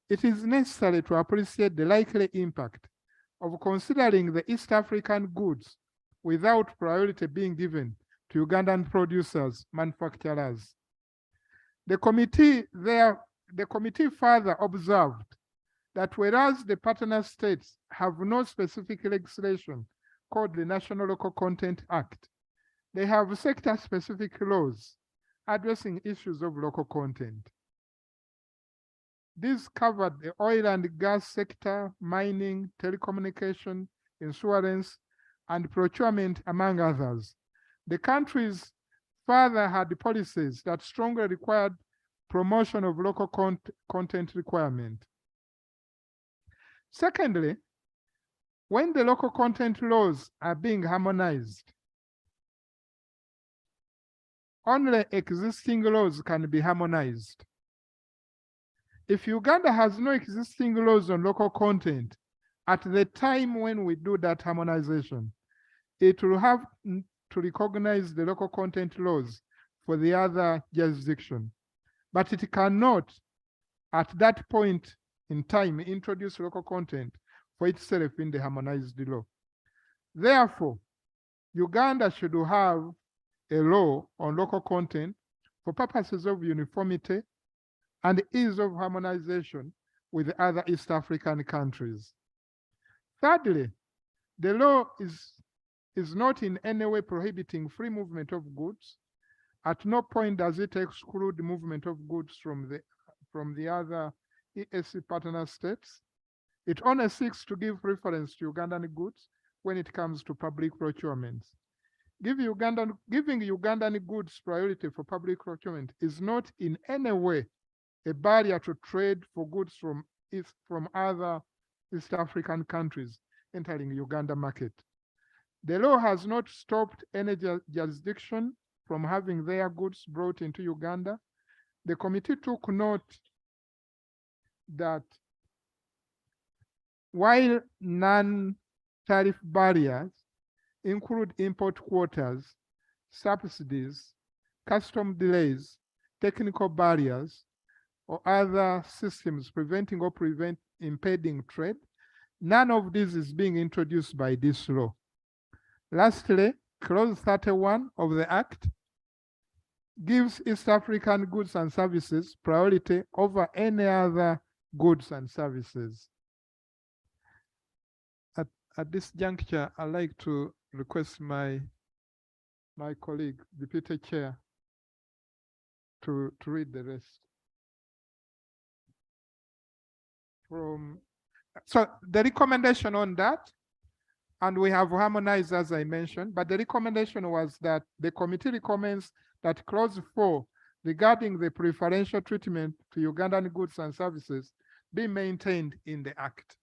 it is necessary to appreciate the likely impact of considering the East African goods without priority being given to Ugandan producers, manufacturers. The committee further observed that whereas the partner states have no specific legislation called the National Local Content Act, they have sector-specific laws addressing issues of local content. These covered the oil and gas sector, mining, telecommunication, insurance, and procurement, among others. The countries further had policies that strongly required promotion of local content requirement. Secondly, when the local content laws are being harmonized, only existing laws can be harmonized. If Uganda has no existing laws on local content, at the time when we do that harmonization, it will have to recognize the local content laws for the other jurisdiction. But it cannot, at that point in time, introduce local content for itself in the harmonized law. Therefore, Uganda should have a law on local content for purposes of uniformity and ease of harmonization with other East African countries. Thirdly, the law is not in any way prohibiting free movement of goods. At no point does it exclude the movement of goods from the other EAC partner states. It only seeks to give preference to Ugandan goods when it comes to public procurements. Giving Ugandan goods priority for public procurement is not in any way a barrier to trade for goods from other East African countries entering Uganda market. The law has not stopped any jurisdiction from having their goods brought into Uganda. The committee took note that while non-tariff barriers include import quotas, subsidies, custom delays, technical barriers, or other systems preventing or impeding trade, none of this is being introduced by this law. Lastly, Clause 31 of the Act gives East African goods and services priority over any other goods and services. At this juncture, I'd like to request my colleague, Deputy Chair, to read the rest. So the recommendation on that, and we have harmonized as I mentioned, but the recommendation was that the committee recommends that Clause 4 regarding the preferential treatment to Ugandan goods and services be maintained in the Act.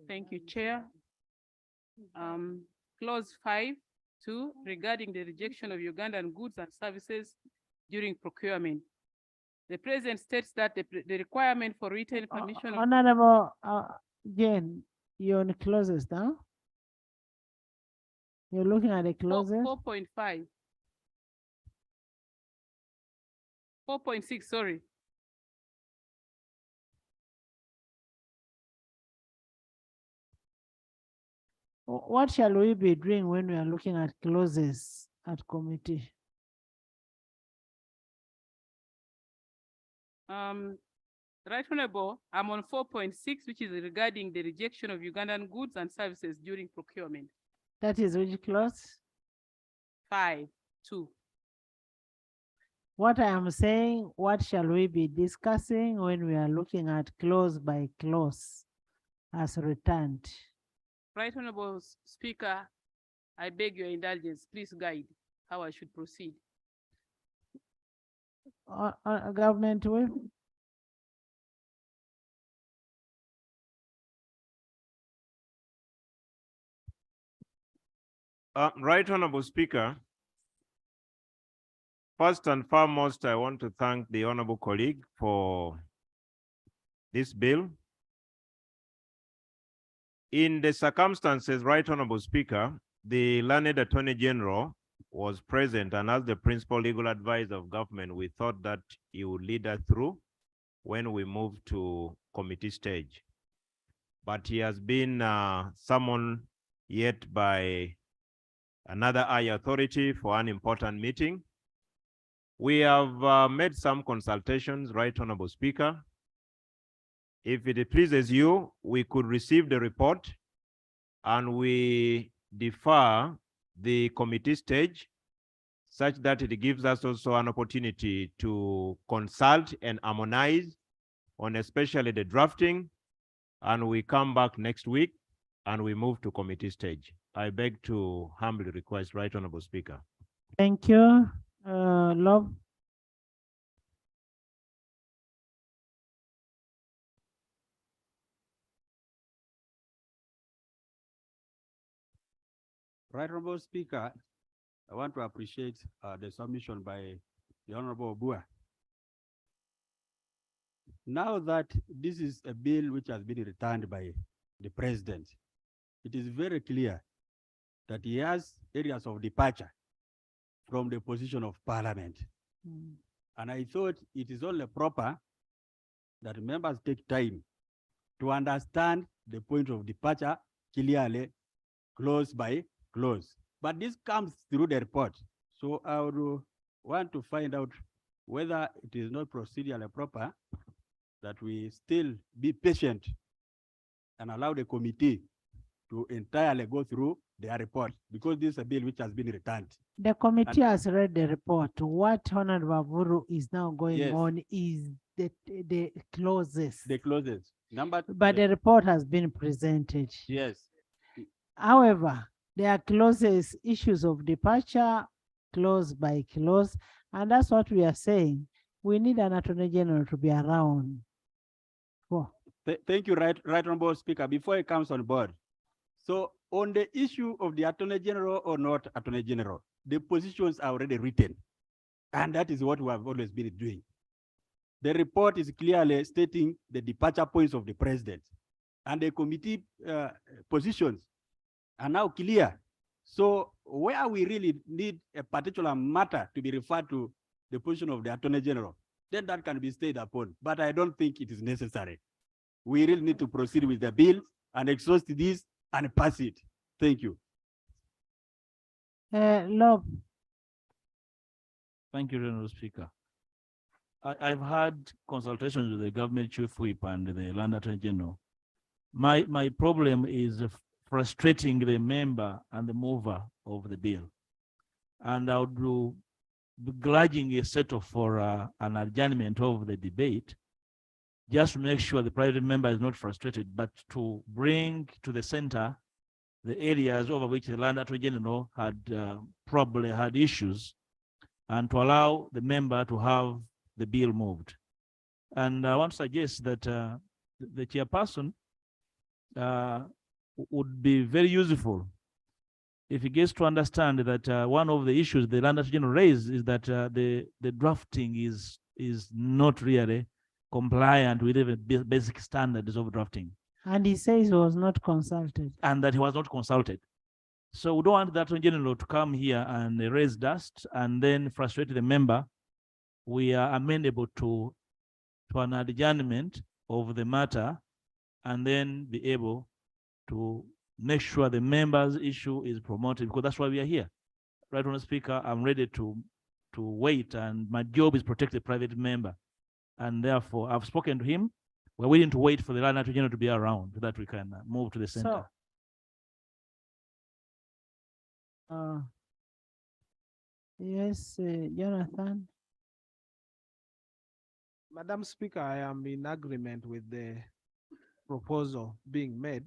Thank you, Chair. Clause 5(2) regarding the rejection of Ugandan goods and services during procurement. The President states that the requirement for written permission. Honorable Jane, you're on clauses now. You're looking at the clauses. 4.5. 4.6, sorry. What shall we be doing when we are looking at clauses at committee? Right Honorable, I'm on 4.6, which is regarding the rejection of Ugandan goods and services during procurement. That is which clause? 5(2). What I am saying, what shall we be discussing when we are looking at clause by clause as returned? Right Honorable Speaker, I beg your indulgence. Please guide how I should proceed. Government will. Right Honorable Speaker, First and foremost, I want to thank the honorable colleague for this bill. In the circumstances, Right Honorable Speaker, the learned Attorney General was present, and as the principal legal advisor of government, we thought that he would lead us through when we move to committee stage. But he has been summoned yet by another high authority for an important meeting. We have made some consultations, Right Honorable Speaker. If it pleases you, we could receive the report and we defer the committee stage such that it gives us also an opportunity to consult and harmonize on especially the drafting, and we come back next week and we move to committee stage. I beg to humbly request, Right Honorable Speaker. Thank you. Love. Right Honorable Speaker, I want to appreciate the submission by the Honorable Bua. Now that this is a bill which has been returned by the President, it is very clear that he has areas of departure from the position of Parliament. And I thought it is only proper that members take time to understand the point of departure clearly, clause by clause. But this comes through the report. So I would want to find out whether it is not procedurally proper that we still be patient and allow the committee to entirely go through their report, because this is a bill which has been returned. The committee has read the report. What Honorable Vuru is now going Yes. on is the clauses. The clauses. But the report has been presented. Yes. However, there are clauses, issues of departure, clause by clause, and that's what we are saying. We need an Attorney General to be around. Thank you, Right Honorable Speaker. Before it comes on board, so on the issue of the Attorney General or not Attorney General, the positions are already written, and that is what we have always been doing. The report is clearly stating the departure points of the President, and the committee positions are now clear. So where we really need a particular matter to be referred to the position of the Attorney General, then that can be stayed upon. But I don't think it is necessary. We really need to proceed with the bill and exhaust this and pass it. Thank you. Love. Thank you, Honorable Speaker. I've had consultations with the government chief whip and the Land Attorney General. My problem is frustrating the member and the mover of the bill. And I would be grudging a settle for an adjournment of the debate, just to make sure the private member is not frustrated, but to bring to the center the areas over which the Land Attorney General had probably had issues, and to allow the member to have the bill moved. And I want to suggest that the chairperson would be very useful if he gets to understand that one of the issues the Land Attorney General raised is that the drafting is not really compliant with even basic standards of drafting. And he says he was not consulted. And that he was not consulted. So we don't want the Attorney General to come here and raise dust and then frustrate the member. We are amenable to an adjournment of the matter and then be able to make sure the member's issue is promoted, because that's why we are here. Right, Honorable Speaker, I'm ready to wait, and my job is protect the private member. And therefore, I've spoken to him. We're waiting to wait for the Land Attorney General to be around so that we can move to the center. So, yes, Jonathan. Madam Speaker, I am in agreement with the proposal being made,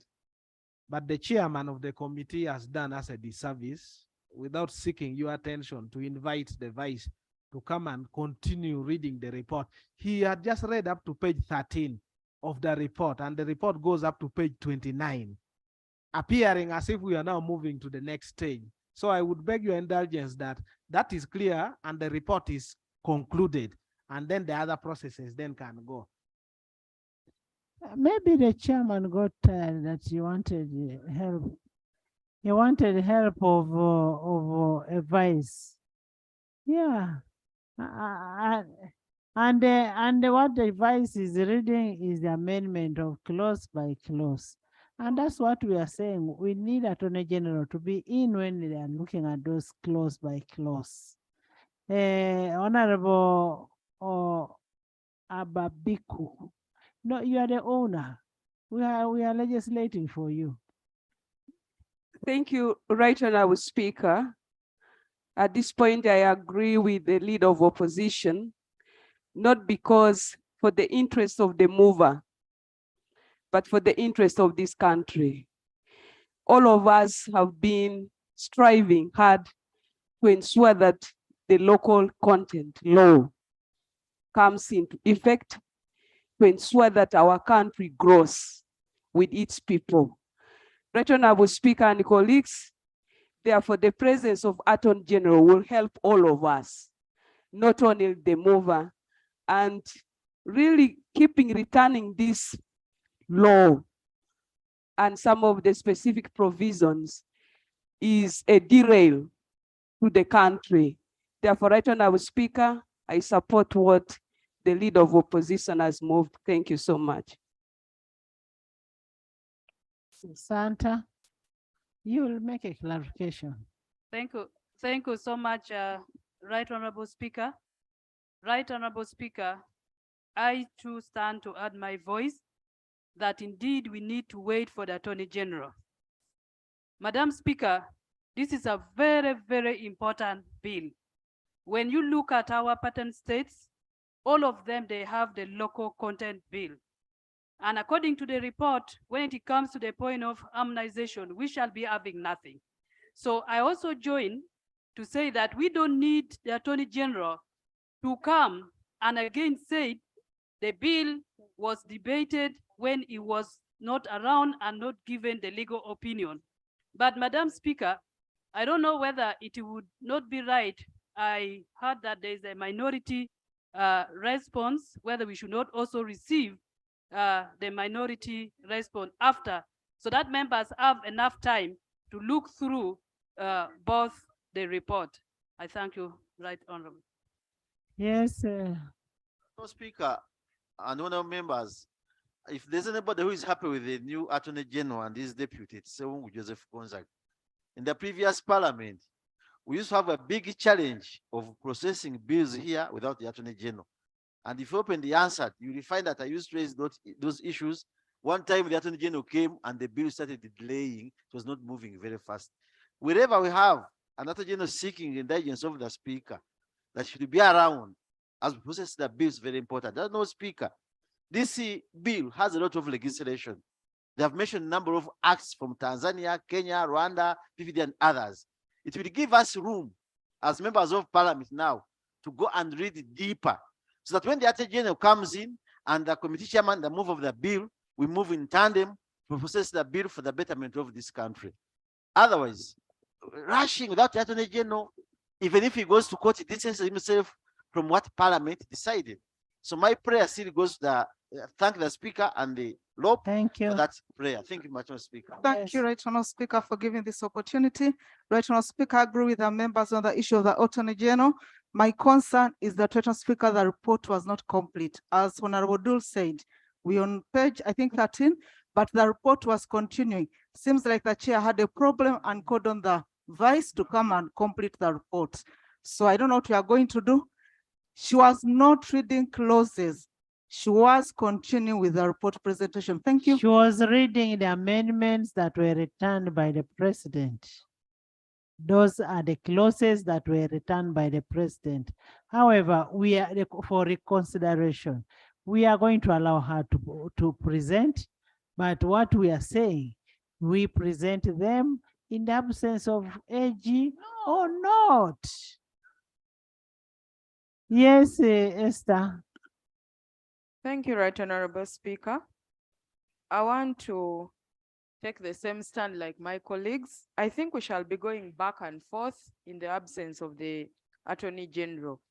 but the chairman of the committee has done us a disservice without seeking your attention to invite the vice to come and continue reading the report. He had just read up to page 13 of the report, and the report goes up to page 29, appearing as if we are now moving to the next stage. So I would beg your indulgence that that is clear and the report is concluded, and then the other processes then can go. Maybe the chairman got tired that he wanted help. He wanted help of advice. Yeah. And what the advice is reading is the amendment of clause by clause. And that's what we are saying. We need Attorney General to be in when they are looking at those clause by clause. Honorable Ababiku, no, you are the owner. We are legislating for you. Thank you, Right Honorable Speaker. At this point, I agree with the leader of opposition, not because for the interest of the mover, but for the interest of this country. All of us have been striving hard to ensure that the local content law comes into effect, to ensure that our country grows with its people. Right Honorable Speaker and colleagues, therefore the presence of Attorney General will help all of us, not only the mover, and really returning this law and some of the specific provisions is a derail to the country. Therefore, Right Honorable Speaker, I support what the leader of opposition has moved. Thank you so much. Santa, you will make a clarification. Thank you. Thank you so much, Right Honorable Speaker. Right Honorable Speaker, I too stand to add my voice that indeed we need to wait for the Attorney General. Madam Speaker, this is a very, very important bill. When you look at our pattern states, all of them, they have the local content bill. And according to the report, when it comes to the point of harmonization, we shall be having nothing. So I also join to say that we don't need the Attorney General to come and again say the bill was debated when he was not around and not given the legal opinion. But Madam Speaker, I don't know whether it would not be right. I heard that there is a minority response, whether we should not also receive the minority response after, so that members have enough time to look through both the report. I thank you, Right Honorable. Yes. Speaker and honorable members, if there's anybody who is happy with the new Attorney General and his deputy, it's Joseph Gonzaga. In the previous parliament, we used to have a big challenge of processing bills here without the Attorney General. And if you open the answer, you will find that I used to raise those issues. One time the Attorney General came and the bill started delaying. It was not moving very fast. Wherever we have an Attorney General seeking indulgence of the Speaker, that should be around as we process the bill is very important. There's no Speaker. This bill has a lot of legislation. They have mentioned a number of acts from Tanzania, Kenya, Rwanda, PVD, and others. It will give us room as members of parliament now to go and read deeper, so that when the Attorney General comes in and the committee chairman, the move of the bill, we move in tandem to process the bill for the betterment of this country. Otherwise, rushing without the Attorney General, even if he goes to court, he distances himself from what parliament decided. So my prayer still goes to thank the Speaker and the law for that prayer. Thank you, Madam Speaker. Thank you, Right Honourable Speaker, for giving this opportunity. Right Honourable Speaker, I agree with the members on the issue of the Attorney General. My concern is that, Right Honourable Speaker, the report was not complete. As Honourable Dul said, we on page, I think 13, but the report was continuing. Seems like the chair had a problem and called on the vice to come and complete the report. So I don't know what we are going to do. She was not reading clauses. She was continuing with the report presentation. Thank you. She was reading the amendments that were returned by the president. Those are the clauses that were returned by the president. However, we are for reconsideration. We are going to allow her to present, but what we are saying, we present them in the absence of AG or not. Yes, Esther. Thank you, Right Honorable Speaker. I want to take the same stand like my colleagues. I think we shall be going back and forth in the absence of the Attorney General.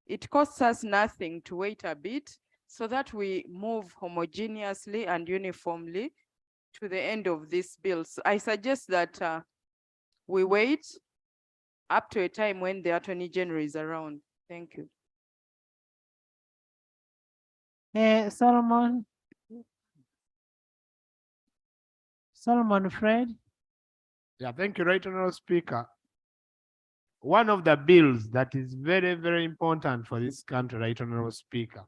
It costs us nothing to wait a bit so that we move homogeneously and uniformly to the end of this bill. So I suggest that we wait up to a time when the Attorney General is around. Thank you. Solomon. Solomon Fred. Yeah, thank you, Right Honorable Speaker. One of the bills that is very, very important for this country, Right Honorable Speaker,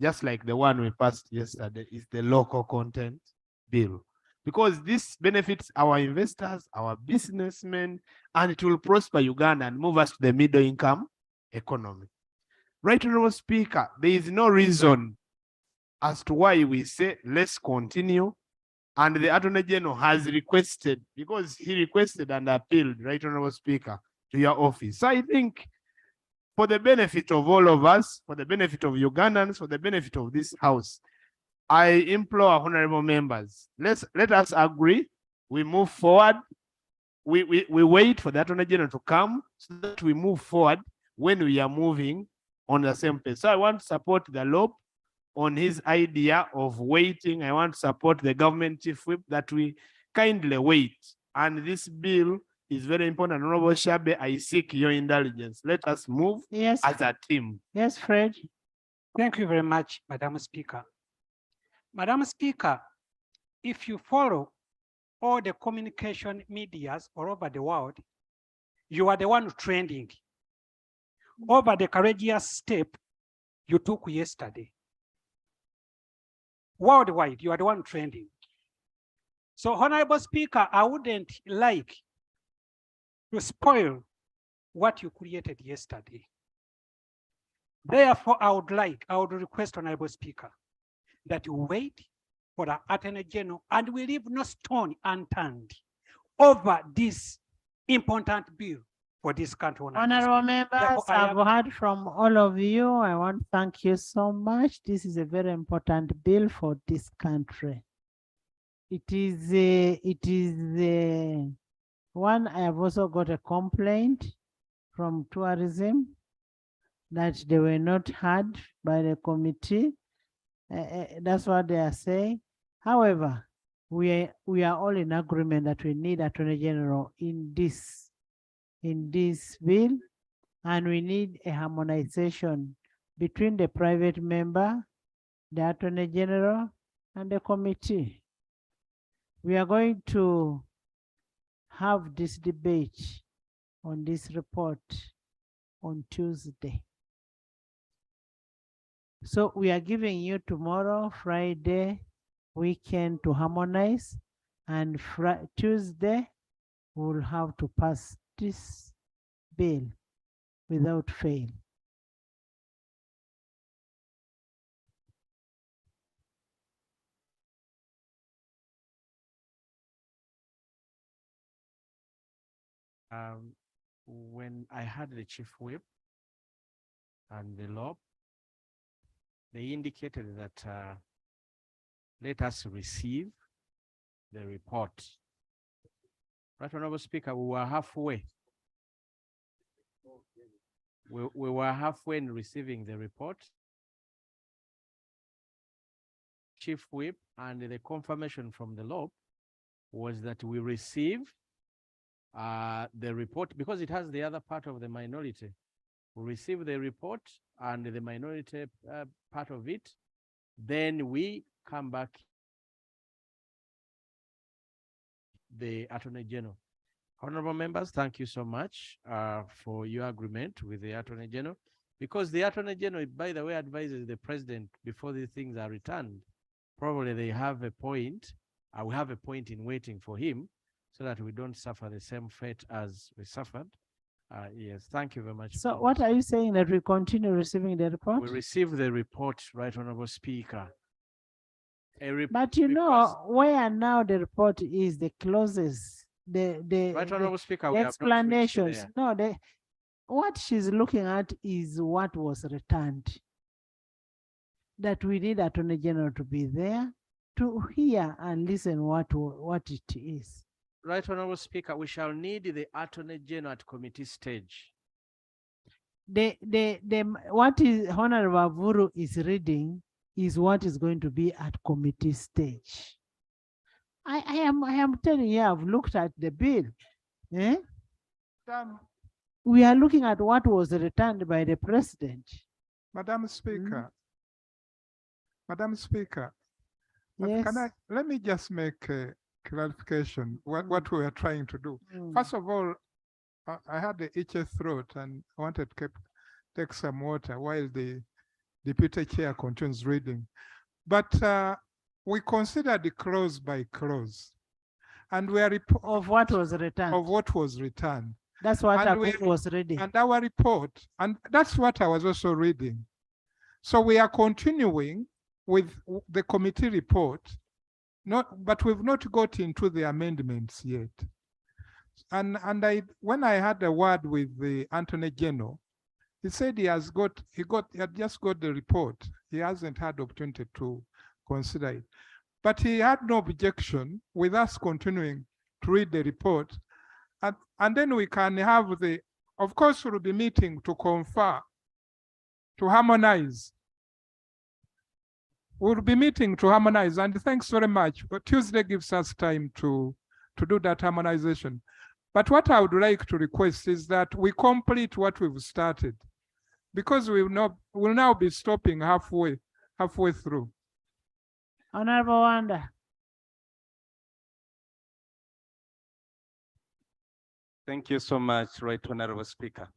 just like the one we passed yesterday, is the local content bill. Because this benefits our investors, our businessmen, and it will prosper Uganda and move us to the middle income economy. Right Honorable Speaker, there is no reason as to why we say let's continue. And the Attorney General has requested, because he requested and appealed, Right Honorable Speaker, to your office. So I think for the benefit of all of us, for the benefit of Ugandans, for the benefit of this house, I implore honorable members, let us agree, we move forward, we wait for the Attorney General to come so that we move forward when we are moving on the same pace. So I want to support the law on his idea of waiting. I want to support the government chief whip that we kindly wait. And this bill is very important. Honorable Shabe, I seek your indulgence. Let us move as a team. Yes, Fred. Thank you very much, Madam Speaker. Madam Speaker, if you follow all the communication medias all over the world, you are the one trending over the courageous step you took yesterday. Worldwide, you are the one trending. So, Honorable Speaker, I wouldn't like to spoil what you created yesterday. Therefore, I would request, Honorable Speaker, that you wait for the Attorney General and we leave no stone unturned over this important bill for this country. Honorable members, I've heard from all of you. I want to thank you so much. This is a very important bill for this country. It is one. I have also got a complaint from tourism that they were not heard by the committee. That's what they are saying. However, we are all in agreement that we need Attorney General in this bill, and we need a harmonization between the private member, the Attorney General, and the committee. We are going to have this debate on this report on Tuesday. So we are giving you tomorrow, Friday, weekend to harmonize, and Tuesday we'll have to pass this bill without fail. When I had the chief whip and the law, they indicated that let us receive the report. Right, Honorable Speaker, we were halfway. We were halfway in receiving the report. Chief whip and the confirmation from the law was that we receive the report, because it has the other part of the minority. We receive the report and the minority part of it, then we come back the Attorney General. Honorable members, thank you so much for your agreement with the Attorney General, because the Attorney General, by the way, advises the President before these things are returned. Probably they have a point, we have a point in waiting for him so that we don't suffer the same fate as we suffered. Yes, thank you very much. So what are you saying, that we continue receiving the report? We receive the report, Right Honorable Speaker. But you know where now the report is, the clauses, Right Honorable Speaker, the we have not reached explanations. there. No, what she's looking at is what was returned. That we need Attorney General to be there, to hear and listen what it is. Right Honorable Speaker, we shall need the Attorney General at committee stage. What is Honorable Vuru is reading is what is going to be at committee stage. I am telling you, I've looked at the bill. Eh? We are looking at what was returned by the president. Madam Speaker. Madam Speaker. Yes. Let me just make a clarification what we are trying to do. First of all, I had the itchy throat and I wanted to take some water while the deputy chair continues reading. But we considered the clause by clause. And we are of what was returned. Of what was returned. That's what I was reading. And our report, and that's what I was also reading. So we are continuing with the committee report, but we've not got into the amendments yet. And when I had a word with the Attorney General, he said he had just got the report. He hasn't had opportunity to consider it. But he had no objection with us continuing to read the report. And then we can have of course, we'll be meeting to confer, to harmonize. We'll be meeting to harmonize, and thanks very much. But Tuesday gives us time to do that harmonization. But what I would like to request is that we complete what we've started, because we'll now be stopping halfway through. Honorable Wanda. Thank you so much, Right Honorable Speaker.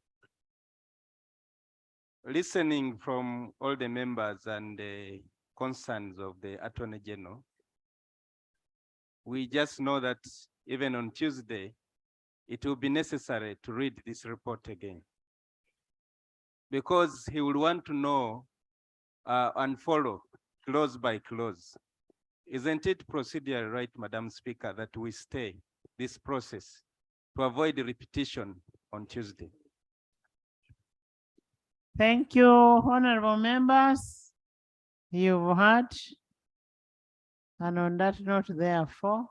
Listening from all the members and the concerns of the Attorney General, we just know that even on Tuesday, it will be necessary to read this report again, because he will want to know and follow clause by clause. Isn't it procedure, right, Madam Speaker, that we stay this process to avoid repetition on Tuesday? Thank you, honorable members. You've heard. And on that note, therefore,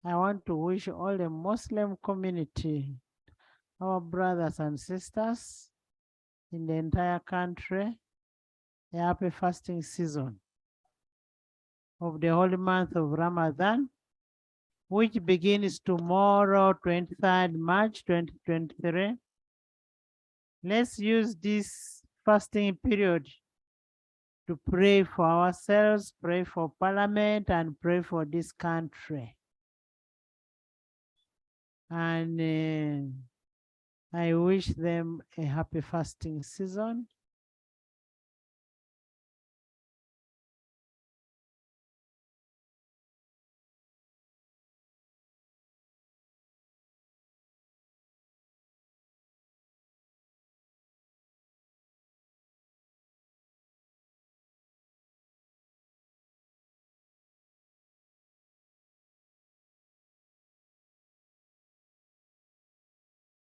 I want to wish all the Muslim community, our brothers and sisters in the entire country, a happy fasting season of the holy month of Ramadan, which begins tomorrow, 23rd March 2023. Let's use this fasting period to pray for ourselves, pray for Parliament, and pray for this country. And I wish them a happy fasting season.